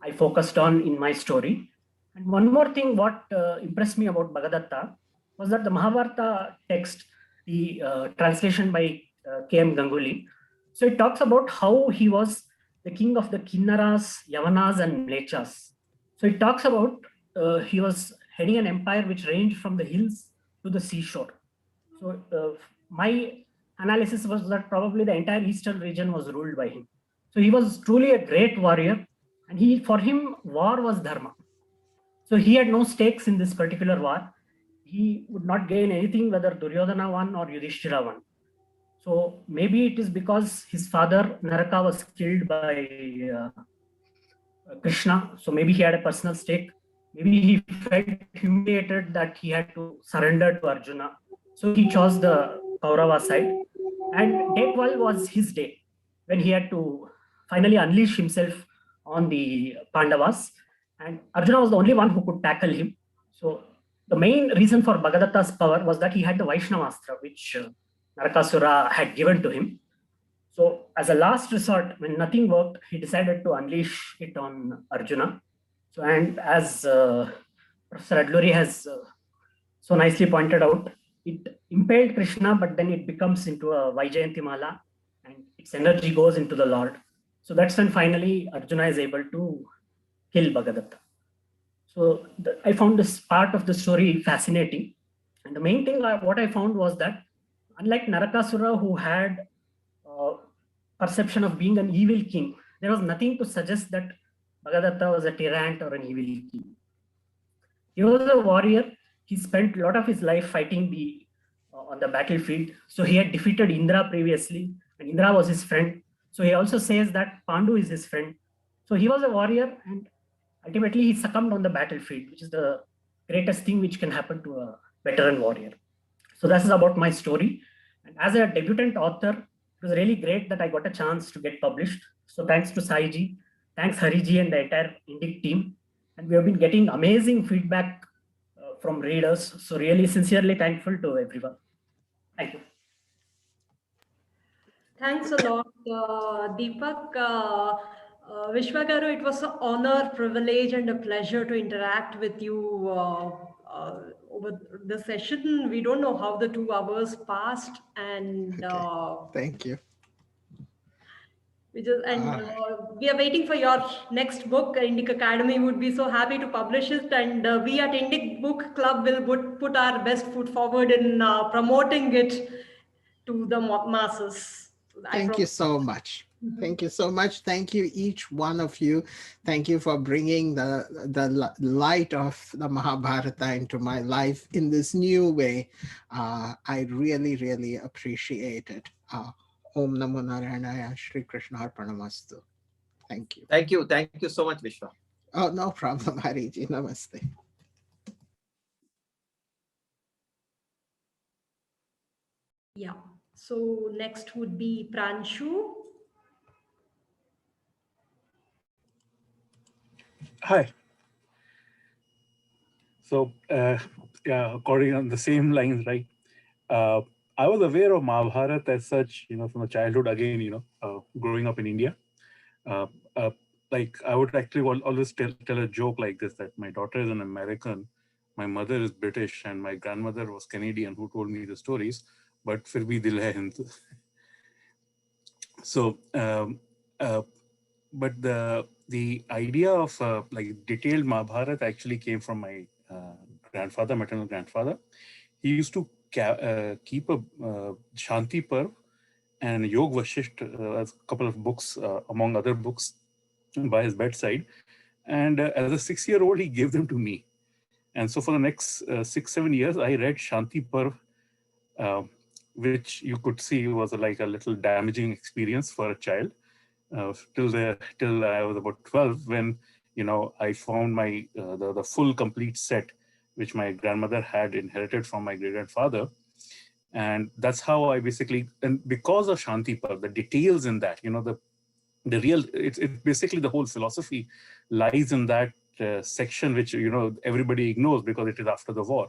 I focused on in my story. And one more thing, what impressed me about Bhagadatta was that the Mahabharata text, the translation by K.M. Ganguly, so it talks about how he was the king of the Kinnaras, Yavanas, and Mlechas. So it talks about he was heading an empire which ranged from the hills to the seashore. So my analysis was that probably the entire eastern region was ruled by him. So he was truly a great warrior, and for him, war was dharma. So he had no stakes in this particular war. He would not gain anything whether Duryodhana won or Yudhishthira won. So maybe it is because his father Naraka was killed by Krishna. So maybe he had a personal stake. Maybe he felt humiliated that he had to surrender to Arjuna. So he chose the Kaurava side. And day 12 was his day when he had to finally unleash himself on the Pandavas. And Arjuna was the only one who could tackle him. So the main reason for Bhagadatta's power was that he had the Vaishnavastra, which Narakasura had given to him. So as a last resort, when nothing worked, he decided to unleash it on Arjuna. So, and as Professor Adluri has so nicely pointed out, it impaled Krishna, but then it becomes into a Vaijayantimala and its energy goes into the Lord. So that's when finally Arjuna is able to kill Bhagadatta. So I found this part of the story fascinating. And the main thing what I found was that unlike Narakasura, who had perception of being an evil king, there was nothing to suggest that Bhagadatta was a tyrant or an evil king. He was a warrior he spent a lot of his life fighting on the battlefield. So he had defeated Indra previously, and Indra was his friend. So he also says that Pandu is his friend. So he was a warrior, and ultimately he succumbed on the battlefield, which is the greatest thing which can happen to a veteran warrior. So this is about my story. And as a debutant author, it was really great that I got a chance to get published. So thanks to Saiji, thanks Hariji and the entire Indic team. And we have been getting amazing feedback from readers. So really sincerely thankful to everyone. Thank you. Thanks a lot, Deepak. Vishwagaru, it was an honor, privilege, and a pleasure to interact with you over the session. We don't know how the 2 hours passed, and Thank you. we are waiting for your next book. Indic Academy would be so happy to publish it, and we at Indic Book Club will put our best foot forward in promoting it to the masses. Thank you so much. Thank you so much. Thank you, each one of you. Thank you for bringing the light of the Mahabharata into my life in this new way. I really, really appreciate it. Om Namo Narayanaya, Shri Krishna Arpanamastu. Thank you. Thank you. Thank you so much, Vishwa. Oh, no problem, Hariji. Namaste. Yeah. So next would be Pranshu. Hi. So, yeah, according on the same lines, right? I was aware of Mahabharata as such, from the childhood. Again, growing up in India, uh, like I would actually always tell a joke like this: that my daughter is an American, my mother is British, and my grandmother was Canadian, who told me the stories. But फिर भी दिल है Hindu. So, but the idea of like detailed Mahabharata actually came from my grandfather, maternal grandfather. He used to keep a Shanti Parv and Yog Vashisht, a couple of books, among other books, by his bedside. And as a 6-year-old, he gave them to me. And so for the next 6-7 years, I read Shanti Parv, which you could see was like a little damaging experience for a child. Till I was about 12, when I found my the full complete set, which my grandmother had inherited from my great grandfather, and that's how I basically, and because of Shanti Parv, the details in that, the real, it's basically the whole philosophy lies in that section, which everybody ignores because it is after the war.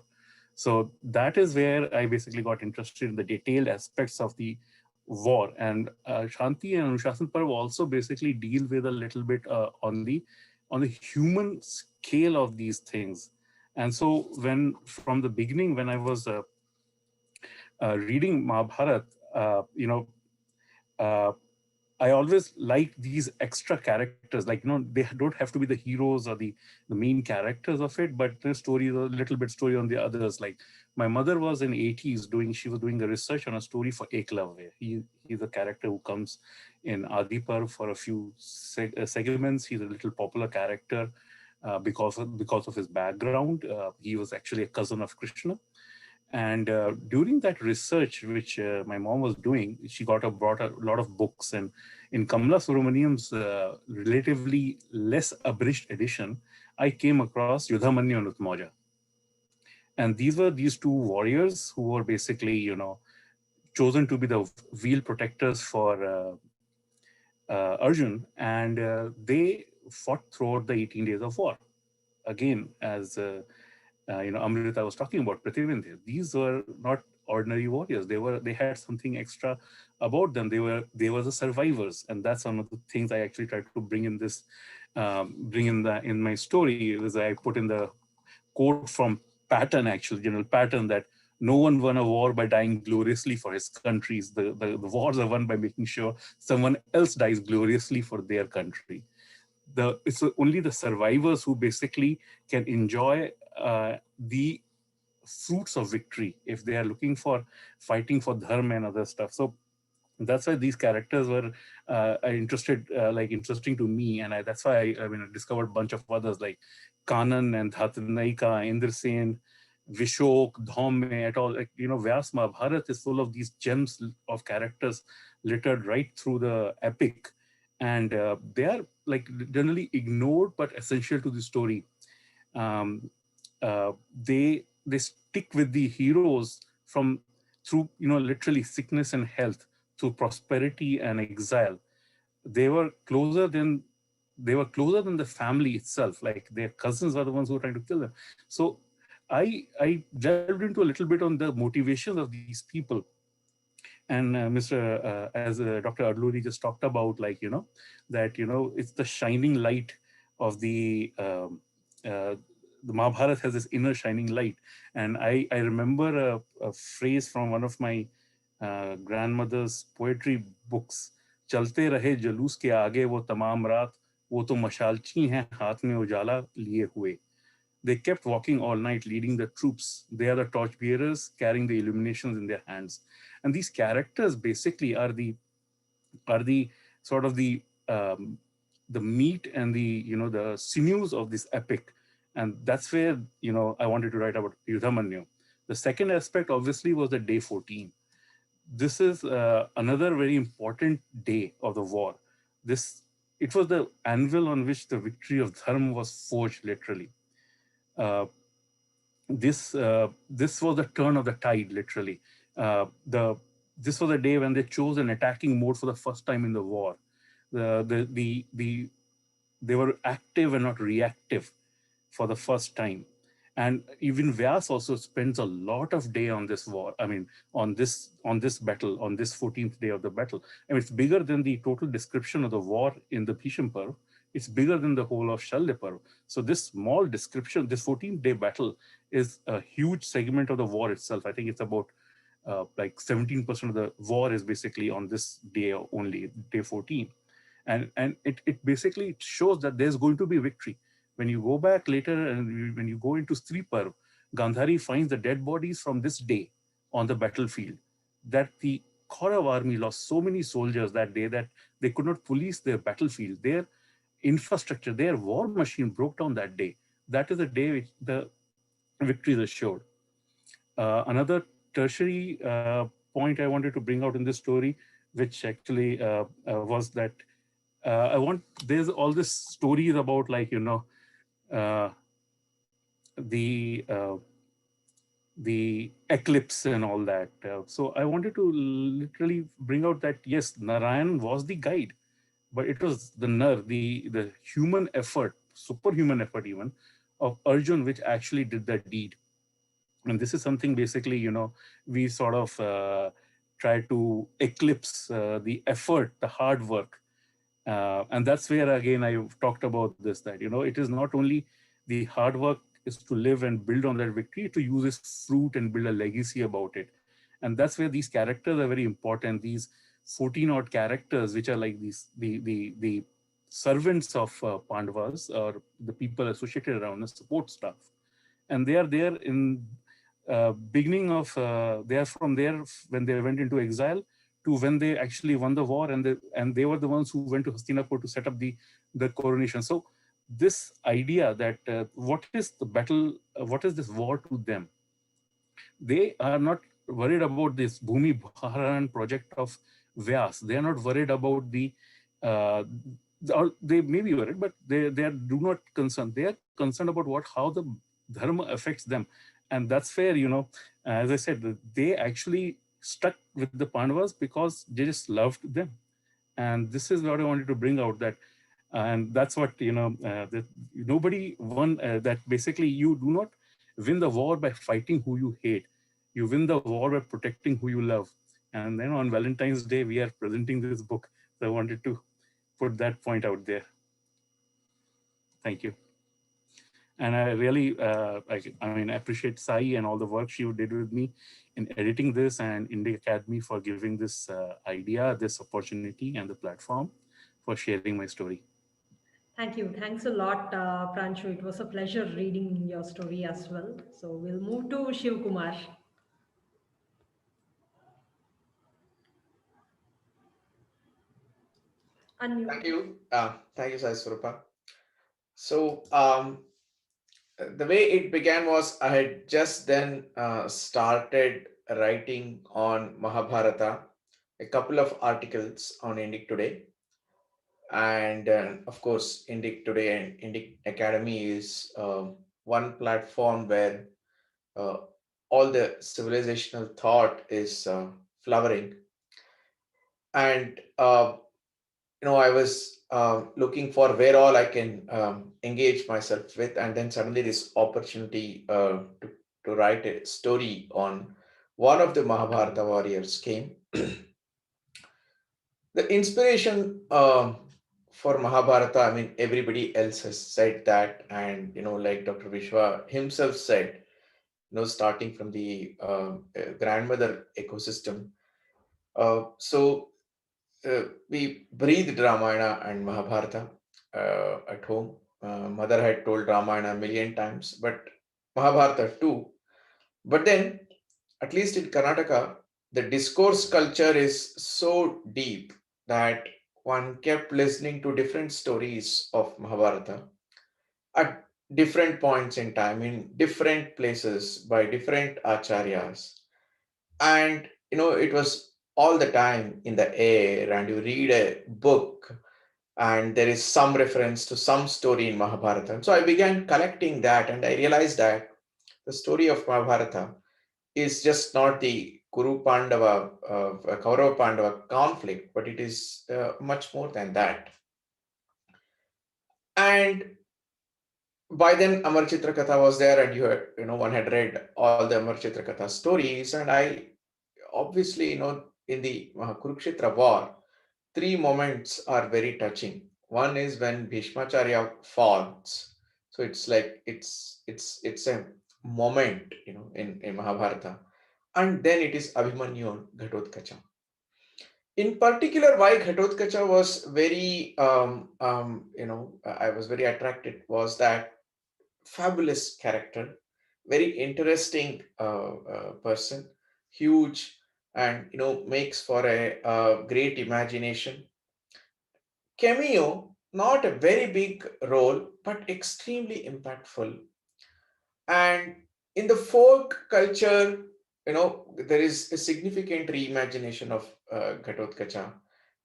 So that is where I basically got interested in the detailed aspects of the war. And Shanti and Anushasan Parv also basically deal with a little bit on the human scale of these things. And so from the beginning, when I was reading Mahabharata, I always like these extra characters, like, they don't have to be the heroes or the main characters of it, but the story is a little bit story on the others. Like my mother was in 80s she was doing a research on a story for Eklavya. He's a character who comes in Adipar for a few segments. He's a little popular character because of his background. He was actually a cousin of Krishna. And during that research, which my mom was doing, she brought a lot of books. And in Kamala Subramaniam's relatively less abridged edition, I came across Yudhamanyu and Utmoja. And these were these two warriors who were basically, chosen to be the wheel protectors for Arjun. And they fought throughout the 18 days of war. Again, as Amrita was talking about, Prithivendra, these were not ordinary warriors. They had something extra about them. They were the survivors, and that's one of the things I actually tried to bring in this, in my story. Is I put in the quote from Patton, actually, General Patton, that no one won a war by dying gloriously for his countries. The wars are won by making sure someone else dies gloriously for their country. It's only the survivors who basically can enjoy the fruits of victory if they are looking for fighting for dharma and other stuff. So that's why these characters were interesting to me, and that's why I discovered a bunch of others like Kanan and Dhatanaika, Indrasen, Vishok, Dhaume, et al. Like, Vyas Mahabharat is full of these gems of characters littered right through the epic. And they are like generally ignored but essential to the story. Um, they stick with the heroes from through literally sickness and health, through prosperity and exile. They were closer than the family itself. Like their cousins were the ones who were trying to kill them. So I delved into a little bit on the motivations of these people. And as Dr. Adluri just talked about, like that it's the shining light of the Mahabharata has this inner shining light. And I remember a phrase from one of my grandmother's poetry books. चलते रहे जलूस के आगे वो तमाम रात, वो तो मशालची हैं हाथ में उजाला लिए हुए. They kept walking all night, leading the troops. They are the torchbearers, carrying the illuminations in their hands. And these characters basically are the sort of the meat and the sinews of this epic. And that's where I wanted to write about Yudhamanyu. The second aspect obviously was the day 14. This is another very important day of the war. It was the anvil on which the victory of Dharma was forged, literally. This was the turn of the tide, literally. This was a day when they chose an attacking mode for the first time in the war. They were active and not reactive for the first time. And even Vyas also spends a lot of day on this war. I mean, on this battle, on this 14th day of the battle. I mean, it's bigger than the total description of the war in the Bhisham Parv. It's bigger than the whole of Shalya Parv. So this small description, this 14th day battle is a huge segment of the war itself. I think it's about like 17% of the war is basically on this day only, day 14. And it basically shows that there's going to be victory. When you go back later and when you go into Stri Parv, Gandhari finds the dead bodies from this day on the battlefield. That the Kaurav army lost so many soldiers that day that they could not police their battlefield. Their infrastructure, their war machine broke down that day. That is the day which the victory is assured. Another tertiary point I wanted to bring out in this story, which actually was that there's all this stories about, like, uh, the eclipse and all that. So I wanted to literally bring out that, yes, Narayan was the guide, but it was the the human effort, superhuman effort even, of Arjun, which actually did that deed. And this is something basically, we sort of try to eclipse the effort, the hard work. And that's where, again, I talked about this, that, it is not only the hard work is to live and build on that victory, to use its fruit and build a legacy about it. And that's where these characters are very important. These 14 odd characters, which are like the servants of Pandavas, or the people associated around the support staff. And they are there in beginning of, they are from there when they went into exile to when they actually won the war, and they were the ones who went to Hastinapur to set up the coronation. So this idea that what is the battle, what is this war to them? They are not worried about this Bhumi Bharan project of Vyas. They are not worried about uh, or they may be worried, but they do not concerned. They are concerned about how the dharma affects them. And that's where, as I said, they actually stuck with the Pandavas because they just loved them. And this is what I wanted to bring out, that, and that's what, that nobody won, that basically you do not win the war by fighting who you hate. You win the war by protecting who you love. And then on Valentine's Day, we are presenting this book. So I wanted to put that point out there. Thank you. And I really, I appreciate Sai and all the work she did with me in editing this, and India Academy for giving this idea, this opportunity, and the platform for sharing my story. Thank you. Thanks a lot, Pranchu. It was a pleasure reading your story as well. So we'll move to Shiv Kumar. Unmute. Thank you. Thank you, Sai Swarupa. So, the way it began was I had just then started writing on Mahabharata, a couple of articles on Indic Today. And of course, Indic Today and Indic Academy is one platform where uh, all the civilizational thought is flowering. And I was looking for where all I can engage myself with, and then suddenly this opportunity to write a story on one of the Mahabharata warriors came. The inspiration for Mahabharata, I mean, everybody else has said that, and like Dr. Vishwa himself said, starting from the grandmother ecosystem. We breathed Ramayana and Mahabharata at home. Mother had told Ramayana a million times, but Mahabharata too. But then, at least in Karnataka, the discourse culture is so deep that one kept listening to different stories of Mahabharata at different points in time, in different places, by different acharyas. And it was all the time in the air, and you read a book and there is some reference to some story in Mahabharata. So I began collecting that, and I realized that the story of Mahabharata is just not the Kuru Pandava, Kaurava Pandava conflict, but it is much more than that. And by then, Amar Chitra Katha was there, and one had read all the Amar Chitra Katha stories, and I obviously, in the Kurukshetra war, three moments are very touching. One is when Bhishmacharya falls. So it's like it's a moment, in Mahabharata. And then it is Abhimanyu and Ghatotkacha. In particular, why Ghatotkacha was very, I was very attracted, was that fabulous character, very interesting person, huge, and makes for a great imagination. Cameo, not a very big role, but extremely impactful. And in the folk culture, there is a significant reimagination of Ghatotkacha.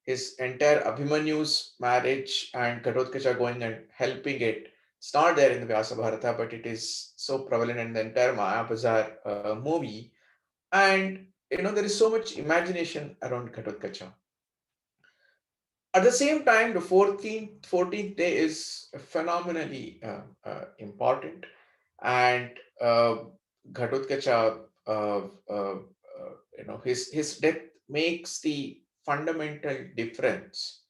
His entire Abhimanyu's marriage and Ghatotkacha going and helping it. It's not there in the Vyasa Bharata, but it is so prevalent in the entire Mayabazar movie. And there is so much imagination around Ghatotkacha. At the same time, the 14th day is phenomenally important, and Ghatotkacha, his death makes the fundamental difference,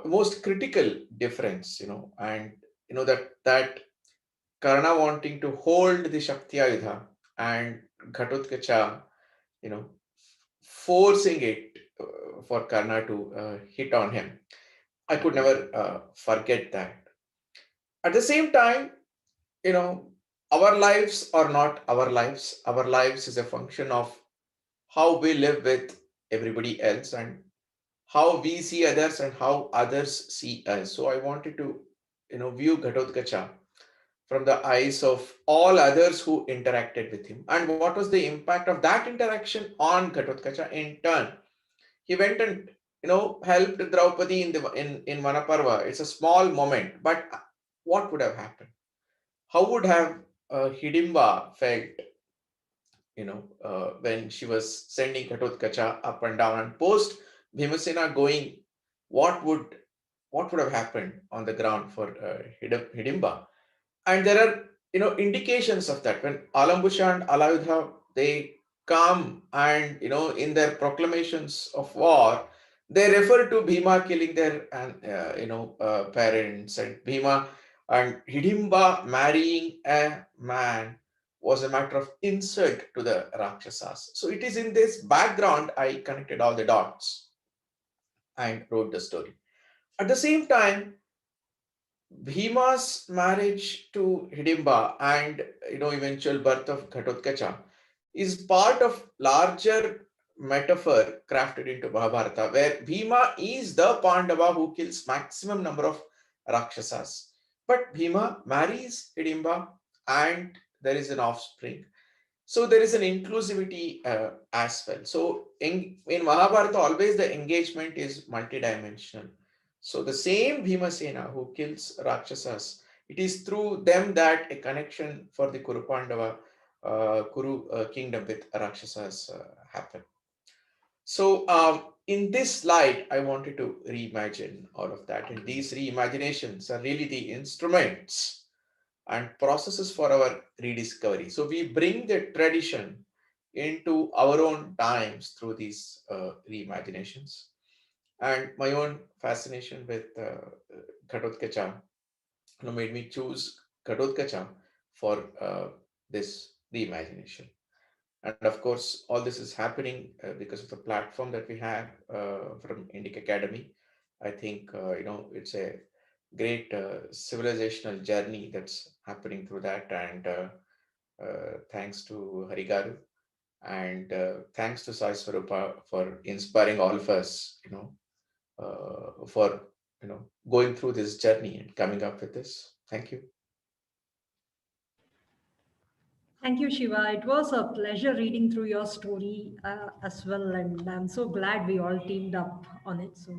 most critical difference, and that Karna wanting to hold the Shakti Ayudha and Ghatotkacha, you know, forcing it for Karna to hit on him. I could never forget that. At the same time, our lives are not our lives. Our lives is a function of how we live with everybody else, and how we see others and how others see us. So I wanted to, view Ghatotkacha from the eyes of all others who interacted with him. And what was the impact of that interaction on Ghatotkacha in turn? He went and helped Draupadi in Vanaparva. It's a small moment, but what would have happened? How would have Hidimba felt, when she was sending Ghatotkacha up and down, and post Bhimasena going, what would have happened on the ground for Hidimba? And there are indications of that when Alambusha and Alayudha, they come, and in their proclamations of war, they refer to Bhima killing their parents, and Bhima and Hidimba marrying a man was a matter of insult to the Rakshasas. So it is in this background I connected all the dots and wrote the story. At the same time, Bhima's marriage to Hidimba and eventual birth of Ghatotkacha is part of larger metaphor crafted into Mahabharata, where Bhima is the Pandava who kills maximum number of Rakshasas. But Bhima marries Hidimba and there is an offspring. So there is an inclusivity as well. So in Mahabharata, always the engagement is multidimensional. So the same Bhimasena who kills Rakshasas, it is through them that a connection for the Kuru Pandava, Kuru kingdom with Rakshasas happen. So in this slide, I wanted to reimagine all of that. And these reimaginations are really the instruments and processes for our rediscovery. So we bring the tradition into our own times through these reimaginations. And my own fascination with Ghatotkacha made me choose Ghatotkacha for this reimagination. And of course, all this is happening because of the platform that we have from Indic Academy. I think, it's a great civilizational journey that's happening through that. And thanks to Harigaru and thanks to Sai Swarupa for inspiring all of us, for, going through this journey and coming up with this. Thank you. Thank you, Shiva. It was a pleasure reading through your story as well, and I'm so glad we all teamed up on it. So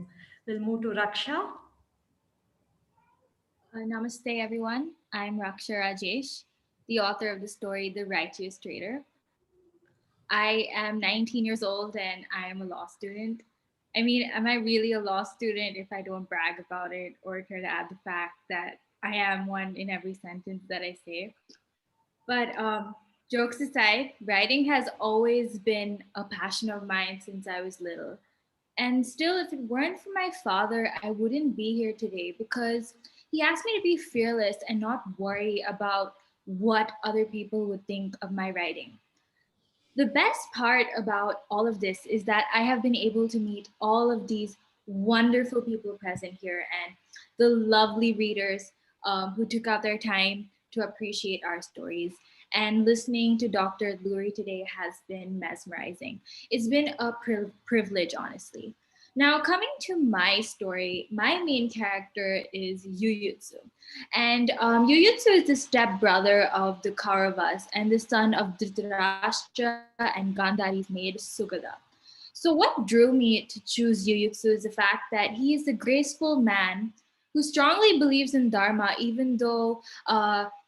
we'll move to Raksha. Namaste, everyone. I'm Raksha Rajesh, the author of the story The Righteous Trader. I am 19 years old and I am a law student. I mean, am I really a law student if I don't brag about it or try to add the fact that I am one in every sentence that I say? But jokes aside, writing has always been a passion of mine since I was little. And still, if it weren't for my father, I wouldn't be here today because he asked me to be fearless and not worry about what other people would think of my writing. The best part about all of this is that I have been able to meet all of these wonderful people present here and the lovely readers who took out their time to appreciate our stories. And listening to Dr. Lurie today has been mesmerizing. It's been a privilege, honestly. Now, coming to my story, my main character is Yuyutsu. And Yuyutsu is the stepbrother of the Kauravas and the son of Dhritarashtra and Gandhari's maid Sugada. So, what drew me to choose Yuyutsu is the fact that he is a graceful man who strongly believes in Dharma, even though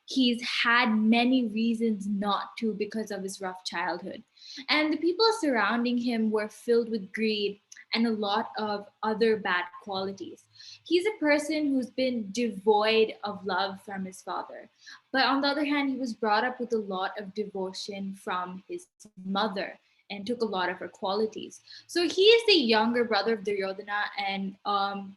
he's had many reasons not to because of his rough childhood. And the people surrounding him were filled with greed and a lot of other bad qualities. He's a person who's been devoid of love from his father. But on the other hand, he was brought up with a lot of devotion from his mother and took a lot of her qualities. So he is the younger brother of Duryodhana and and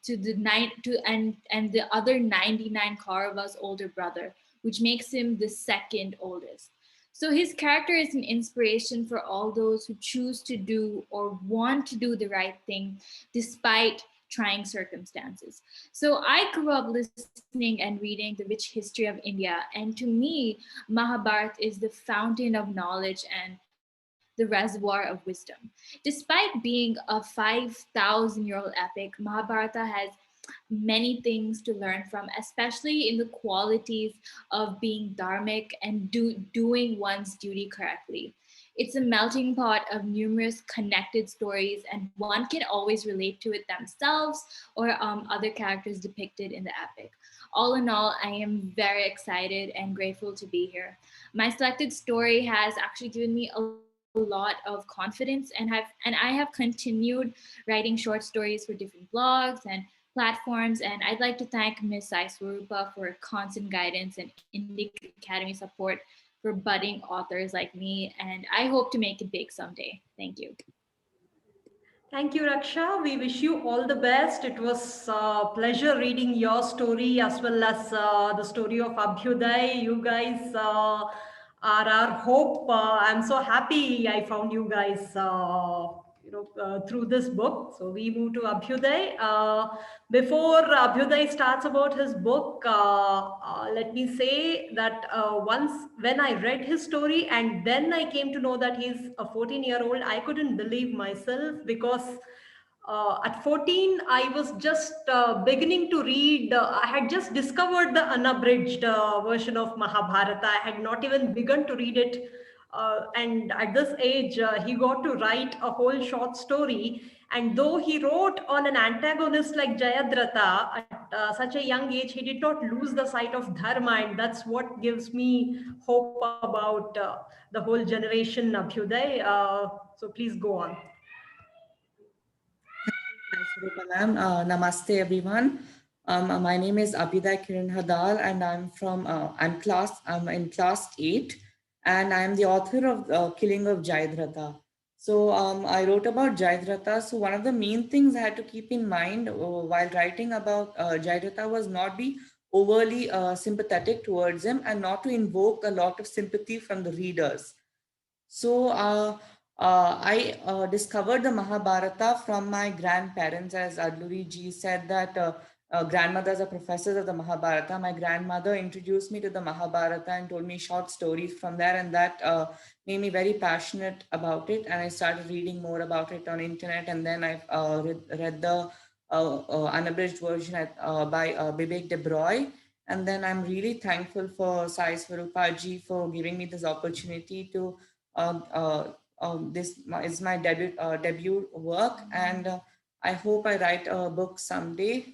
the other 99 Kauravas' older brother, which makes him the second oldest. So his character is an inspiration for all those who choose to do or want to do the right thing despite trying circumstances. So I grew up listening and reading the rich history of India, and to me, Mahabharata is the fountain of knowledge and the reservoir of wisdom. Despite being a 5,000-year-old epic, Mahabharata has many things to learn from, especially in the qualities of being dharmic and doing one's duty correctly. It's a melting pot of numerous connected stories, and one can always relate to it themselves or other characters depicted in the epic. All in all, I am very excited and grateful to be here. My selected story has actually given me a lot of confidence, and I have continued writing short stories for different blogs and platforms. And I'd like to thank Ms. Sai Swarupa for her constant guidance and Indic Academy support for budding authors like me. And I hope to make it big someday. Thank you. Thank you, Raksha. We wish you all the best. It was a pleasure reading your story as well as the story of Abhyuday. You guys are our hope. I'm so happy I found you guys, through this book. So we move to Abhyuday. Before Abhyuday starts about his book, let me say that once when I read his story and then I came to know that he's a 14-year-old, I couldn't believe myself because At 14, I was just beginning to read. I had just discovered the unabridged version of Mahabharata. I had not even begun to read it. And at this age, he got to write a whole short story. And though he wrote on an antagonist like Jayadratha, at such a young age, he did not lose the sight of Dharma. And that's what gives me hope about the whole generation, Abhyuday. So please go on. Ma'am. Namaste, everyone. My name is Abhiday Kiran Hadal, and I'm in class 8, and I am the author of Killing of Jayadratha. So I wrote about Jayadratha. So one of the main things I had to keep in mind while writing about Jayadratha was not be overly sympathetic towards him and not to invoke a lot of sympathy from the readers. So I discovered the Mahabharata from my grandparents, as Adluri ji said that grandmothers are professors of the Mahabharata. My grandmother introduced me to the Mahabharata and told me short stories from there, and that made me very passionate about it. And I started reading more about it on internet, and then I read the unabridged version by Bibek de Broy. And then I'm really thankful for Sai Swarupaji for giving me this opportunity to this is my debut work, and I hope I write a book someday.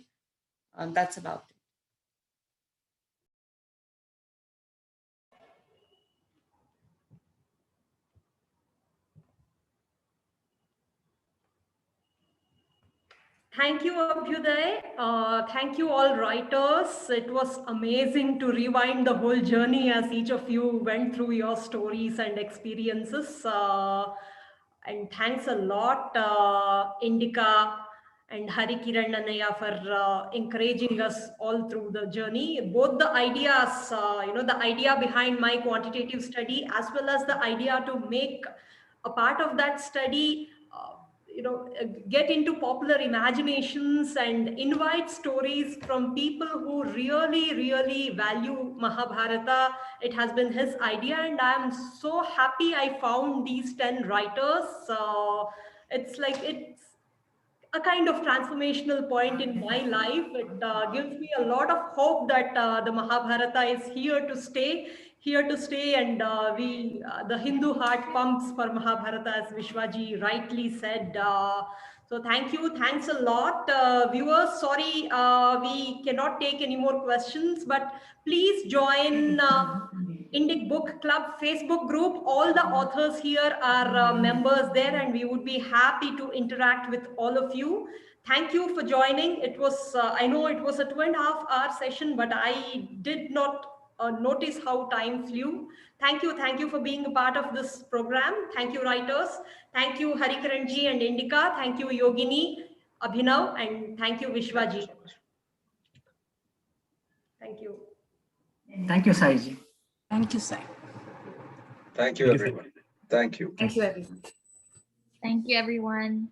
That's about it. Thank you, Abhyuday. Thank you, all writers. It was amazing to rewind the whole journey as each of you went through your stories and experiences. And thanks a lot, Indika and Hari Kiran Anaya, for encouraging us all through the journey. Both the ideas, the idea behind my quantitative study, as well as the idea to make a part of that study get into popular imaginations and invite stories from people who really value Mahabharata. It has been his idea, and I'm so happy I found these 10 writers. It's a kind of transformational point in my life. It gives me a lot of hope that the Mahabharata is here to stay, and the Hindu heart pumps for Mahabharata, as Vishwaji rightly said. So thanks a lot. Viewers, sorry, we cannot take any more questions, but please join Indic Book Club Facebook group. All the authors here are members there, and we would be happy to interact with all of you. Thank you for joining. It was, I know it was a 2.5-hour session, but I did not notice how time flew. Thank you for being a part of this program. Thank you, writers. Thank you, Harikaranji and Indika. Thank you, Yogini, Abhinav, and thank you, Vishwaji. Thank you. Thank you, Saiji. Thank you, Sai. Thank you, everyone. Thank you. Thank you, everyone. Thank you, everyone.